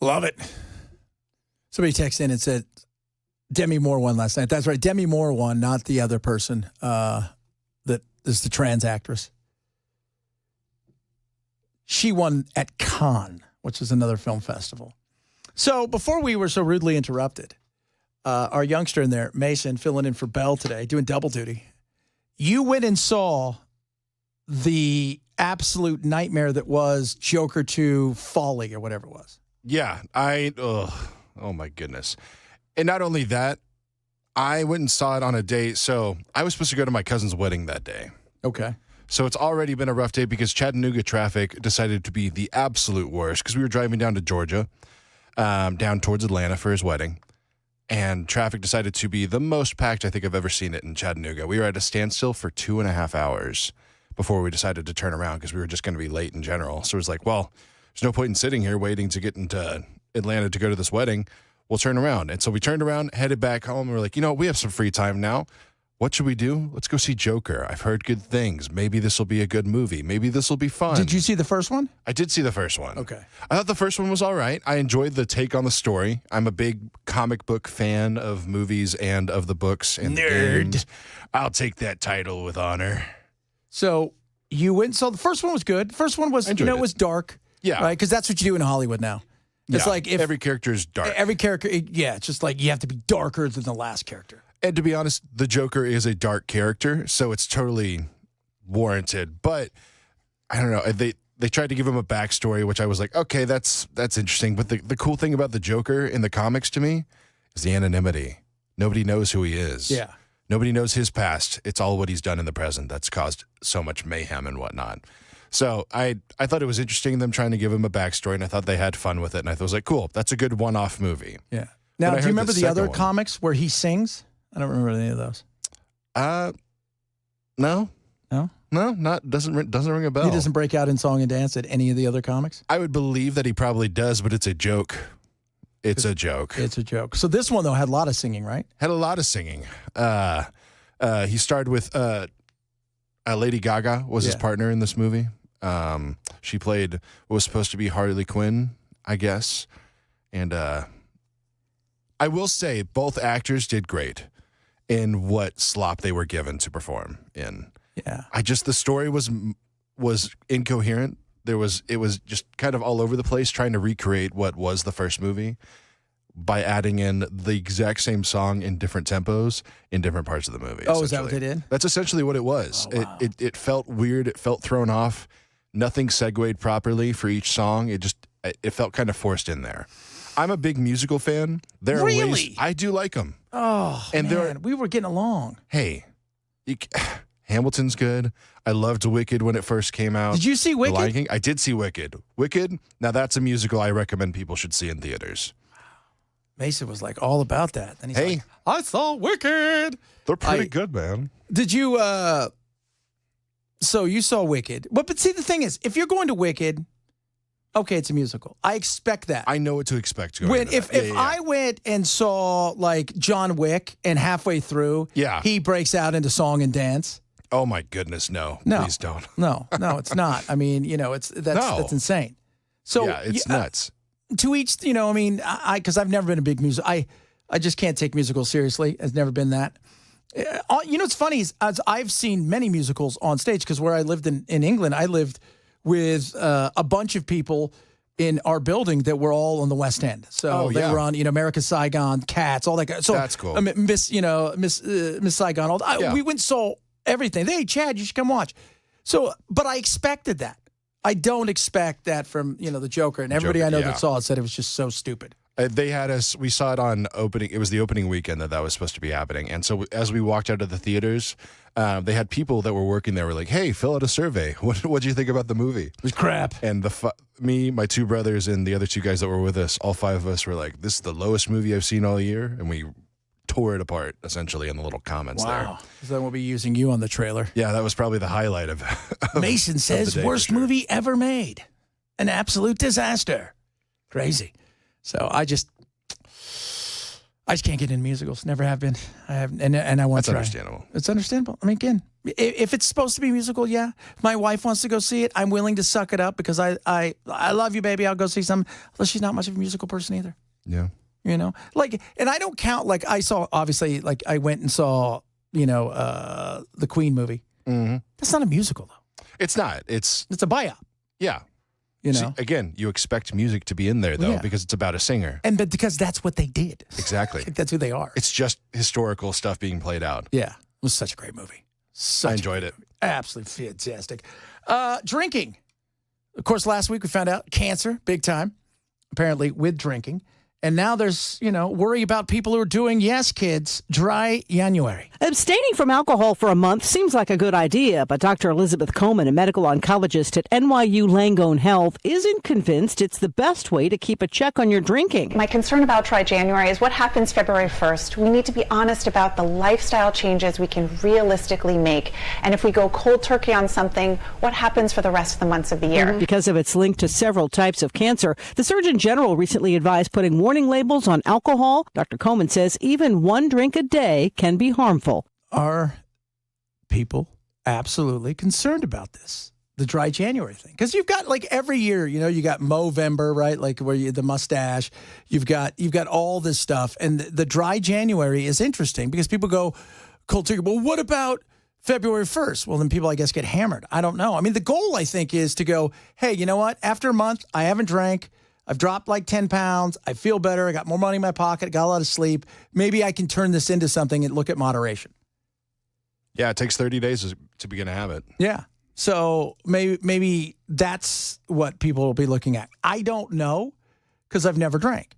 Love it. Somebody texted in and said, Demi Moore won last night. That's right. Demi Moore won, not the other person that is the trans actress. She won at Cannes, which is another film festival. So before we were so rudely interrupted, our youngster in there, Mason, filling in for Bell today, doing double duty. You went and saw the absolute nightmare that was Joker 2 Folly or whatever it was. Yeah, oh my goodness. And not only that, I went and saw it on a day. So I was supposed to go to my cousin's wedding that day. Okay. So it's already been a rough day because Chattanooga traffic decided to be the absolute worst because we were driving down to Georgia, down towards Atlanta for his wedding. And traffic decided to be the most packed I think I've ever seen it in Chattanooga. We were at a standstill for 2.5 hours before we decided to turn around because we were just going to be late in general. So it was like, well, there's no point in sitting here waiting to get into Atlanta to go to this wedding. We'll turn around. And so we turned around, headed back home. And we're like, we have some free time now. What should we do? Let's go see Joker. I've heard good things. Maybe this will be a good movie. Maybe this will be fun. Did you see the first one? I did see the first one. Okay. I thought the first one was all right. I enjoyed the take on the story. I'm a big comic book fan of movies and of the books. And Nerd. games. I'll take that title with honor. So you went and saw the first one was good. The first one was, it was dark. Yeah. Right? Because that's what you do in Hollywood now. It's like if every character is dark. Every character, it's just like you have to be darker than the last character. And to be honest, the Joker is a dark character, so it's totally warranted. But I don't know. They tried to give him a backstory, which I was like, okay, that's interesting. But the cool thing about the Joker in the comics to me is the anonymity. Nobody knows who he is. Yeah. Nobody knows his past. It's all what he's done in the present that's caused so much mayhem and whatnot. So I thought it was interesting them trying to give him a backstory, and I thought they had fun with it. And I was like, cool, that's a good one-off movie. Yeah. Now, do you remember the other comics where he sings? I don't remember any of those. No. Doesn't ring a bell. He doesn't break out in song and dance at any of the other comics? I would believe that he probably does, but it's a joke. It's a joke. It's a joke. So this one, though, had a lot of singing, right? Had a lot of singing. He starred with Lady Gaga was his partner in this movie. She played what was supposed to be Harley Quinn, I guess. And I will say both actors did great in what slop they were given to perform in. Yeah. The story was incoherent. It was just kind of all over the place trying to recreate what was the first movie by adding in the exact same song in different tempos in different parts of the movie. Oh, is that what they did? That's essentially what it was. Oh, wow. It felt weird. It felt thrown off. Nothing segued properly for each song. It felt kind of forced in there. I'm a big musical fan. There are ways I do like them. Oh, and man, we were getting along. Hey, Hamilton's good. I loved Wicked when it first came out. Did you see Wicked? The Lion King? I did see Wicked. Wicked, now that's a musical I recommend people should see in theaters. Mason was like all about that. And he's like, I saw Wicked. They're pretty good, man. Did you, so you saw Wicked. But see, the thing is, if you're going to Wicked, okay, it's a musical. I expect that. I know what to expect. If I went and saw like John Wick and halfway through, he breaks out into song and dance. Oh my goodness, no. Please don't. No, it's not. I mean, that's insane. So it's nuts. To each, because I've never been a big music. I just can't take musicals seriously. It's never been that. What's funny is I've seen many musicals on stage because where I lived in England, I lived with a bunch of people in our building that were all on the West End. So they were on, America's Saigon, Cats, all that. So that's cool. Miss Saigon. We went and saw everything. Hey, Chad, you should come watch. So, but I expected that. I don't expect that from, the Joker. And everybody I know that saw it said it was just so stupid. They had us, we saw it on opening, it was the opening weekend that was supposed to be happening. And so as we walked out of the theaters, they had people that were working there were like, hey, fill out a survey. What do you think about the movie? It was crap. And me, my two brothers, and the other two guys that were with us, all five of us were like, this is the lowest movie I've seen all year. And we tore it apart, essentially, in the little comments there. Wow. So then we'll be using you on the trailer. Yeah, that was probably the highlight of Mason says, worst movie ever made. An absolute disaster. Crazy. So I I just can't get into musicals. Never have been. I have, and I want to try. That's understandable. It's understandable. I mean, again, if it's supposed to be a musical, yeah. If my wife wants to go see it, I'm willing to suck it up because I love you, baby. I'll go see some. Unless she's not much of a musical person either. Yeah. You know, like, and I don't count. Like, I saw, obviously, like, I went and saw, the Queen movie. Mm-hmm. That's not a musical, though. It's not. It's a biop. Yeah. You know? See, again, you expect music to be in there, though, Yeah. because it's about a singer. But because that's what they did. Exactly. That's who they are. It's just historical stuff being played out. Yeah. It was such a great movie. I enjoyed it. Absolutely fantastic. Drinking. Of course, last week we found out cancer, big time, apparently with drinking. And now there's, worry about people who are doing, yes, kids, dry January. Abstaining from alcohol for a month seems like a good idea, but Dr. Elizabeth Coleman, a medical oncologist at NYU Langone Health, isn't convinced it's the best way to keep a check on your drinking. My concern about dry January is what happens February 1st. We need to be honest about the lifestyle changes we can realistically make. And if we go cold turkey on something, what happens for the rest of the months of the year? Because of its link to several types of cancer, the Surgeon General recently advised putting warning labels on alcohol. Dr. Coleman says even one drink a day can be harmful. Are people absolutely concerned about this, the dry January thing? Because you've got, like, every year, you got Movember, right? Like where the mustache, you've got all this stuff. And the dry January is interesting because people go cold turkey. Well, what about February 1st? Well, then people, I guess, get hammered. I don't know. I mean, the goal, I think, is to go, hey, you know what? After a month, I haven't drank. I've dropped like 10 pounds. I feel better. I got more money in my pocket. Got a lot of sleep. Maybe I can turn this into something and look at moderation. Yeah, it takes 30 days to begin a habit. Yeah. So maybe that's what people will be looking at. I don't know because I've never drank.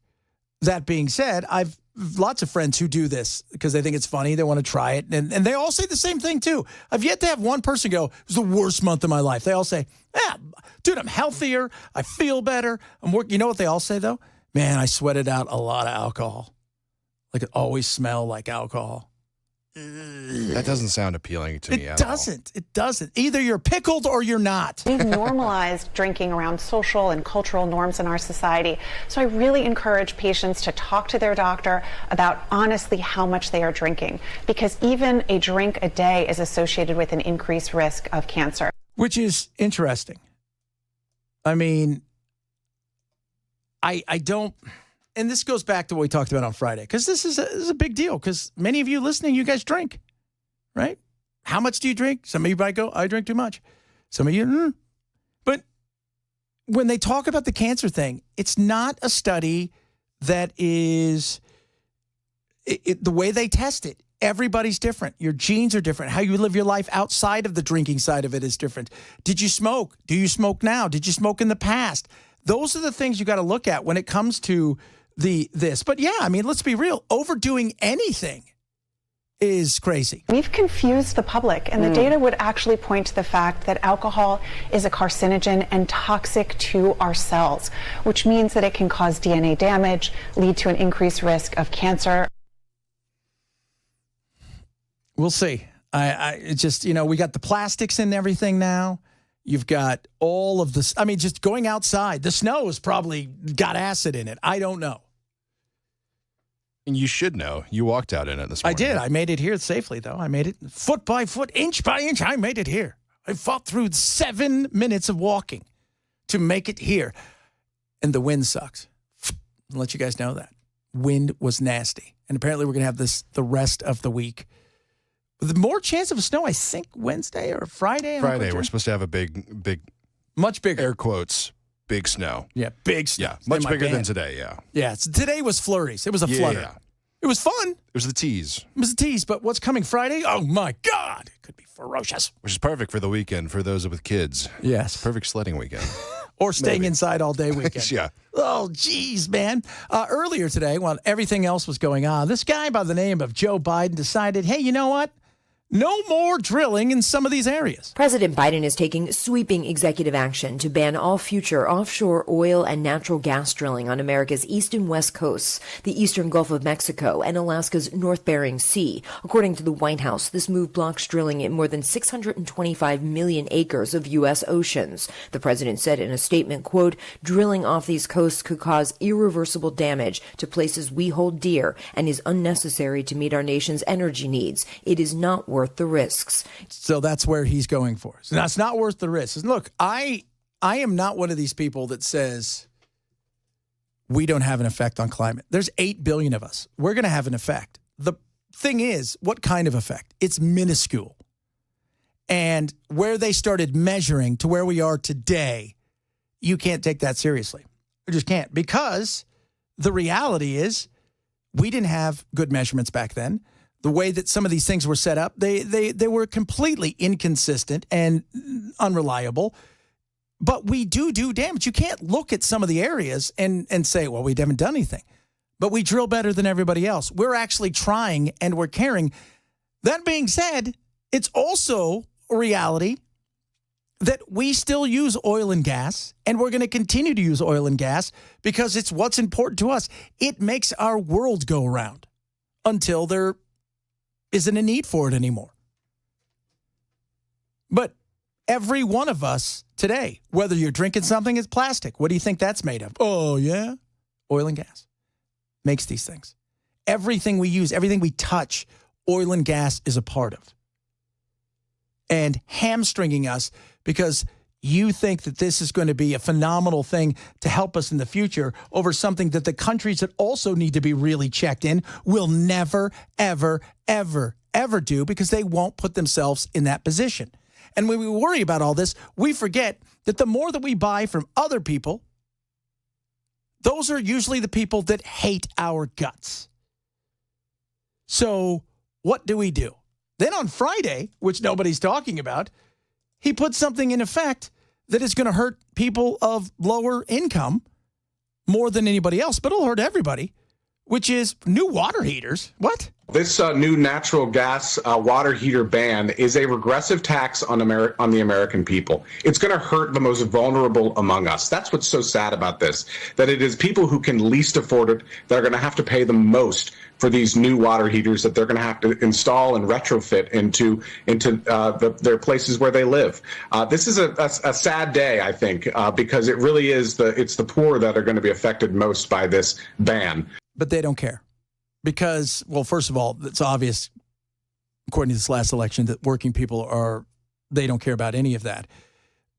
That being said, I've lots of friends who do this because they think it's funny. They want to try it. And they all say the same thing, too. I've yet to have one person go, it was the worst month of my life. They all say, dude, I'm healthier. I feel better. You know what they all say, though? Man, I sweated out a lot of alcohol. Like, it always smelled like alcohol. That doesn't sound appealing to me at all. It doesn't. Either you're pickled or you're not. We've normalized drinking around social and cultural norms in our society. So I really encourage patients to talk to their doctor about honestly how much they are drinking, because even a drink a day is associated with an increased risk of cancer. Which is interesting. I mean, I don't... And this goes back to what we talked about on Friday, because this is a big deal, because many of you listening, you guys drink, right? How much do you drink? Some of you might go, I drink too much. Some of you, But when they talk about the cancer thing, it's not a study that is the way they test it. Everybody's different. Your genes are different. How you live your life outside of the drinking side of it is different. Did you smoke? Do you smoke now? Did you smoke in the past? Those are the things you got to look at when it comes to this. But yeah, I mean, let's be real. Overdoing anything is crazy. We've confused the public, and the data would actually point to the fact that alcohol is a carcinogen and toxic to our cells, which means that it can cause DNA damage, lead to an increased risk of cancer. We'll see. It's just, we got the plastics and everything now. You've got all of this. I mean, just going outside. The snow has probably got acid in it. I don't know. And you should know. You walked out in it this morning. I did. I made it here safely, though. I made it foot by foot, inch by inch. I made it here. I fought through 7 minutes of walking to make it here. And the wind sucks. I'll let you guys know that. Wind was nasty. And apparently we're going to have this the rest of the week. With more chance of snow, I think, Wednesday or Friday. Friday, we're supposed to have a big, much bigger, air quotes, big snow. Yeah, big snow. Yeah, much bigger than today, yeah. Yeah, today was flurries. It was a flutter. Yeah. It was fun. It was the tease. It was the tease, but what's coming Friday? Oh, my God. It could be ferocious. Which is perfect for the weekend for those with kids. Yes. Perfect sledding weekend. Or staying inside all day weekend. Yeah. Oh, geez, man. Earlier today, while everything else was going on, this guy by the name of Joe Biden decided, hey, you know what? No more drilling in some of these areas. President Biden is taking sweeping executive action to ban all future offshore oil and natural gas drilling on America's east and west coasts, the eastern Gulf of Mexico, and Alaska's North Bering Sea. According to the White House, this move blocks drilling in more than 625 million acres of U.S. oceans. The president said in a statement, quote, "Drilling off these coasts could cause irreversible damage to places we hold dear and is unnecessary to meet our nation's energy needs. It is not worth the risks." So that's where he's going for. So that's not worth the risks. And look, I am not one of these people that says we don't have an effect on climate. There's 8 billion of us. We're going to have an effect. The thing is, what kind of effect? It's minuscule. And where they started measuring to where we are today, you can't take that seriously. You just can't, because the reality is we didn't have good measurements back then. The way that some of these things were set up, they were completely inconsistent and unreliable. But we do damage. You can't look at some of the areas and say, well, we haven't done anything. But we drill better than everybody else. We're actually trying and we're caring. That being said, it's also a reality that we still use oil and gas, and we're going to continue to use oil and gas because it's what's important to us. It makes our world go around until there isn't a need for it anymore. But every one of us today, whether you're drinking something that's plastic, what do you think that's made of? Oh, yeah. Oil and gas makes these things. Everything we use, everything we touch, oil and gas is a part of. And hamstringing us because you think that this is going to be a phenomenal thing to help us in the future over something that the countries that also need to be really checked in will never, ever, ever, ever do, because they won't put themselves in that position. And when we worry about all this, we forget that the more that we buy from other people, those are usually the people that hate our guts. So what do? Then on Friday, which nobody's talking about, he put something in effect that is going to hurt people of lower income more than anybody else, but it'll hurt everybody, which is new water heaters. What? This new natural gas water heater ban is a regressive tax on the American people. It's going to hurt the most vulnerable among us. That's what's so sad about this, that it is people who can least afford it that are going to have to pay the most for these new water heaters that they're going to have to install and retrofit into their places where they live. This is a sad day, I think, because it really is it's the poor that are going to be affected most by this ban. But they don't care. Because, well, first of all, it's obvious, according to this last election, that working people they don't care about any of that.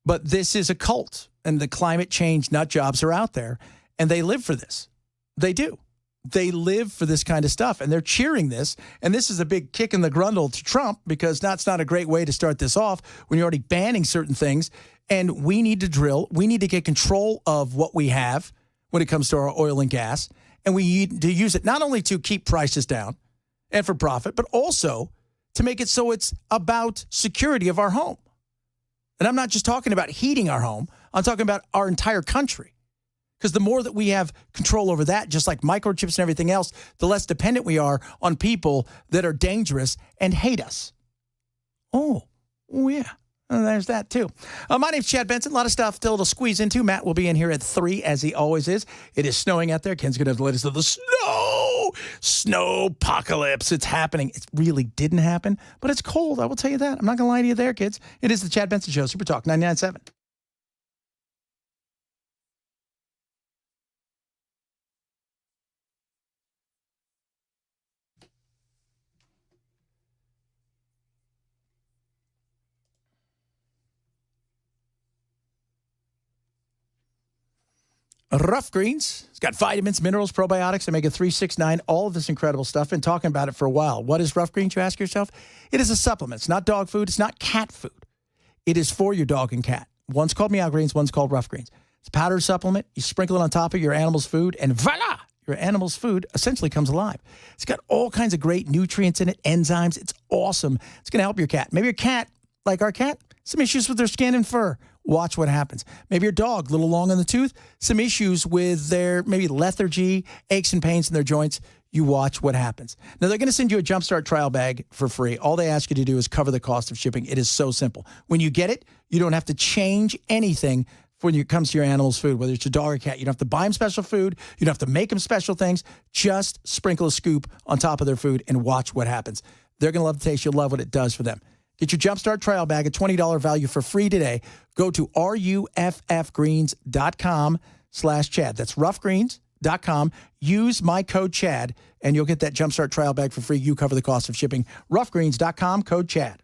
But this is a cult, and the climate change nut jobs are out there, and they live for this. They do. They live for this kind of stuff, and they're cheering this. And this is a big kick in the grundle to Trump, because that's not a great way to start this off when you're already banning certain things. And we need to drill. We need to get control of what we have when it comes to our oil and gas. And we need to use it not only to keep prices down and for profit, but also to make it so it's about security of our home. And I'm not just talking about heating our home. I'm talking about our entire country. Because the more that we have control over that, just like microchips and everything else, the less dependent we are on people that are dangerous and hate us. Oh yeah. There's that, too. My name's Chad Benson. A lot of stuff still to squeeze into. Matt will be in here at 3, as he always is. It is snowing out there. Ken's going to have the latest of the snowpocalypse. It's happening. It really didn't happen, but it's cold. I will tell you that. I'm not going to lie to you there, kids. It is the Chad Benson Show, Super Talk 99.7. Rough Greens. It's got vitamins, minerals, probiotics, omega-3, 6, 9, all of this incredible stuff. Been talking about it for a while. What is Rough Greens, you ask yourself? It is a supplement. It's not dog food. It's not cat food. It is for your dog and cat. One's called Meow Greens. One's called Rough Greens. It's a powdered supplement. You sprinkle it on top of your animal's food, and voila! Your animal's food essentially comes alive. It's got all kinds of great nutrients in it, enzymes. It's awesome. It's going to help your cat. Maybe your cat, like our cat, some issues with their skin and fur. Watch what happens. Maybe your dog, a little long in the tooth, some issues with their maybe lethargy, aches and pains in their joints. You watch what happens. Now, they're going to send you a Jumpstart trial bag for free. All they ask you to do is cover the cost of shipping. It is so simple. When you get it, you don't have to change anything when it comes to your animal's food, whether it's your dog or cat. You don't have to buy them special food. You don't have to make them special things. Just sprinkle a scoop on top of their food and watch what happens. They're going to love the taste. You'll love what it does for them. Get your Jumpstart trial bag, a $20 value for free today. Go to ruffgreens.com/Chad. That's ruffgreens.com. Use my code Chad, and you'll get that Jumpstart trial bag for free. You cover the cost of shipping. ruffgreens.com, code Chad.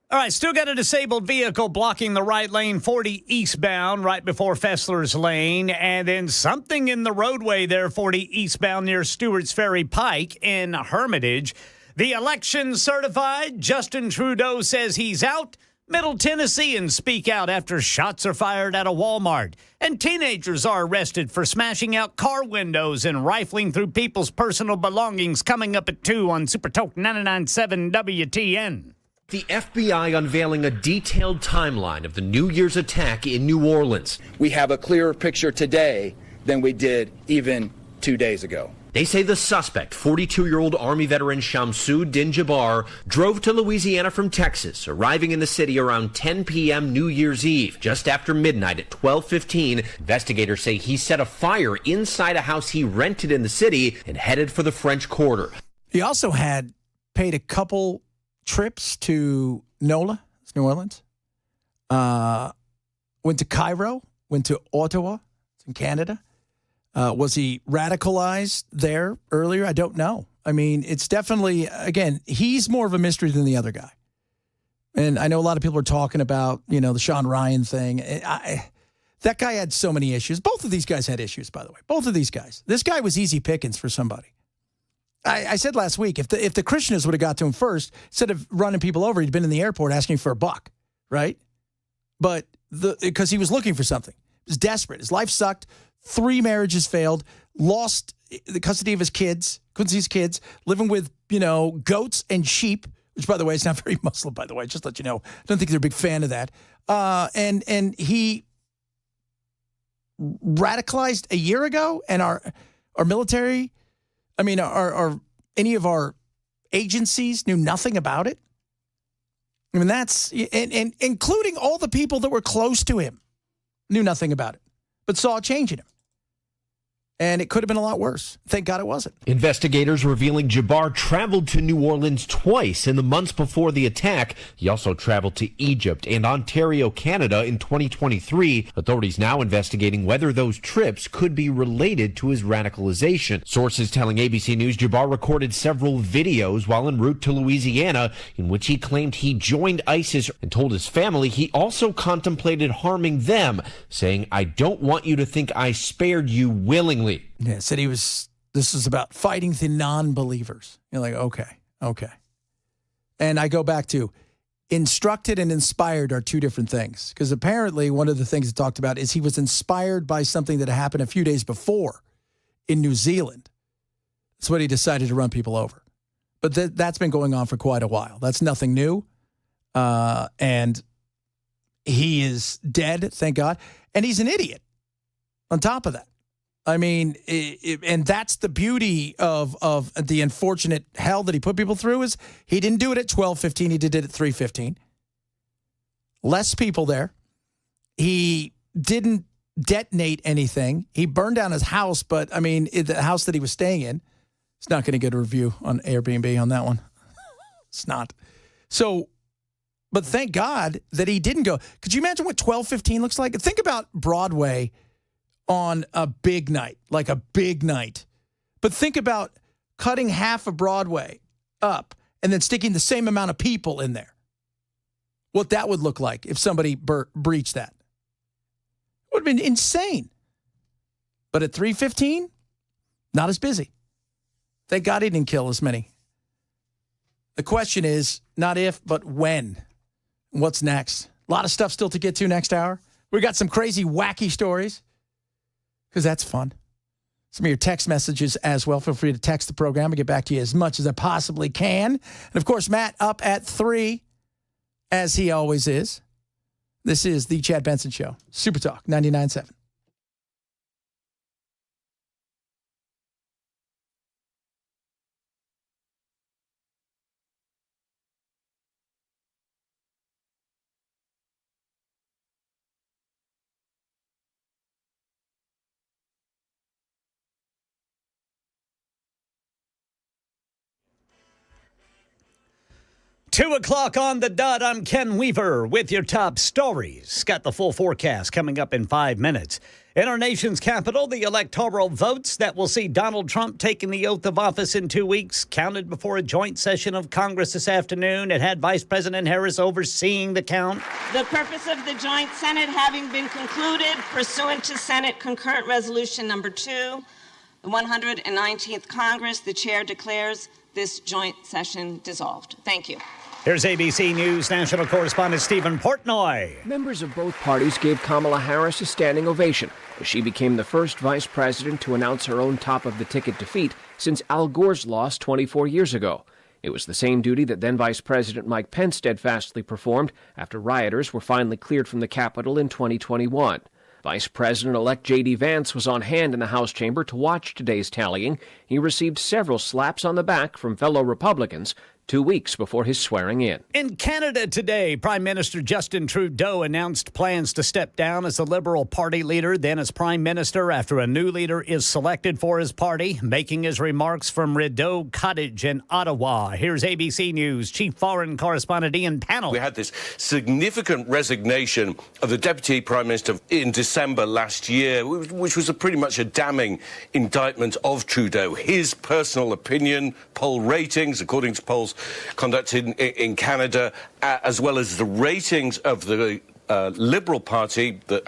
All right, still got a disabled vehicle blocking the right lane, 40 eastbound, right before Fessler's Lane. And then something in the roadway there, 40 eastbound near Stewart's Ferry Pike in Hermitage. The election certified. Justin Trudeau says he's out. Middle Tennesseans speak out after shots are fired at a Walmart. And teenagers are arrested for smashing out car windows and rifling through people's personal belongings. Coming up at 2 on Super Talk 99.7 WTN. The FBI unveiling a detailed timeline of the New Year's attack in New Orleans. We have a clearer picture today than we did even 2 days ago. They say the suspect, 42-year-old Army veteran Shamsuddin Jabbar, drove to Louisiana from Texas, arriving in the city around 10 p.m. New Year's Eve. Just after midnight at 12:15, investigators say he set a fire inside a house he rented in the city and headed for the French Quarter. He also had paid a couple trips to NOLA, New Orleans, went to Cairo, went to Ottawa, it's in Canada. Was he radicalized there earlier? I don't know. I mean, it's definitely, again, he's more of a mystery than the other guy. And I know a lot of people are talking about, the Sean Ryan thing. That guy had so many issues. Both of these guys had issues, by the way. Both of these guys. This guy was easy pickings for somebody. I said last week, if the Christians would have got to him first, instead of running people over, he'd been in the airport asking for $1, right? But because he was looking for something. He was desperate. His life sucked. 3 marriages failed, lost the custody of his kids, couldn't see his kids, living with, goats and sheep, which, by the way, is not very Muslim, by the way, just to let you know. I don't think they're a big fan of that. And he radicalized a year ago, and our military, our any of our agencies knew nothing about it. I mean, that's, and including all the people that were close to him knew nothing about it, but saw a change in him. And it could have been a lot worse. Thank God it wasn't. Investigators revealing Jabbar traveled to New Orleans twice in the months before the attack. He also traveled to Egypt and Ontario, Canada in 2023. Authorities now investigating whether those trips could be related to his radicalization. Sources telling ABC News Jabbar recorded several videos while en route to Louisiana in which he claimed he joined ISIS and told his family he also contemplated harming them, saying, "I don't want you to think I spared you willingly." Yeah, said this is about fighting the non-believers. You're like, okay. And I go back to instructed and inspired are two different things. Because apparently one of the things it talked about is he was inspired by something that happened a few days before in New Zealand. That's what he decided to run people over. But that's been going on for quite a while. That's nothing new. And he is dead, thank God. And he's an idiot on top of that. I mean, and that's the beauty of the unfortunate hell that he put people through is he didn't do it at 12:15. He did it at 3:15. Less people there. He didn't detonate anything. He burned down his house, but, the house that he was staying in, it's not going to get a review on Airbnb on that one. It's not. So, but thank God that he didn't go. Could you imagine what 12:15 looks like? Think about Broadway on a big night, like a big night. But think about cutting half of Broadway up and then sticking the same amount of people in there. What that would look like if somebody breached that. It would have been insane. But at 3:15, not as busy. Thank God he didn't kill as many. The question is not if, but when. What's next? A lot of stuff still to get to next hour. We got some crazy, wacky stories. Because that's fun. Some of your text messages as well. Feel free to text the program. I'll get back to you as much as I possibly can. And, of course, Matt up at 3, as he always is. This is the Chad Benson Show. Super Talk 99.7. Two o'clock on the dot. I'm Ken Weaver with your top stories. Got the full forecast coming up in 5 minutes. In our nation's capital, the electoral votes that will see Donald Trump taking the oath of office in 2 weeks counted before a joint session of Congress this afternoon. It had Vice President Harris overseeing the count. The purpose of the joint Senate having been concluded pursuant to Senate Concurrent Resolution Number 2, the 119th Congress, the chair declares this joint session dissolved. Thank you. Here's ABC News national correspondent Stephen Portnoy. Members of both parties gave Kamala Harris a standing ovation as she became the first vice president to announce her own top-of-the-ticket defeat since Al Gore's loss 24 years ago. It was the same duty that then Vice President Mike Pence steadfastly performed after rioters were finally cleared from the Capitol in 2021. Vice President-elect J.D. Vance was on hand in the House chamber to watch today's tallying. He received several slaps on the back from fellow Republicans 2 weeks before his swearing in. In Canada today, Prime Minister Justin Trudeau announced plans to step down as the Liberal Party leader, then as Prime Minister after a new leader is selected for his party. Making his remarks from Rideau Cottage in Ottawa. Here's ABC News Chief Foreign Correspondent Ian Pannell. We had this significant resignation of the Deputy Prime Minister in December last year, which was pretty much a damning indictment of Trudeau. His personal opinion, poll ratings, according to polls conducted in Canada, as well as the ratings of the Liberal Party that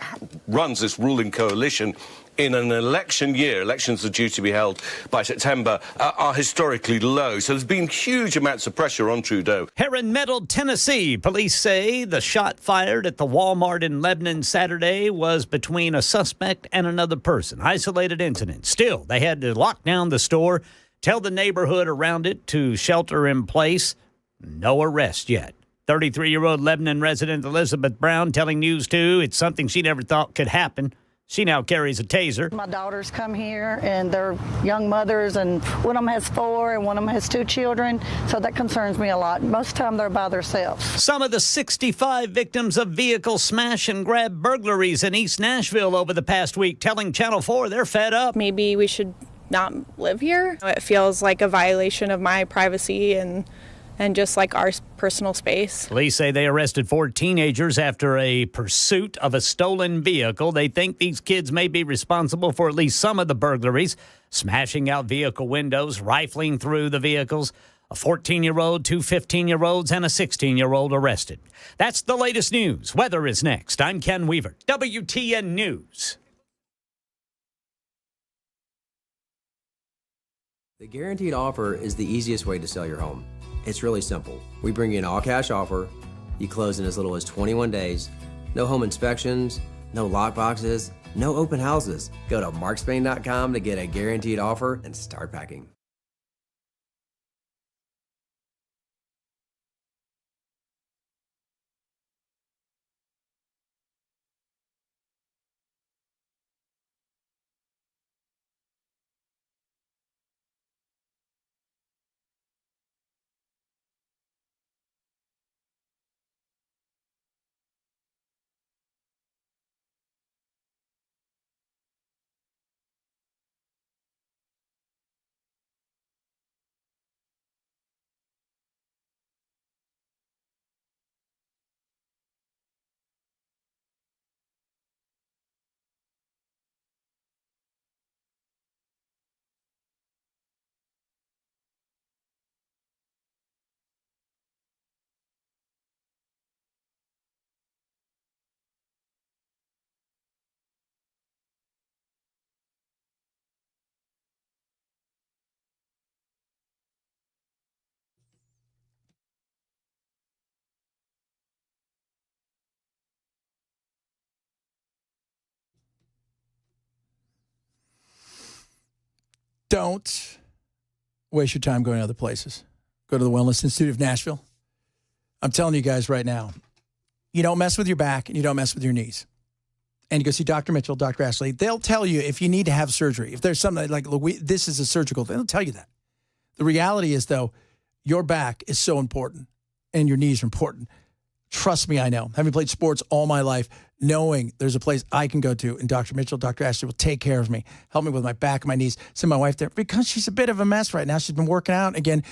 runs this ruling coalition in an election year, elections are due to be held by September, are historically low. So there's been huge amounts of pressure on Trudeau. Here in Middle Tennessee, police say the shot fired at the Walmart in Lebanon Saturday was between a suspect and another person. Isolated incident. Still, they had to lock down the store, tell the neighborhood around it to shelter in place. No arrest yet. 33-year-old Lebanon resident Elizabeth Brown telling News 2 it's something she never thought could happen. She now carries a taser. My daughters come here, and they're young mothers, and one of them has 4, and one of them has 2 children, so that concerns me a lot. Most of the time, they're by themselves. Some of the 65 victims of vehicle smash and grab burglaries in East Nashville over the past week telling Channel 4 they're fed up. Maybe we should not live here. It feels like a violation of my privacy and just like our personal space. Police say they arrested 4 teenagers after a pursuit of a stolen vehicle. They think these kids may be responsible for at least some of the burglaries, smashing out vehicle windows, rifling through the vehicles. A 14-year-old, 2 15-year-olds, and a 16-year-old arrested. That's the latest news. Weather is next. I'm Ken Weaver, WTN News. The guaranteed offer is the easiest way to sell your home. It's really simple. We bring you an all-cash offer. You close in as little as 21 days. No home inspections, no lock boxes, no open houses. Go to markspain.com to get a guaranteed offer and start packing. Don't waste your time going to other places. Go to the Wellness Institute of Nashville. I'm telling you guys right now, you don't mess with your back and you don't mess with your knees. And you go see Dr. Mitchell, Dr. Ashley. They'll tell you if you need to have surgery. If there's something like, look, this is a surgical thing, they'll tell you that. The reality is, though, your back is so important and your knees are important. Trust me, I know. Having played sports all my life, knowing there's a place I can go to, and Dr. Mitchell, Dr. Ashley will take care of me, help me with my back and my knees, send my wife there, because she's a bit of a mess right now. She's been working out. Again,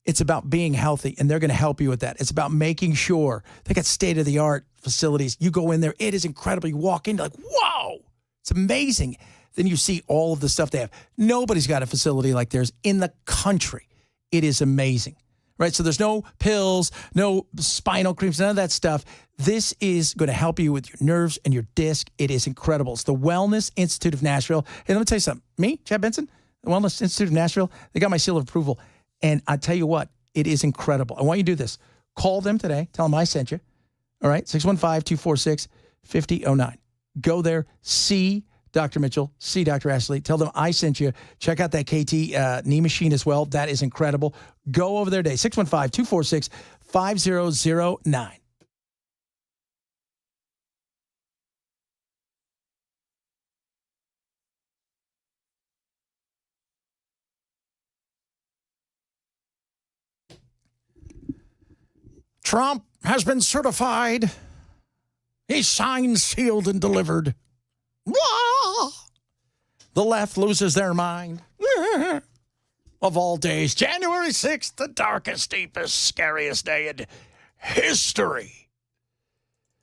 it's about being healthy, and they're going to help you with that. It's about making sure they got state-of-the-art facilities. You go in there, it is incredible. You walk in, you're like, whoa, it's amazing. Then you see all of the stuff they have. Nobody's got a facility like theirs in the country. It is amazing. Right? So there's no pills, no spinal creams, none of that stuff. This is going to help you with your nerves and your disc. It is incredible. It's the Wellness Institute of Nashville. And let me tell you something. Me, Chad Benson, the Wellness Institute of Nashville, they got my seal of approval. And I tell you what, it is incredible. I want you to do this. Call them today. Tell them I sent you. All right? 615-246-5009. Go there. See Dr. Mitchell, see Dr. Ashley. Tell them I sent you. Check out that KT knee machine as well. That is incredible. Go over there today. 615-246-5009. Trump has been certified. He's signed, sealed, and delivered. Wah! The left loses their mind. Of all days, January 6th, the darkest, deepest, scariest day in history.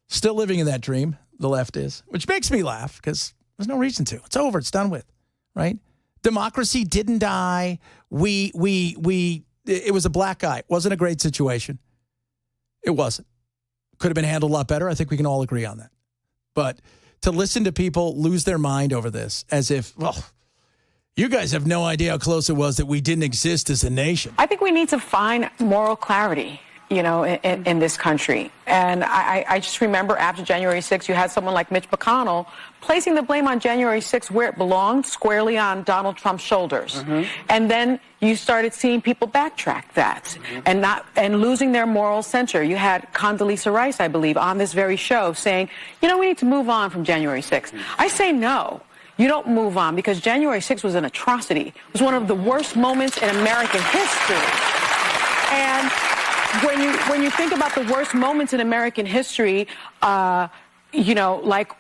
Still living in that dream, the left is, which makes me laugh because there's no reason to. It's over. It's done with, right? Democracy didn't die. It was a black eye. It wasn't a great situation. It wasn't. Could have been handled a lot better. I think we can all agree on that. But to listen to people lose their mind over this as if, well, you guys have no idea how close it was that we didn't exist as a nation. I think we need to find moral clarity, in this country. And I just remember after January 6th, you had someone like Mitch McConnell placing the blame on January 6th where it belonged, squarely on Donald Trump's shoulders. Mm-hmm. And then you started seeing people backtrack that and losing their moral center. You had Condoleezza Rice, I believe, on this very show saying, we need to move on from January 6th. I say no. You don't move on because January 6th was an atrocity. It was one of the worst moments in American history. And when you think about the worst moments in American history, like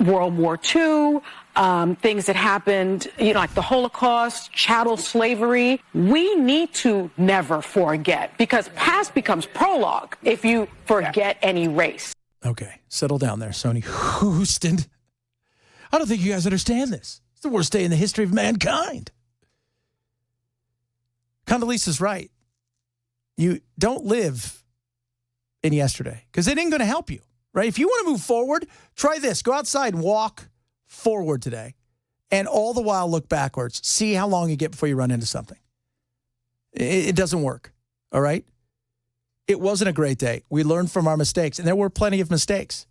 World War II, things that happened, like the Holocaust, chattel slavery, we need to never forget because past becomes prologue if you forget any race. Okay, settle down there, Sony Houston. I don't think you guys understand this. It's the worst day in the history of mankind. Condoleezza's right. You don't live in yesterday because it ain't going to help you, right? If you want to move forward, try this. Go outside and walk forward today and all the while look backwards. See how long you get before you run into something. It doesn't work, all right? It wasn't a great day. We learned from our mistakes, and there were plenty of mistakes.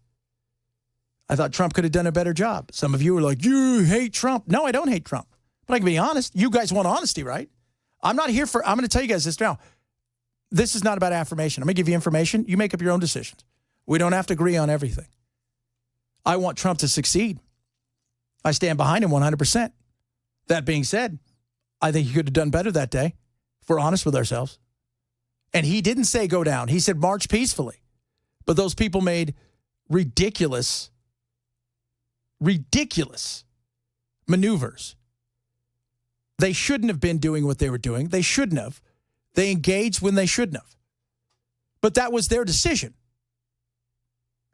I thought Trump could have done a better job. Some of you were like, you hate Trump. No, I don't hate Trump. But I can be honest. You guys want honesty, right? I'm going to tell you guys this now. This is not about affirmation. I'm going to give you information. You make up your own decisions. We don't have to agree on everything. I want Trump to succeed. I stand behind him 100%. That being said, I think he could have done better that day, if we're honest with ourselves. And he didn't say go down. He said march peacefully. But those people made ridiculous maneuvers. They shouldn't have been doing what they were doing. They shouldn't have. They engaged when they shouldn't have. But that was their decision.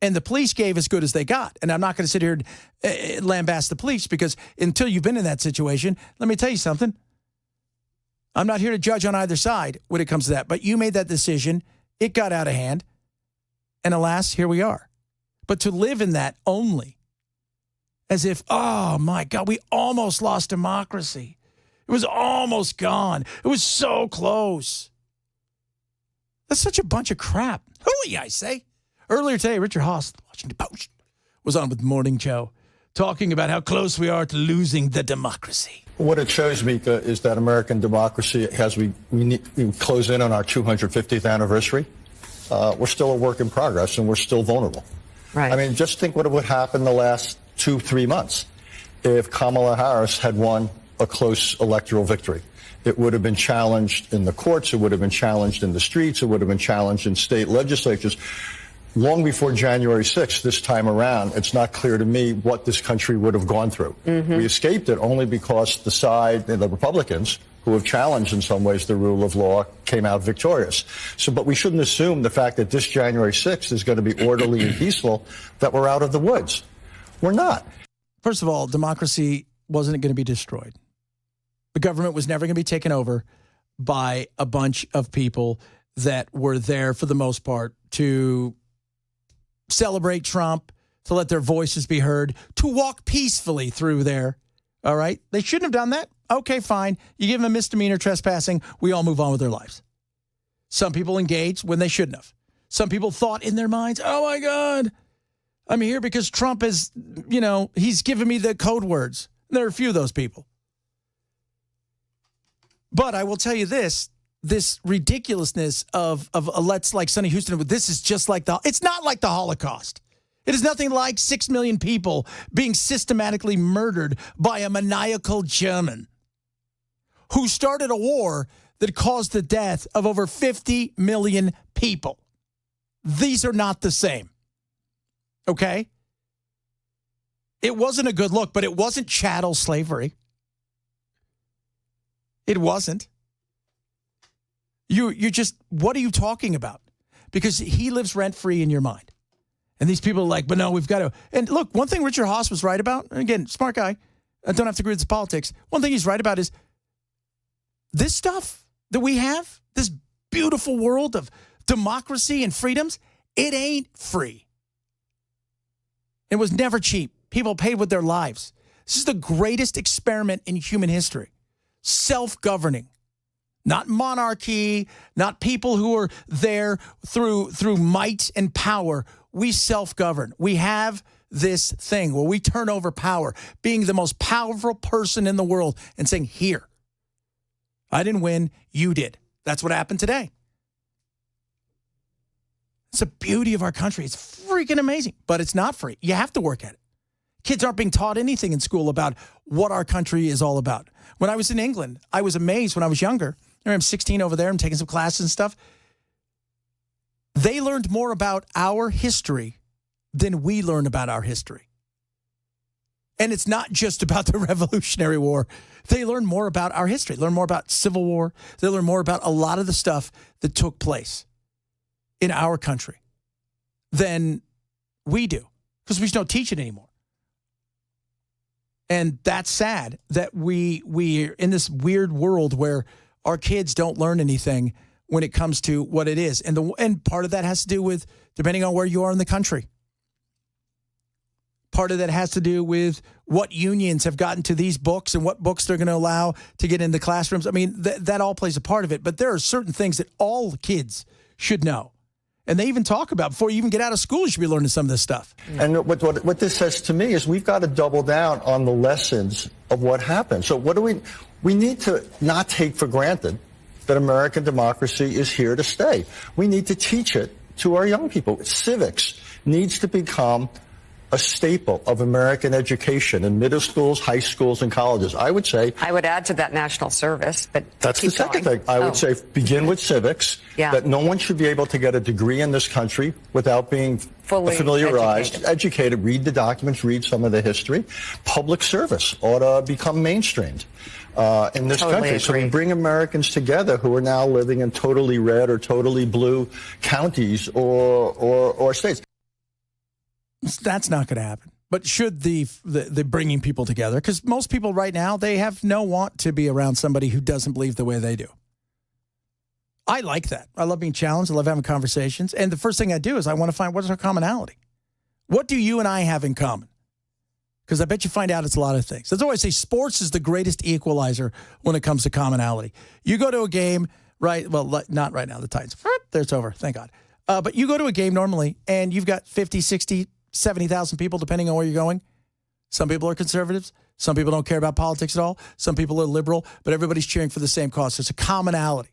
And the police gave as good as they got. And I'm not going to sit here and lambast the police because until you've been in that situation, let me tell you something. I'm not here to judge on either side when it comes to that. But you made that decision. It got out of hand. And alas, here we are. But to live in that only as if, oh my God, we almost lost democracy. It was almost gone. It was so close. That's such a bunch of crap. Hooey, I say. Earlier today, Richard Haas, Washington Post, was on with Morning Joe talking about how close we are to losing the democracy. What it shows, Mika, is that American democracy, as we close in on our 250th anniversary, we're still a work in progress and we're still vulnerable. Right. I mean, just think what would happen the last 2-3 months if Kamala Harris had won a close electoral victory. It would have been challenged in the courts. It would have been challenged in the streets. It would have been challenged in state legislatures. Long before January 6th, this time around, it's not clear to me what this country would have gone through. Mm-hmm. We escaped it only because the Republicans, who have challenged in some ways the rule of law, came out victorious. But we shouldn't assume the fact that this January 6th is going to be orderly and peaceful, that we're out of the woods. We're not. First of all, democracy wasn't going to be destroyed. The government was never going to be taken over by a bunch of people that were there for the most part to celebrate Trump, to let their voices be heard, to walk peacefully through there. All right? They shouldn't have done that. Okay, fine. You give them a misdemeanor trespassing. We all move on with their lives. Some people engaged when they shouldn't have. Some people thought in their minds, oh, my God, I'm here because Trump is, he's given me the code words. And there are a few of those people. But I will tell you this ridiculousness of let's like Sonny Houston, this is just like it's not like the Holocaust. It is nothing like 6 million people being systematically murdered by a maniacal German who started a war that caused the death of over 50 million people. These are not the same. Okay? It wasn't a good look, but it wasn't chattel slavery. It wasn't. You just, what are you talking about? Because he lives rent-free in your mind. And these people are like, but no, we've got to. And look, one thing Richard Haass was right about, and again, smart guy, I don't have to agree with his politics. One thing he's right about is this stuff that we have, this beautiful world of democracy and freedoms, it ain't free. It was never cheap. People paid with their lives. This is the greatest experiment in human history. Self-governing. Not monarchy, not people who are there through might and power. We self-govern. We have this thing where we turn over power, being the most powerful person in the world and saying, here, I didn't win, you did. That's what happened today. It's the beauty of our country. It's freaking amazing, but it's not free. You have to work at it. Kids aren't being taught anything in school about what our country is all about. When I was in England, I was amazed when I was younger. I'm 16 over there. I'm taking some classes and stuff. They learned more about our history than we learn about our history. And it's not just about the Revolutionary War. They learn more about our history, learn more about Civil War. They learn more about a lot of the stuff that took place in our country than we do, because we just don't teach it anymore. And that's sad that we're in this weird world where our kids don't learn anything when it comes to what it is. And part of that has to do with, depending on where you are in the country. Part of that has to do with what unions have gotten to these books and what books they're going to allow to get into classrooms. I mean, that all plays a part of it. But there are certain things that all kids should know. And they even talk about, before you even get out of school, you should be learning some of this stuff. And what this says to me is we've got to double down on the lessons of what happened. So what do we need to not take for granted that American democracy is here to stay. We need to teach it to our young people. Civics needs to become a staple of American education in middle schools, high schools, and colleges. I would say... I would add to that national service, but that's the second thing. I would say begin with civics, that no one should be able to get a degree in this country without being fully familiarized, educated, read the documents, read some of the history. Public service ought to become mainstreamed in this country. So we bring Americans together who are now living in totally red or totally blue counties or states. That's not going to happen. But should the bringing people together, because most people right now, they have no want to be around somebody who doesn't believe the way they do. I like that. I love being challenged. I love having conversations. And the first thing I do is I want to find what's our commonality. What do you and I have in common? Because I bet you find out it's a lot of things. That's why I say sports is the greatest equalizer when it comes to commonality. You go to a game, right? Well, not right now, the Titans. There, it's over. Thank God. But you go to a game normally, and you've got 50, 60, 70,000 people, depending on where you're going. Some people are conservatives. Some people don't care about politics at all. Some people are liberal, but everybody's cheering for the same cause. So it's a commonality.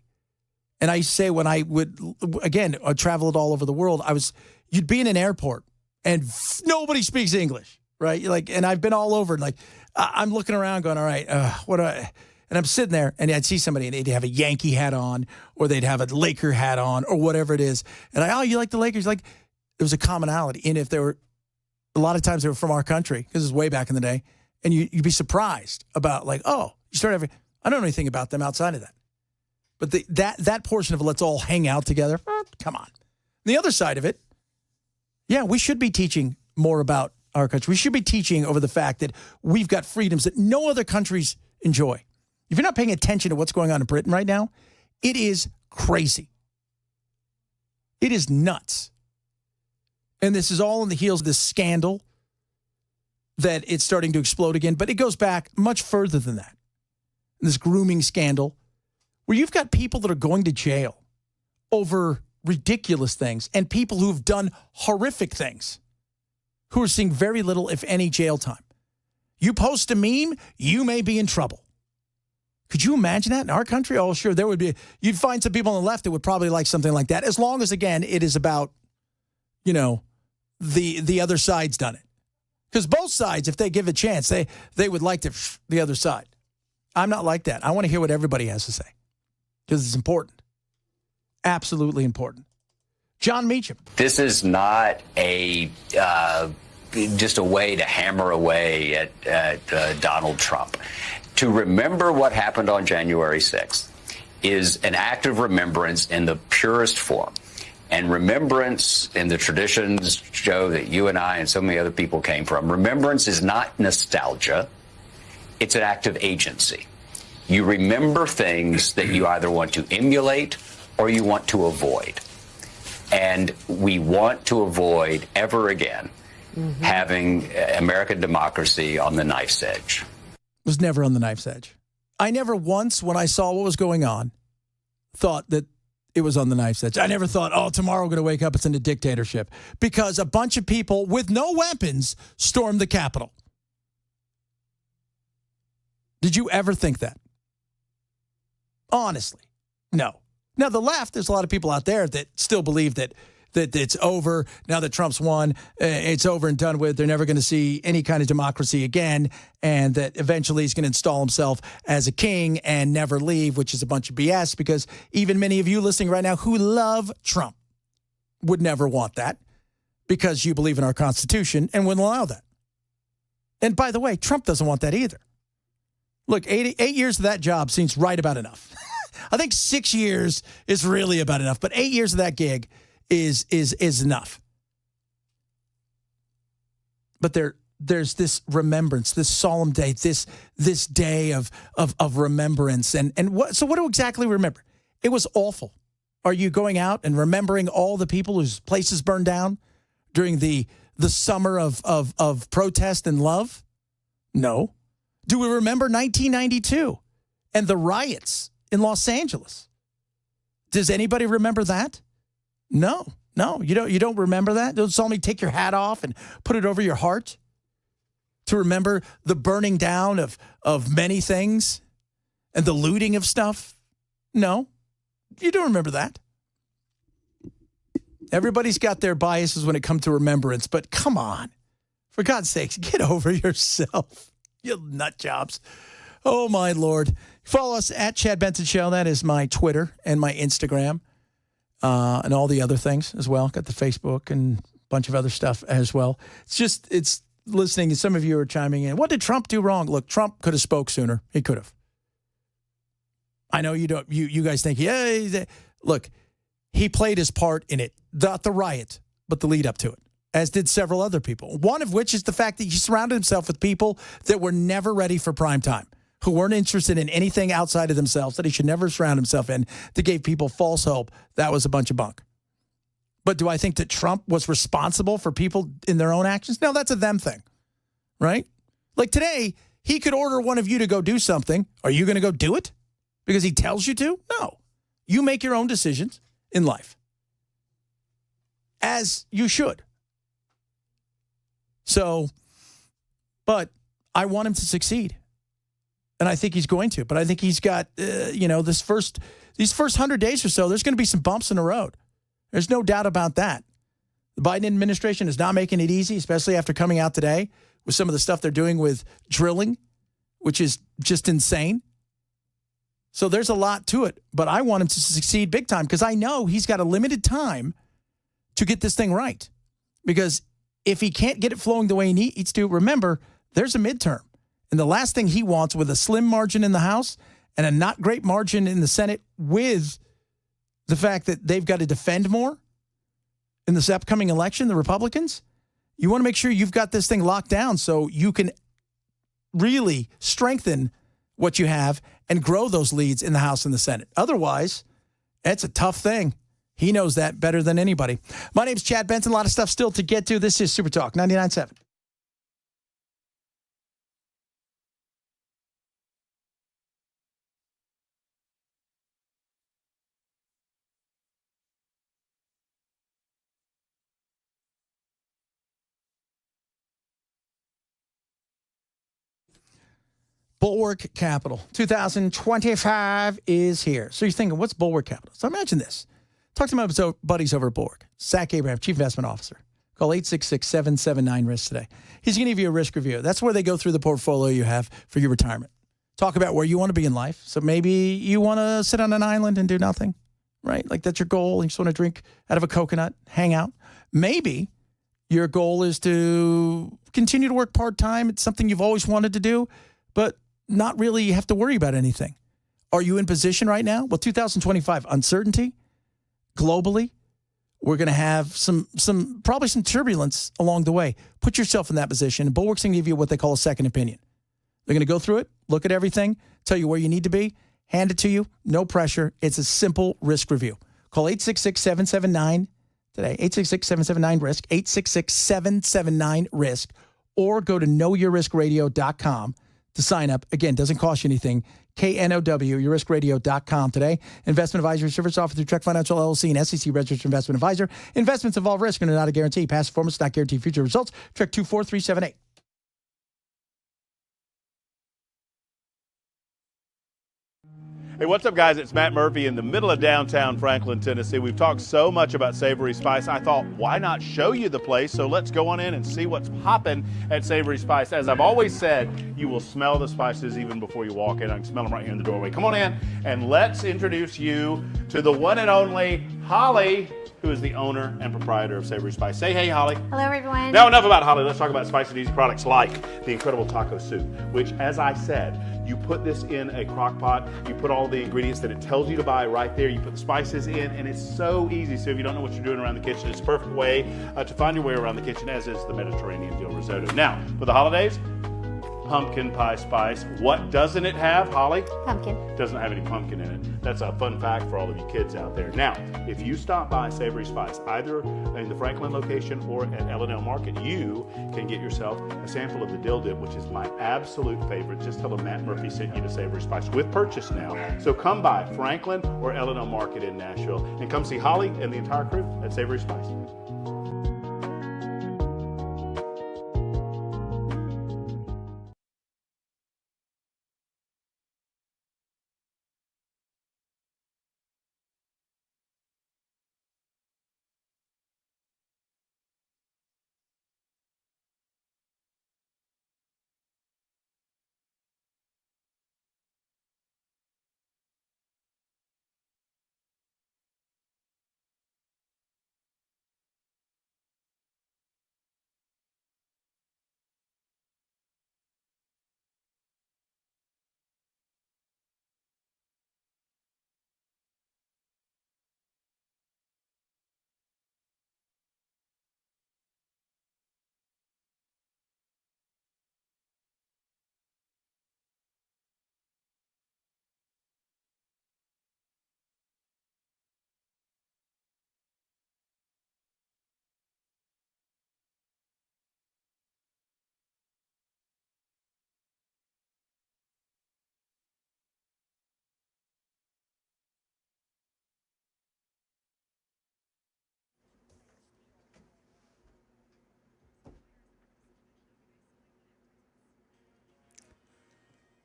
And I used to say when I would, again, I traveled all over the world, you'd be in an airport and nobody speaks English, right? And I've been all over. I'm looking around going, all right, and I'm sitting there and I'd see somebody and they'd have a Yankee hat on or they'd have a Laker hat on or whatever it is. And you like the Lakers? There was a commonality. And if there were, a lot of times they were from our country, because it was way back in the day, and you'd be surprised about I don't know anything about them outside of that. But that portion of it, let's all hang out together, come on. The other side of it, yeah, we should be teaching more about our country. We should be teaching over the fact that we've got freedoms that no other countries enjoy. If you're not paying attention to what's going on in Britain right now, it is crazy. It is nuts. And this is all in the heels of this scandal that it's starting to explode again. But it goes back much further than that. This grooming scandal where you've got people that are going to jail over ridiculous things and people who've done horrific things who are seeing very little, if any, jail time. You post a meme, you may be in trouble. Could you imagine that in our country? Oh, sure, there would be. You'd find some people on the left that would probably like something like that, as long as, again, it is about, the other side's done it. Because both sides, if they give a chance, they would like the other side. I'm not like that. I want to hear what everybody has to say because it's important. Absolutely important. John Meacham. This is not just a way to hammer away at Donald Trump. To remember what happened on January 6th is an act of remembrance in the purest form. And remembrance in the traditions, Joe, that you and I and so many other people came from, remembrance is not nostalgia. It's an act of agency. You remember things that you either want to emulate or you want to avoid. And we want to avoid ever again having American democracy on the knife's edge. Was never on the knife's edge. I never once, when I saw what was going on, thought that it was on the knife's edge. I never thought, oh, tomorrow we're going to wake up, it's in a dictatorship. Because a bunch of people with no weapons stormed the Capitol. Did you ever think that? Honestly, no. Now, the left, there's a lot of people out there that still believe that it's over. Now that Trump's won, it's over and done with. They're never going to see any kind of democracy again, and that eventually he's going to install himself as a king and never leave, which is a bunch of BS, because even many of you listening right now who love Trump would never want that because you believe in our Constitution and wouldn't allow that. And by the way, Trump doesn't want that either. Look, 8 years of that job seems right about enough. I think 6 years is really about enough, but 8 years of that gig is enough. But there's this remembrance, this solemn day, this day of remembrance. And what do exactly remember? It was awful. Are you going out and remembering all the people whose places burned down during the summer of protest and love? No. Do we remember 1992 and the riots in Los Angeles? Does anybody remember that? No, you don't remember that. Don't tell me take your hat off and put it over your heart to remember the burning down of many things and the looting of stuff. No, you don't remember that. Everybody's got their biases when it comes to remembrance, but come on, for God's sakes, get over yourself, you nut jobs. Oh, my Lord. Follow us at Chad Benson Show. That is my Twitter and my Instagram. And all the other things as well. Got the Facebook and a bunch of other stuff as well. It's listening. Some of you are chiming in. What did Trump do wrong? Look, Trump could have spoke sooner. He could have. I know you don't. You guys think, look, he played his part in it. Not the riot, but the lead up to it, as did several other people. One of which is the fact that he surrounded himself with people that were never ready for prime time, who weren't interested in anything outside of themselves, that he should never surround himself in, that gave people false hope. That was a bunch of bunk. But do I think that Trump was responsible for people in their own actions? No, that's a them thing, right? Like today, he could order one of you to go do something. Are you going to go do it because he tells you to? No. You make your own decisions in life, as you should. So, but I want him to succeed. And I think he's going to. But I think he's got, these first 100 days or so, there's going to be some bumps in the road. There's no doubt about that. The Biden administration is not making it easy, especially after coming out today with some of the stuff they're doing with drilling, which is just insane. So there's a lot to it. But I want him to succeed big time because I know he's got a limited time to get this thing right. Because if he can't get it flowing the way he needs to, remember, there's a midterm. And the last thing he wants with a slim margin in the House and a not great margin in the Senate with the fact that they've got to defend more in this upcoming election, the Republicans, you want to make sure you've got this thing locked down so you can really strengthen what you have and grow those leads in the House and the Senate. Otherwise, it's a tough thing. He knows that better than anybody. My name's Chad Benson. A lot of stuff still to get to. This is Super Talk 99.7. Bulwark Capital 2025 is here. So you're thinking, what's Bulwark Capital? So imagine this. Talk to my buddies over at Bulwark. Zach Abraham, Chief Investment Officer. Call 866-779-RISK today. He's going to give you a risk review. That's where they go through the portfolio you have for your retirement. Talk about where you want to be in life. So maybe you want to sit on an island and do nothing. right? Like that's your goal. You just want to drink out of a coconut, hang out. Maybe your goal is to continue to work part-time. It's something you've always wanted to do, but not really have to worry about anything. Are you in position right now? Well, 2025, uncertainty globally. We're going to have probably some turbulence along the way. Put yourself in that position. And Bulwark's going to give you what they call a second opinion. They're going to go through it, look at everything, tell you where you need to be, hand it to you, no pressure. It's a simple risk review. Call 866-779 today, 866-779-RISK, 866-779-RISK, or go to knowyourriskradio.com to sign up. Again, doesn't cost you anything. KNOW, yourriskradio.com today. Investment advisory service offered through Trek Financial LLC and SEC registered investment advisor. Investments involve risk and are not a guarantee. Past performance does not guarantee future results. Trek 24378. Hey, what's up, guys? It's Matt Murphy in the middle of downtown Franklin, Tennessee. We've talked so much about Savory Spice. I thought, why not show you the place? So let's go on in and see what's popping at Savory Spice. As I've always said, you will smell the spices even before you walk in. I can smell them right here in the doorway. Come on in, and let's introduce you to the one and only Holly, who is the owner and proprietor of Savory Spice. Say hey, Holly. Hello, everyone. Now, enough about Holly. Let's talk about spicy and easy products like the incredible taco soup, which, as I said, you put this in a crock pot, you put all the ingredients that it tells you to buy right there, you put the spices in, and it's so easy. So if you don't know what you're doing around the kitchen, it's a perfect way to find your way around the kitchen, as is the Mediterranean dill risotto. Now, for the holidays, pumpkin pie spice. What doesn't it have, Holly? Pumpkin. Doesn't have any pumpkin in it. That's a fun fact for all of you kids out there. Now, if you stop by Savory Spice, either in the Franklin location or at L&L Market, you can get yourself a sample of the dill dip, which is my absolute favorite. Just tell them Matt Murphy sent you to Savory Spice with purchase now. So come by Franklin or L&L Market in Nashville and come see Holly and the entire crew at Savory Spice.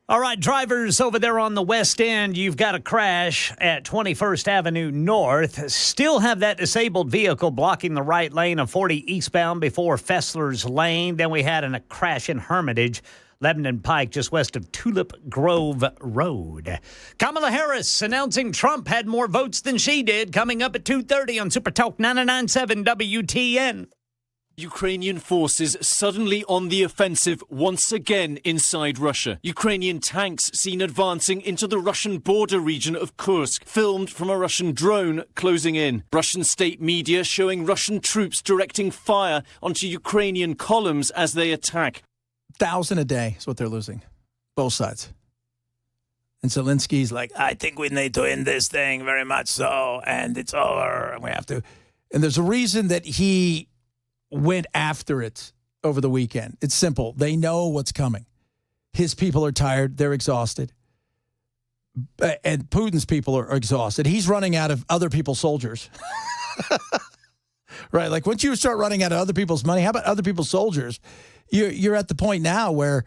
All right, drivers over there on the West End, you've got a crash at 21st Avenue North. Still have that disabled vehicle blocking the right lane of 40 eastbound before Fessler's Lane. Then we had a crash in Hermitage, Lebanon Pike, just west of Tulip Grove Road. Kamala Harris announcing Trump had more votes than she did, coming up at 2:30 on Super Talk 99.7 WTN. Ukrainian forces suddenly on the offensive once again inside Russia. Ukrainian tanks seen advancing into the Russian border region of Kursk, filmed from a Russian drone closing in. Russian state media showing Russian troops directing fire onto Ukrainian columns as they attack. 1,000 a day is what they're losing, both sides. And Zelensky's like, I think we need to end this thing very much so, and it's over, and we have to. And there's a reason that he went after it over the weekend. It's simple. They know what's coming. His people are tired. They're exhausted. And Putin's people are exhausted. He's running out of other people's soldiers. Right? Like, once you start running out of other people's money, how about other people's soldiers? You're at the point now where,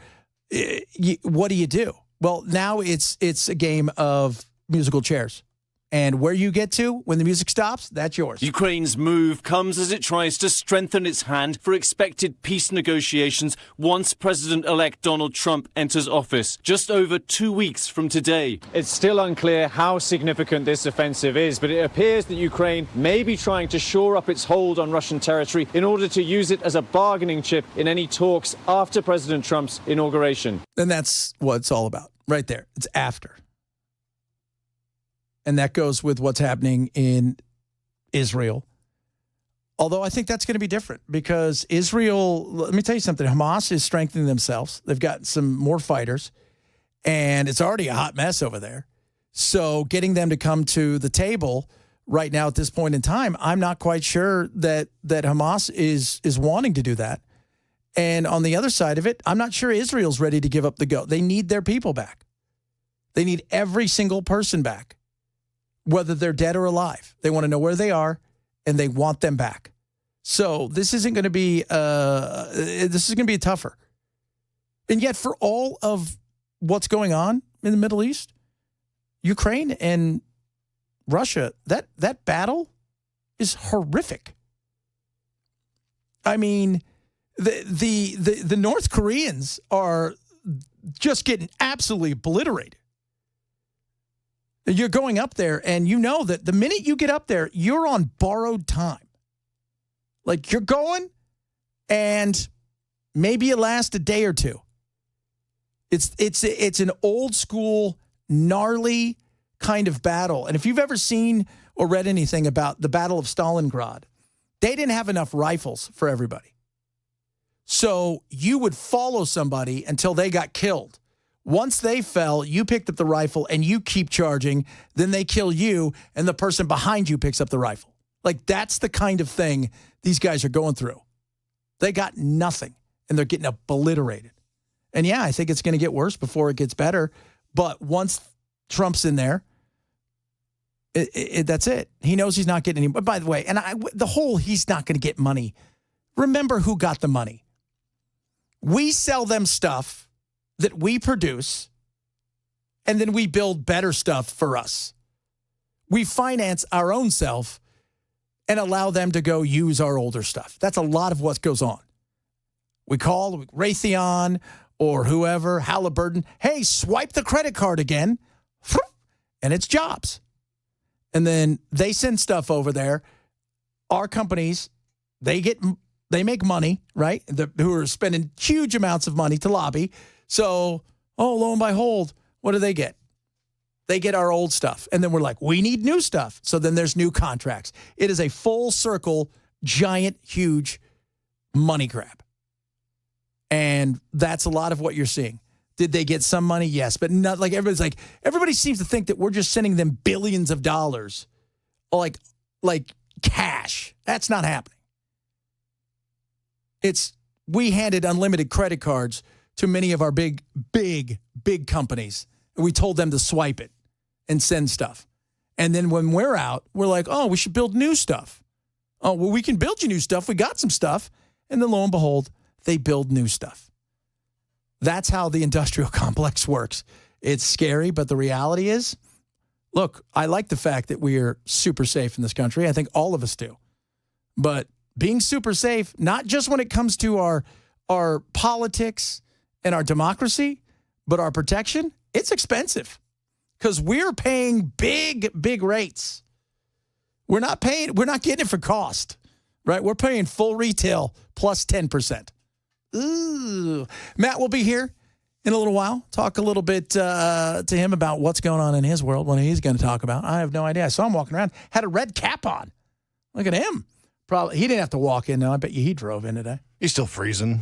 what do you do? Well, now it's a game of musical chairs. And where you get to when the music stops, that's yours. Ukraine's move comes as it tries to strengthen its hand for expected peace negotiations once President-elect Donald Trump enters office, just over 2 weeks from today. It's still unclear how significant this offensive is, but it appears that Ukraine may be trying to shore up its hold on Russian territory in order to use it as a bargaining chip in any talks after President Trump's inauguration. And that's what it's all about, right there. It's after. And that goes with what's happening in Israel. Although I think that's going to be different because Israel, let me tell you something, Hamas is strengthening themselves. They've got some more fighters, and it's already a hot mess over there. So getting them to come to the table right now at this point in time, I'm not quite sure that Hamas is wanting to do that. And on the other side of it, I'm not sure Israel's ready to give up the ghost. They need their people back. They need every single person back, whether they're dead or alive. They want to know where they are, and they want them back. So this isn't going to be tougher. And yet, for all of what's going on in the Middle East, Ukraine and Russia, that battle is horrific. I mean, the North Koreans are just getting absolutely obliterated. You're going up there, and you know that the minute you get up there, you're on borrowed time. Like, you're going, and maybe it lasts a day or two. It's an old school, gnarly kind of battle. And if you've ever seen or read anything about the Battle of Stalingrad, they didn't have enough rifles for everybody. So you would follow somebody until they got killed. Once they fell, you picked up the rifle and you keep charging. Then they kill you and the person behind you picks up the rifle. Like, that's the kind of thing these guys are going through. They got nothing and they're getting obliterated. And yeah, I think it's going to get worse before it gets better. But once Trump's in there, that's it. He knows he's not getting any. But by the way, and he's not going to get money. Remember who got the money. We sell them stuff that we produce, and then we build better stuff for us. We finance our own self and allow them to go use our older stuff. That's a lot of what goes on. We call Raytheon or whoever, Halliburton, hey, swipe the credit card again, and it's jobs. And then they send stuff over there. Our companies, they make money, right? Who are spending huge amounts of money to lobby. So, lo and behold, what do they get? They get our old stuff. And then we're like, we need new stuff. So then there's new contracts. It is a full circle, giant, huge money grab. And that's a lot of what you're seeing. Did they get some money? Yes. But not like everybody seems to think that we're just sending them billions of dollars like cash. That's not happening. We handed unlimited credit cards to many of our big companies. We told them to swipe it and send stuff. And then when we're out, we're like, we should build new stuff. Oh, well, we can build you new stuff. We got some stuff. And then lo and behold, they build new stuff. That's how the industrial complex works. It's scary, but the reality is, look, I like the fact that we are super safe in this country. I think all of us do. But being super safe, not just when it comes to our politics and our democracy, but our protection, it's expensive because we're paying big rates. We're not getting it for cost, right? We're paying full retail plus 10%. Ooh. Matt will be here in a little while. Talk a little bit to him about what's going on in his world, what he's going to talk about. I have no idea. I saw him walking around, had a red cap on. Look at him. Probably he didn't have to walk in, though. I bet you he drove in today. He's still freezing.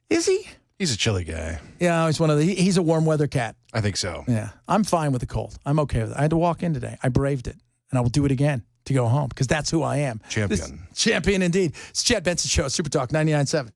Is he? He's a chilly guy. Yeah, he's a warm weather cat. I think so. Yeah. I'm fine with the cold. I'm okay with it. I had to walk in today. I braved it, and I will do it again to go home because that's who I am. Champion. Champion indeed. It's Chad Benson Show, Super Talk 99.7.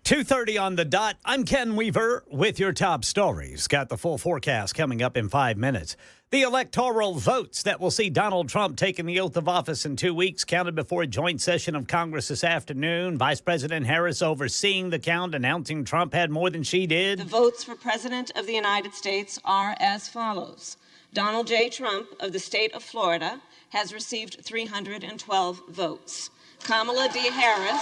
2:30 on the dot. I'm Ken Weaver with your top stories. Got the full forecast coming up in 5 minutes. The electoral votes that will see Donald Trump taking the oath of office in 2 weeks counted before a joint session of Congress this afternoon. Vice President Harris overseeing the count, announcing Trump had more than she did. The votes for President of the United States are as follows. Donald J. Trump of the state of Florida has received 312 votes. Kamala D. Harris...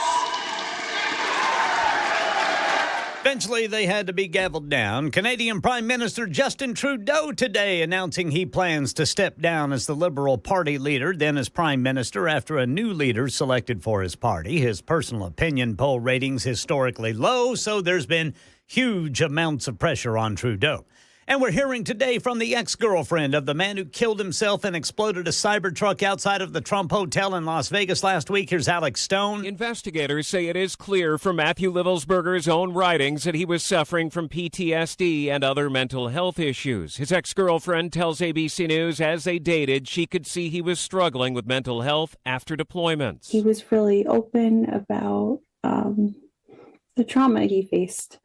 Eventually, they had to be gavelled down. Canadian Prime Minister Justin Trudeau today announcing he plans to step down as the Liberal Party leader, then as Prime Minister after a new leader selected for his party. His personal opinion poll ratings historically low, so there's been huge amounts of pressure on Trudeau. And we're hearing today from the ex-girlfriend of the man who killed himself and exploded a Cybertruck outside of the Trump Hotel in Las Vegas last week. Here's Alex Stone. Investigators say it is clear from Matthew Livelsberger's own writings that he was suffering from PTSD and other mental health issues. His ex-girlfriend tells ABC News as they dated, she could see he was struggling with mental health after deployments. He was really open about the trauma he faced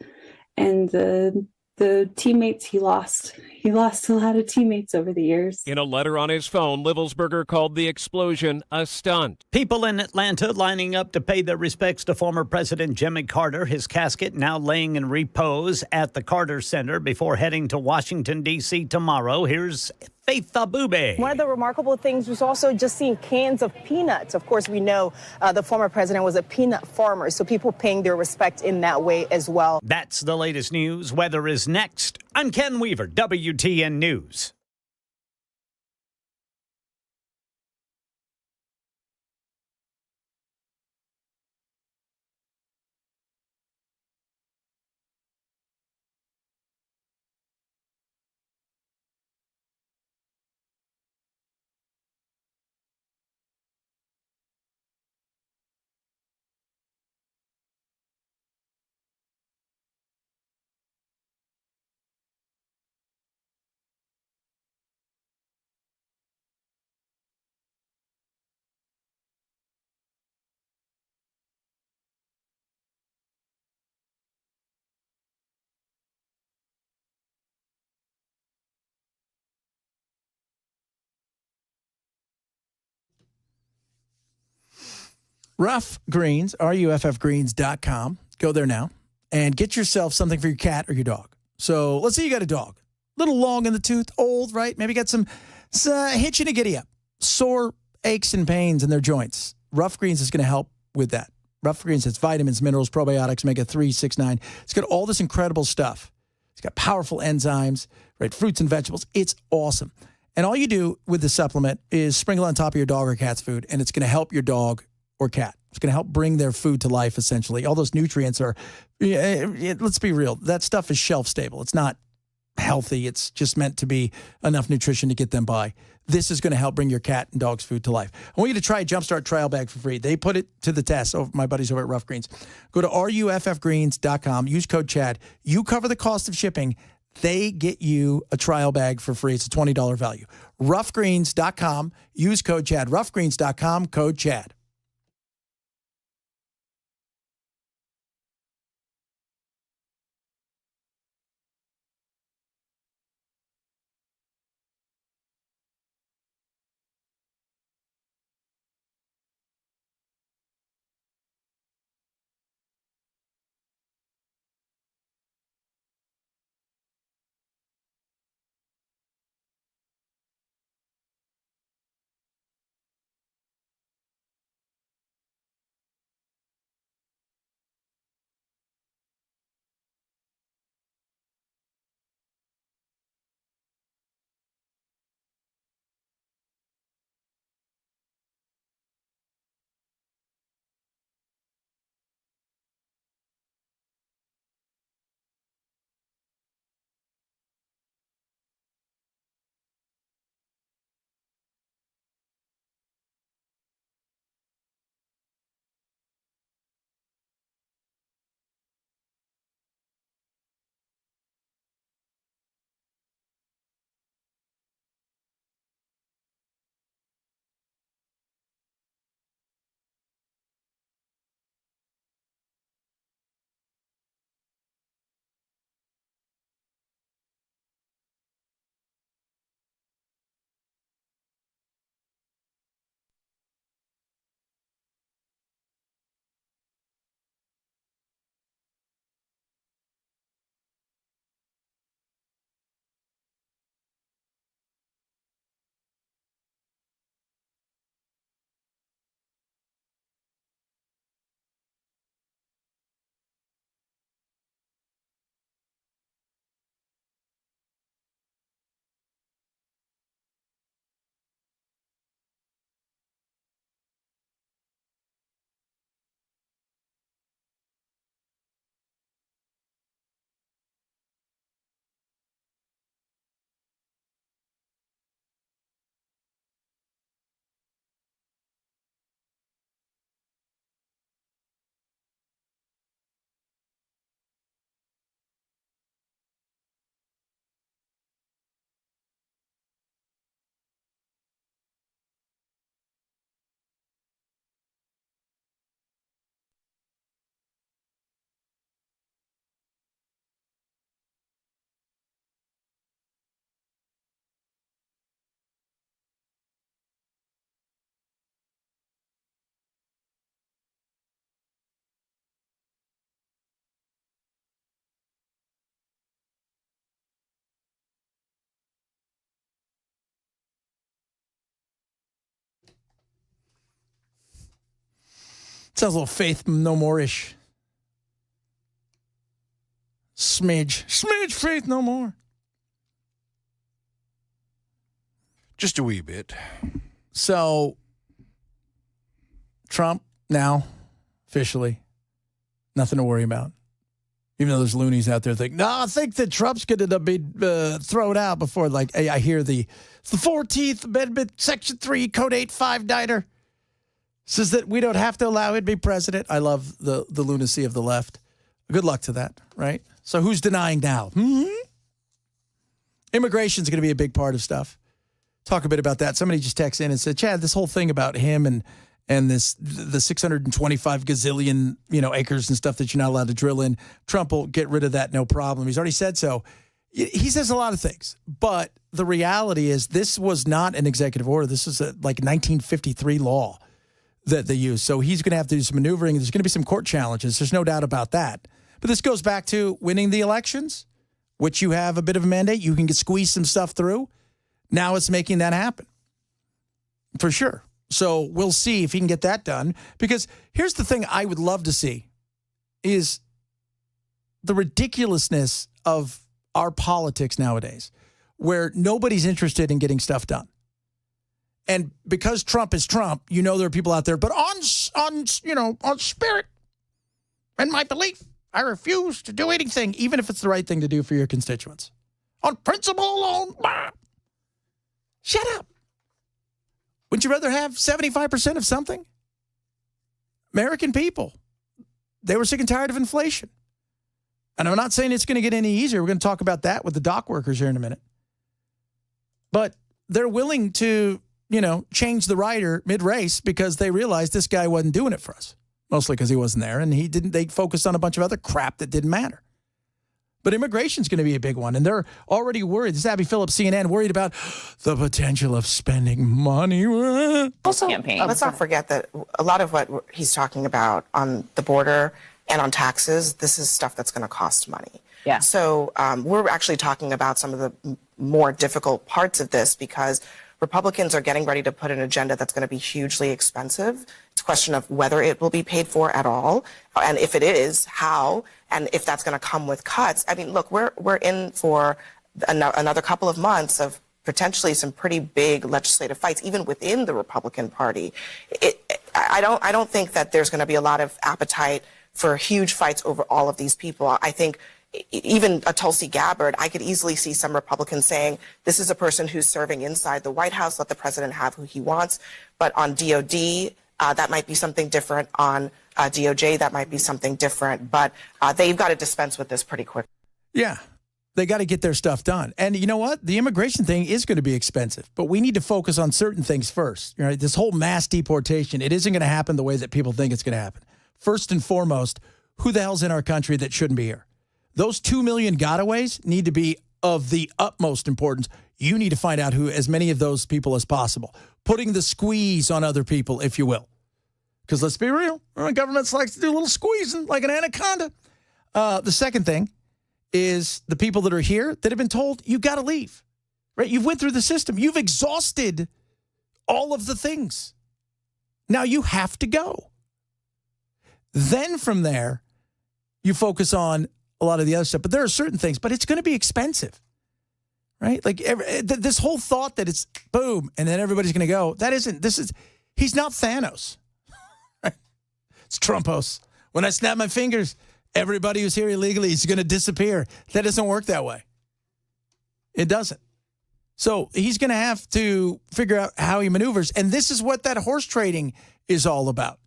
and the teammates he lost. He lost a lot of teammates over the years. In a letter on his phone, Livelsberger called the explosion a stunt. People in Atlanta lining up to pay their respects to former President Jimmy Carter. His casket now laying in repose at the Carter Center before heading to Washington, D.C. tomorrow. Here's Faith Abube. One of the remarkable things was also just seeing cans of peanuts. Of course, we know the former president was a peanut farmer, so people paying their respect in that way as well. That's the latest news. Weather is next. I'm Ken Weaver, WTN News. Rough Greens, ruffgreens.com. Go there now and get yourself something for your cat or your dog. So let's say you got a dog, a little long in the tooth, old, right? Maybe got some hitching a giddy up, sore aches and pains in their joints. Rough Greens is going to help with that. Rough Greens has vitamins, minerals, probiotics, omega-3, 6, 9. It's got all this incredible stuff. It's got powerful enzymes, right? Fruits and vegetables. It's awesome. And all you do with the supplement is sprinkle on top of your dog or cat's food, and it's going to help your dog or cat. It's going to help bring their food to life, essentially. All those nutrients are, let's be real, that stuff is shelf stable. It's not healthy. It's just meant to be enough nutrition to get them by. This is going to help bring your cat and dog's food to life. I want you to try a Jumpstart trial bag for free. They put it to the test, my buddies over at Rough Greens. Go to ruffgreens.com, use code CHAD. You cover the cost of shipping. They get you a trial bag for free. It's a $20 value. Ruffgreens.com, use code CHAD. Ruffgreens.com, code CHAD. Sounds a little Faith No More-ish. Smidge Faith No More. Just a wee bit. So, Trump now, officially, nothing to worry about. Even though there's loonies out there thinking, no, I think that Trump's going to be thrown out before, like, I hear it's the 14th Amendment, Section 3, Code 859er. Says that we don't have to allow him to be president. I love the lunacy of the left. Good luck to that, right? So who's denying now? Immigration is going to be a big part of stuff. Talk a bit about that. Somebody just texted in and said, Chad, this whole thing about him and the 625 gazillion, acres and stuff that you're not allowed to drill in, Trump will get rid of that, no problem. He's already said so. He says a lot of things, but the reality is this was not an executive order. This is like a 1953 law that they used. So he's going to have to do some maneuvering. There's going to be some court challenges. There's no doubt about that. But this goes back to winning the elections, which you have a bit of a mandate. You can squeeze some stuff through. Now it's making that happen. For sure. So we'll see if he can get that done. Because here's the thing I would love to see is the ridiculousness of our politics nowadays, where nobody's interested in getting stuff done. And because Trump is Trump, there are people out there, but on spirit and my belief, I refuse to do anything, even if it's the right thing to do for your constituents. On principle alone. Bah. Shut up. Wouldn't you rather have 75% of something? American people, they were sick and tired of inflation. And I'm not saying it's going to get any easier. We're going to talk about that with the dock workers here in a minute. But they're willing to, change the rider mid-race because they realized this guy wasn't doing it for us. Mostly because he wasn't there, and they focused on a bunch of other crap that didn't matter. But immigration's going to be a big one, and they're already worried. This is Abby Phillips, CNN, worried about the potential of spending money. Also, let's not forget that a lot of what he's talking about on the border and on taxes, this is stuff that's going to cost money. Yeah. So we're actually talking about some of the more difficult parts of this because Republicans are getting ready to put an agenda that's going to be hugely expensive. It's a question of whether it will be paid for at all, and if it is, how, and if that's going to come with cuts. I mean, look, we're in for another couple of months of potentially some pretty big legislative fights, even within the Republican Party. I don't think that there's going to be a lot of appetite for huge fights over all of these people. I think even a Tulsi Gabbard, I could easily see some Republicans saying, this is a person who's serving inside the White House, let the president have who he wants. But on DOD, that might be something different. On DOJ, that might be something different. But they've got to dispense with this pretty quick. Yeah, they got to get their stuff done. And you know what? The immigration thing is going to be expensive, but we need to focus on certain things first. Right? This whole mass deportation, it isn't going to happen the way that people think it's going to happen. First and foremost, who the hell's in our country that shouldn't be here? Those 2 million gotaways need to be of the utmost importance. You need to find out who, as many of those people as possible. Putting the squeeze on other people, if you will. Because let's be real, governments likes to do a little squeezing like an anaconda. The second thing is the people that are here that have been told you got to leave. Right? You've went through the system. You've exhausted all of the things. Now you have to go. Then from there, you focus on a lot of the other stuff. But there are certain things, but it's going to be expensive, right? Like this whole thought that it's boom, and then everybody's going to go, he's not Thanos. Right? It's Trumpos. When I snap my fingers, everybody who's here illegally is going to disappear. That doesn't work that way. It doesn't. So he's going to have to figure out how he maneuvers. And this is what that horse trading is all about.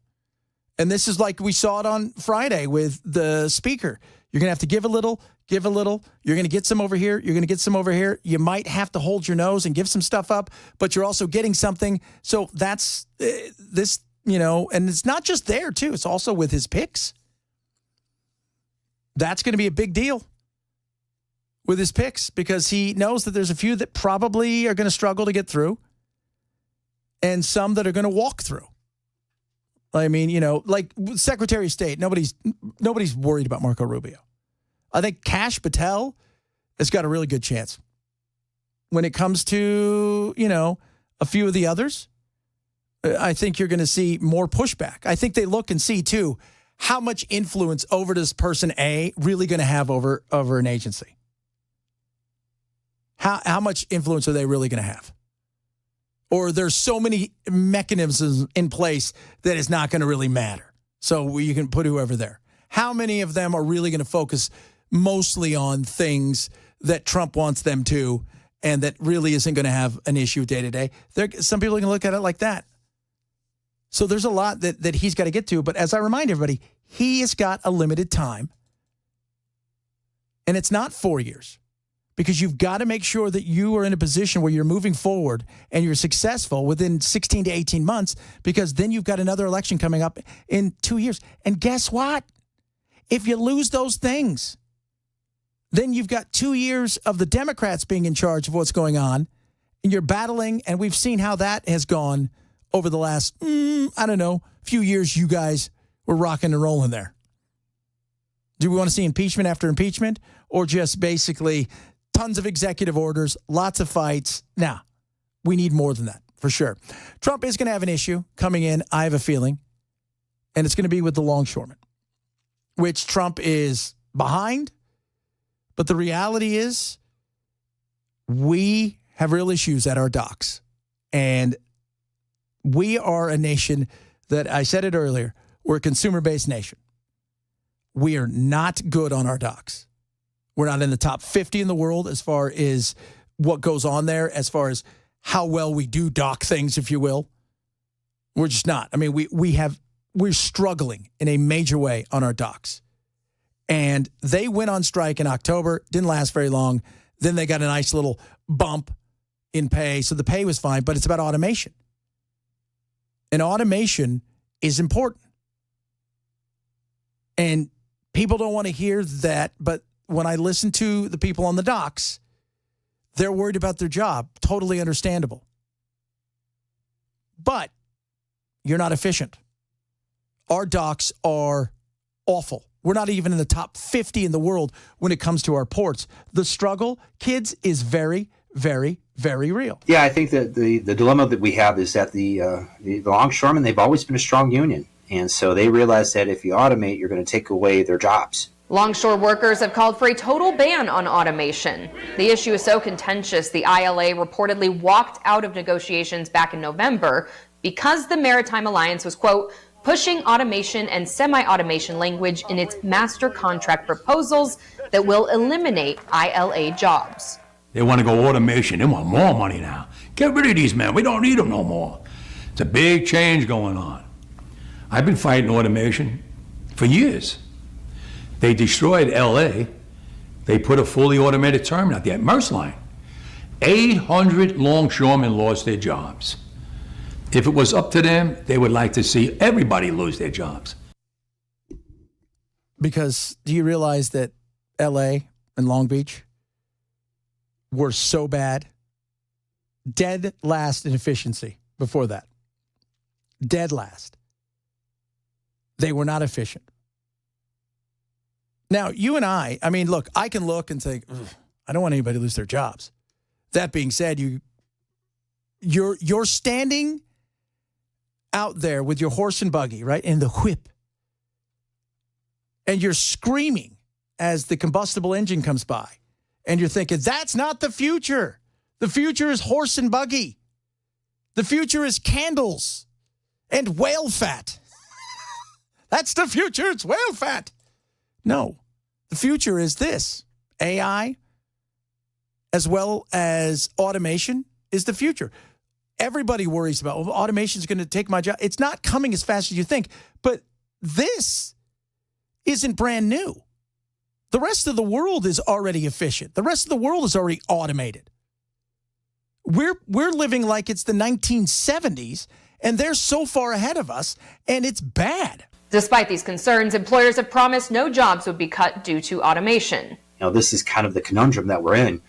And this is like we saw it on Friday with the speaker. You're going to have to give a little. You're going to get some over here. You're going to get some over here. You might have to hold your nose and give some stuff up, but you're also getting something. So that's this, and it's not just there, too. It's also with his picks. That's going to be a big deal with his picks because he knows that there's a few that probably are going to struggle to get through and some that are going to walk through. I mean, like Secretary of State, nobody's worried about Marco Rubio. I think Kash Patel has got a really good chance. When it comes to, a few of the others, I think you're going to see more pushback. I think they look and see, too, how much influence over does person A really going to have over an agency? How much influence are they really going to have? Or there's so many mechanisms in place that it's not going to really matter. So you can put whoever there. How many of them are really going to focus mostly on things that Trump wants them to and that really isn't going to have an issue day to day? Some people are going to look at it like that. So there's a lot that he's got to get to. But as I remind everybody, he has got a limited time. And it's not 4 years. Because you've got to make sure that you are in a position where you're moving forward and you're successful within 16 to 18 months, because then you've got another election coming up in 2 years. And guess what? If you lose those things, then you've got 2 years of the Democrats being in charge of what's going on, and you're battling, and we've seen how that has gone over the last, few years. You guys were rocking and rolling there. Do we want to see impeachment after impeachment, or just basically tons of executive orders, lots of fights? Nah, we need more than that, for sure. Trump is going to have an issue coming in, I have a feeling, and it's going to be with the longshoremen, which Trump is behind. But the reality is we have real issues at our docks. And we are a nation that, I said it earlier, we're a consumer-based nation. We are not good on our docks. We're not in the top 50 in the world as far as what goes on there, as far as how well we do dock things, if you will. We're just not. I mean, we're struggling in a major way on our docks. And they went on strike in October, didn't last very long. Then they got a nice little bump in pay. So the pay was fine, but it's about automation. And automation is important. And people don't want to hear that, but when I listen to the people on the docks, they're worried about their job. Totally understandable. But you're not efficient. Our docks are awful. We're not even in the top 50 in the world when it comes to our ports. The struggle, kids, is very, very, very real. Yeah, I think that the dilemma that we have is that the longshoremen, they've always been a strong union. And so they realize that if you automate, you're going to take away their jobs. Longshore workers have called for a total ban on automation. The issue is so contentious, the ILA reportedly walked out of negotiations back in November because the Maritime Alliance was, quote, pushing automation and semi-automation language in its master contract proposals that will eliminate ILA jobs. They want to go automation. They want more money now. Get rid of these men. We don't need them no more. It's a big change going on. I've been fighting automation for years. They destroyed LA. They put a fully automated terminal at the Maersk line. 800 longshoremen lost their jobs. If it was up to them, they would like to see everybody lose their jobs. Because do you realize that LA and Long Beach were so bad? Dead last in efficiency before that. Dead last. They were not efficient. Now, you and I mean, look, I can look and say, I don't want anybody to lose their jobs. That being said, you're standing out there with your horse and buggy, right, and the whip, and you're screaming as the combustible engine comes by, and you're thinking, that's not the future. The future is horse and buggy. The future is candles and whale fat. That's the future. It's whale fat. No, the future is this. AI, as well as automation, is the future. Everybody worries about, well, automation is going to take my job. It's not coming as fast as you think, but this isn't brand new. The rest of the world is already efficient. The rest of the world is already automated. We're living like it's the 1970s, and they're so far ahead of us, and it's bad. Despite these concerns, employers have promised no jobs would be cut due to automation. This is kind of the conundrum that we're in.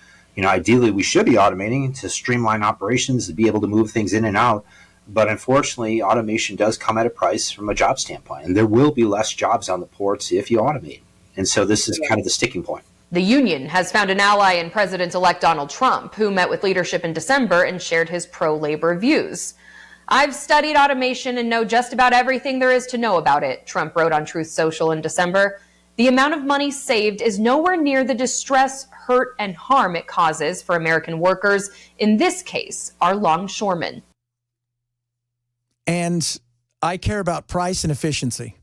Ideally, we should be automating to streamline operations, to be able to move things in and out. But unfortunately, automation does come at a price from a job standpoint. And there will be less jobs on the ports if you automate. And so this is kind of the sticking point. The union has found an ally in President-elect Donald Trump, who met with leadership in December and shared his pro-labor views. I've studied automation and know just about everything there is to know about it, Trump wrote on Truth Social in December. The amount of money saved is nowhere near the distress, hurt, and harm it causes for American workers, in this case, our longshoremen. And I care about price and efficiency.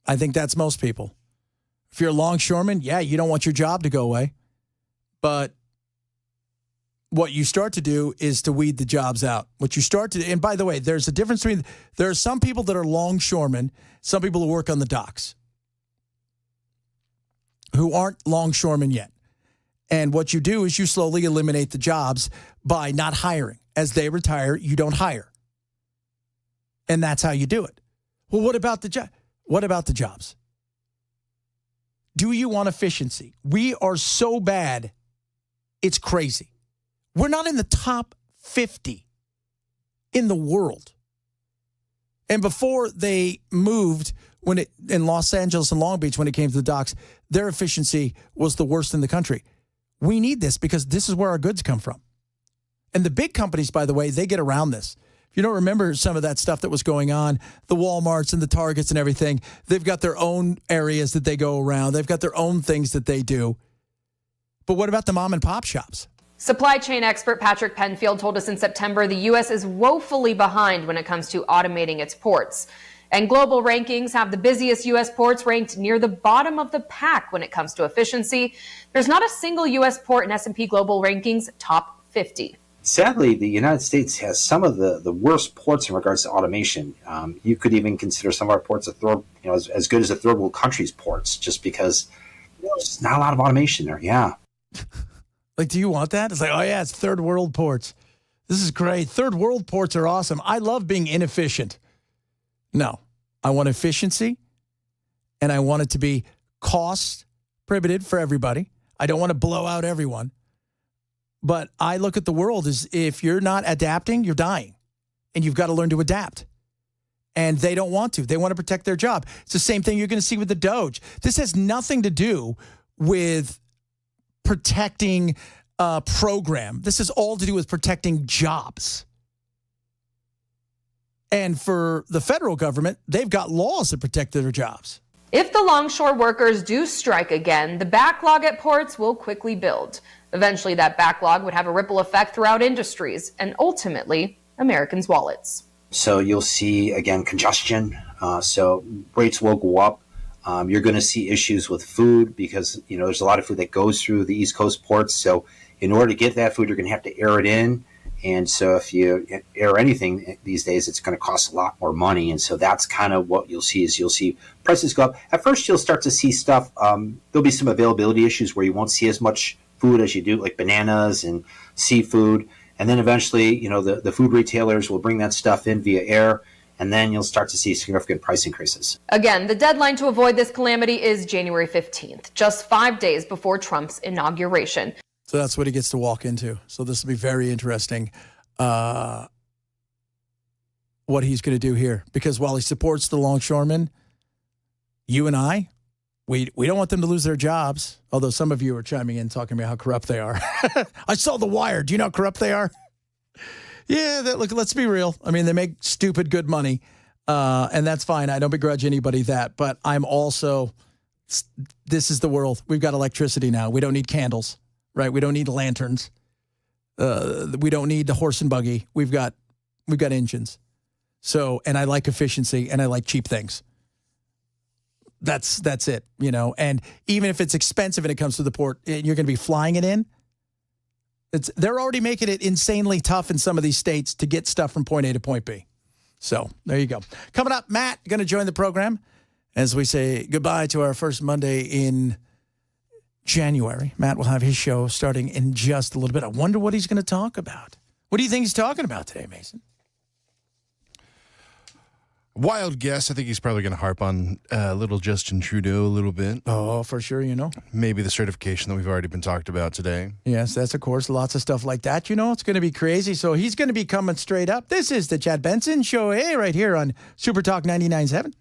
I think that's most people. If you're a longshoreman, yeah, you don't want your job to go away. But what you start to do is to weed the jobs out. What you start to, and by the way, there's a difference between, there are some people that are longshoremen, some people who work on the docks who aren't longshoremen yet. And what you do is you slowly eliminate the jobs by not hiring. As they retire, you don't hire. And that's how you do it. Well, what about the job? What about the jobs? Do you want efficiency? We are so bad, it's crazy. We're not in the top 50 in the world. And before they moved in Los Angeles and Long Beach, when it came to the docks, their efficiency was the worst in the country. We need this because this is where our goods come from. And the big companies, by the way, they get around this. If you don't remember some of that stuff that was going on, the Walmarts and the Targets and everything, they've got their own areas that they go around. They've got their own things that they do. But what about the mom and pop shops? Supply chain expert Patrick Penfield told us in September the U.S. is woefully behind when it comes to automating its ports. And global rankings have the busiest U.S. ports ranked near the bottom of the pack when it comes to efficiency. There's not a single U.S. port in S&P Global Rankings top 50. Sadly, the United States has some of the worst ports in regards to automation. You could even consider some of our ports as good as a third world country's ports, just because there's not a lot of automation there. Yeah. Like, do you want that? It's like, oh yeah, it's third world ports. This is great. Third world ports are awesome. I love being inefficient. No, I want efficiency, and I want it to be cost prohibitive for everybody. I don't want to blow out everyone. But I look at the world as if you're not adapting, you're dying. And you've got to learn to adapt. And they don't want to. They want to protect their job. It's the same thing you're going to see with the Doge. This has nothing to do with protecting a program. This is all to do with protecting jobs. And for the federal government, they've got laws that protect their jobs. If the longshore workers do strike again, the backlog at ports will quickly build. Eventually, that backlog would have a ripple effect throughout industries and ultimately Americans' wallets. So you'll see, again, congestion. So rates will go up. You're going to see issues with food because, there's a lot of food that goes through the East Coast ports. So in order to get that food, you're going to have to air it in. And so if you air anything these days, it's going to cost a lot more money. And so that's kind of what you'll see prices go up. At first, you'll start to see stuff. There'll be some availability issues where you won't see as much food as you do, like bananas and seafood. And then eventually, the food retailers will bring that stuff in via air. And then you'll start to see significant price increases. Again, the deadline to avoid this calamity is January 15th, just 5 days before Trump's inauguration. So that's what he gets to walk into. So this will be very interesting what he's going to do here. Because while he supports the longshoremen, you and I, we don't want them to lose their jobs. Although some of you are chiming in talking about how corrupt they are. I saw The Wire. Do you know how corrupt they are? Yeah, look, let's be real. I mean, they make stupid good money, and that's fine. I don't begrudge anybody that. But I'm also, this is the world. We've got electricity now. We don't need candles. Right, we don't need lanterns. We don't need the horse and buggy. We've got engines. So, and I like efficiency, and I like cheap things. That's it, And even if it's expensive and it comes to the port, and you're going to be flying it in. They're already making it insanely tough in some of these states to get stuff from point A to point B. So there you go. Coming up, Matt going to join the program as we say goodbye to our first Monday in January. Matt will have his show starting in just a little bit. I wonder what he's going to talk about. What do you think he's talking about today, Mason? Wild guess. I think he's probably going to harp on little Justin Trudeau a little bit. Oh, for sure, Maybe the certification that we've already been talked about today. Yes, that's, of course, lots of stuff like that. It's going to be crazy. So he's going to be coming straight up. This is the Chad Benson Show, right here on Super Talk 99.7.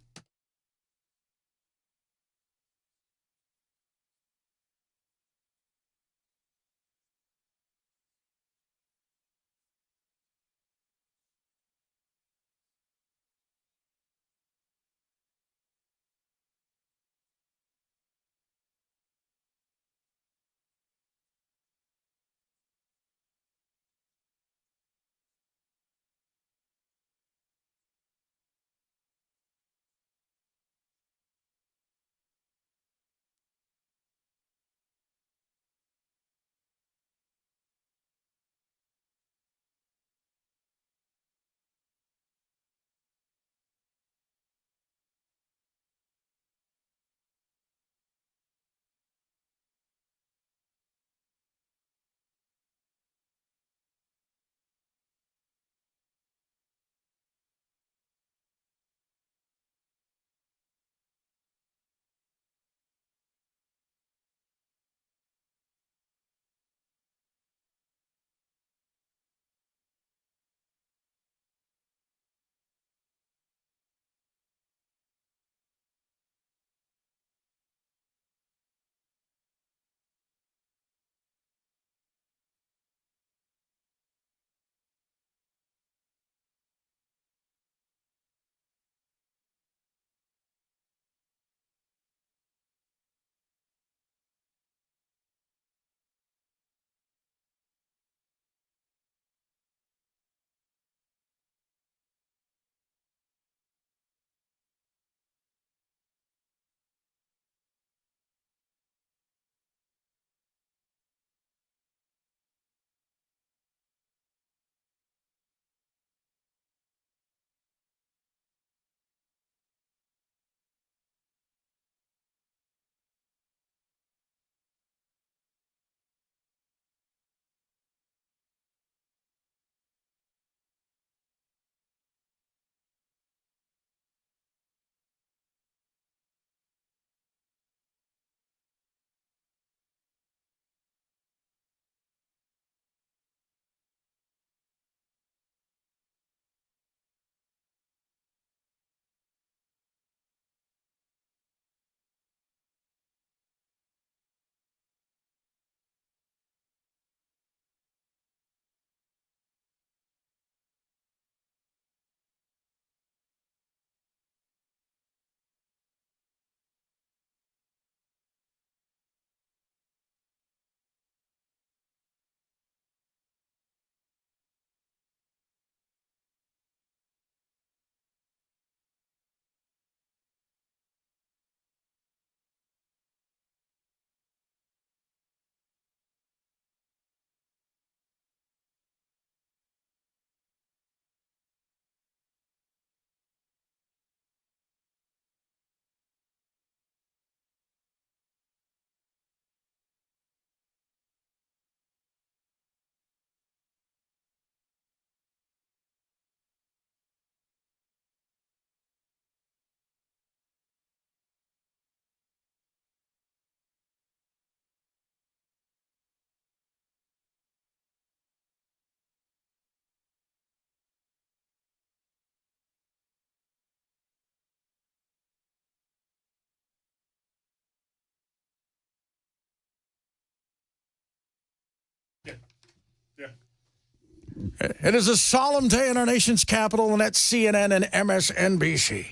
It is a solemn day in our nation's capital, and that's CNN and MSNBC.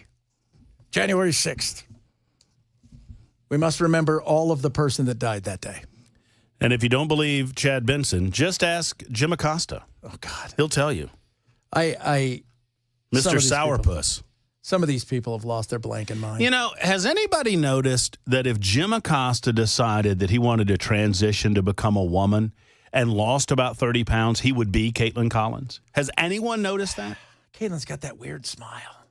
January 6th. We must remember all of the person that died that day. And if you don't believe Chad Benson, just ask Jim Acosta. Oh, God. He'll tell you. Mr. Sourpuss. Some of these people have lost their blanking mind. You know, has anybody noticed that if Jim Acosta decided that he wanted to transition to become a woman and lost about 30 pounds, he would be Caitlin Collins? Has anyone noticed that? Caitlin's got that weird smile.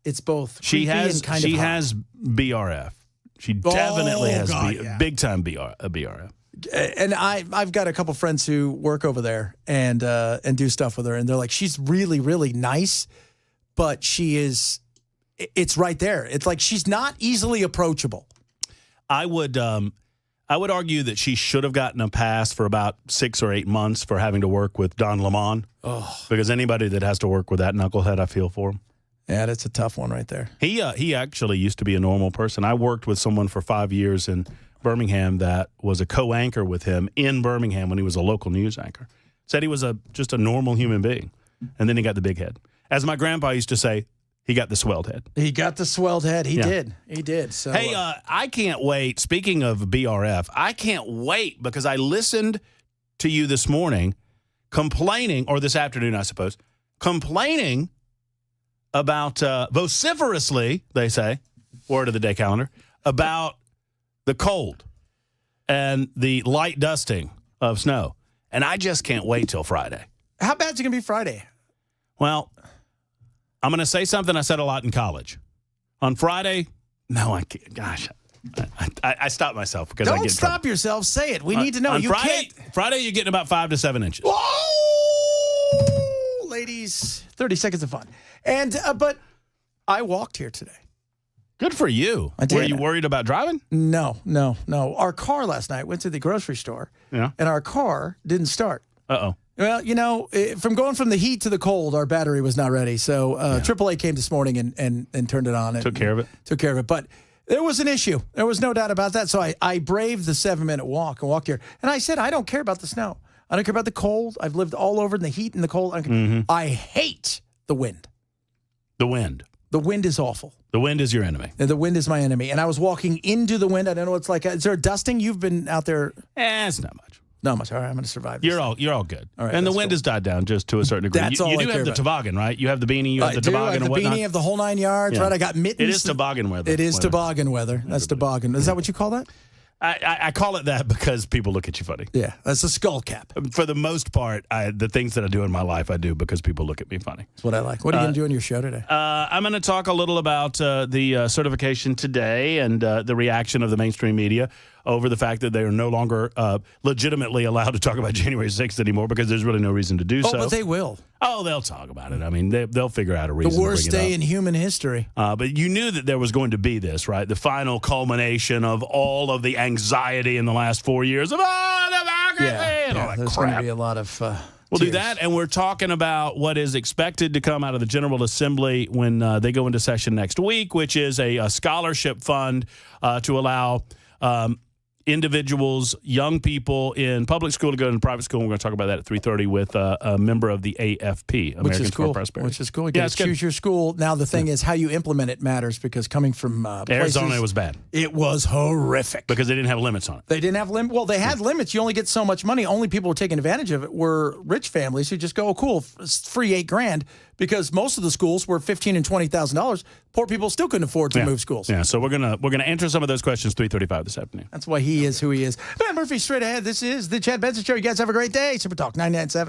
It's both She creepy has and kind of hot. has BRF. She definitely has big time BRF. And I've got a couple friends who work over there and do stuff with her, and they're like, she's really, really nice, but it's right there. It's like she's not easily approachable. I would argue that she should have gotten a pass for about 6 or 8 months for having to work with Don Lemon. Oh, because anybody that has to work with that knucklehead, I feel for him. yeah, that's a tough one right there. He actually used to be a normal person. I worked with someone for 5 years in Birmingham that was a co-anchor with him in Birmingham when he was a local news anchor. Said he was just a normal human being, and then he got the big head. As my grandpa used to say, he got the swelled head. He got the swelled head. He did. So, hey, I can't wait. Speaking of BRF, I can't wait because I listened to you this morning complaining, or this afternoon, I suppose, complaining about vociferously, they say, word of the day calendar, about the cold and the light dusting of snow. And I just can't wait till Friday. how bad is it going to be Friday? Well, I'm going to say something I said a lot in college. On Friday, no, I can't. Gosh, I stopped myself because I Don't get stop yourself. Say it. We need to know. On You Friday, you're getting about 5 to 7 inches. Whoa! Ladies, 30 seconds of fun. And but I walked here today. Good for you. I did. Were you worried about driving? No. Our car last night went to the grocery store. Yeah. And our car didn't start. Uh-oh. Well, you know, from going from the heat to the cold, our battery was not ready. So AAA came this morning and turned it on. And Took care of it. But there was an issue. There was no doubt about that. So I braved the 7-minute walk and walked here. And I said, I don't care about the snow. I don't care about the cold. I've lived all over in the heat and the cold. I hate the wind. The wind. The wind is awful. The wind is your enemy. And the wind is my enemy. And I was walking into the wind. I don't know what it's like. Is there a dusting? You've been out there. It's not much. Not much. All right, I'm going to survive this. You're all good. All right, and the wind has died down just to a certain degree. That's all you I do care have the about. toboggan, right? You have the beanie, you have the toboggan I have and the whatnot. beanie of the whole 9 yards, Yeah. right? I got mittens. It is toboggan weather. It is toboggan weather. That's toboggan. Is that what you call that? I call it that because people look at you funny. Yeah, that's a skull cap. For the most part, the things that I do in my life, I do because people look at me funny. That's what I like. What are you going to do in your show today? I'm going to talk a little about the certification today and the reaction of the mainstream media over the fact that they are no longer legitimately allowed to talk about January 6th anymore because there's really no reason to do so. Oh, but they will. Oh, they'll talk about it. I mean, they'll figure out a reason The worst to bring it day up. in human history. But you knew that there was going to be this, right? The final culmination of all of the anxiety in the last 4 years of democracy and all that there's crap. going to be a lot of We'll do tears. that, and we're talking about what is expected to come out of the General Assembly when they go into session next week, which is a scholarship fund to allow individuals, young people in public school to go into private school. We're going to talk about that at 3:30 with a member of the AFP, Americans for Prosperity. Which is cool. You Yeah, get it's to good. choose your school. Now, the thing is how you implement it matters because coming from Arizona, places, it was bad. It was horrific. Because they didn't have limits on it. They didn't have limits. Well, they had limits. You only get so much money. Only people who were taking advantage of it were rich families who just go, oh, cool, it's free $8,000 because most of the schools were $15,000 and $20,000. Poor people still couldn't afford to move schools. Yeah, so we're gonna answer some of those questions 3:35 this afternoon. That's why he is who he is. Ben Murphy, straight ahead. This is the Chad Benson Show. You guys have a great day. Super Talk 99.7.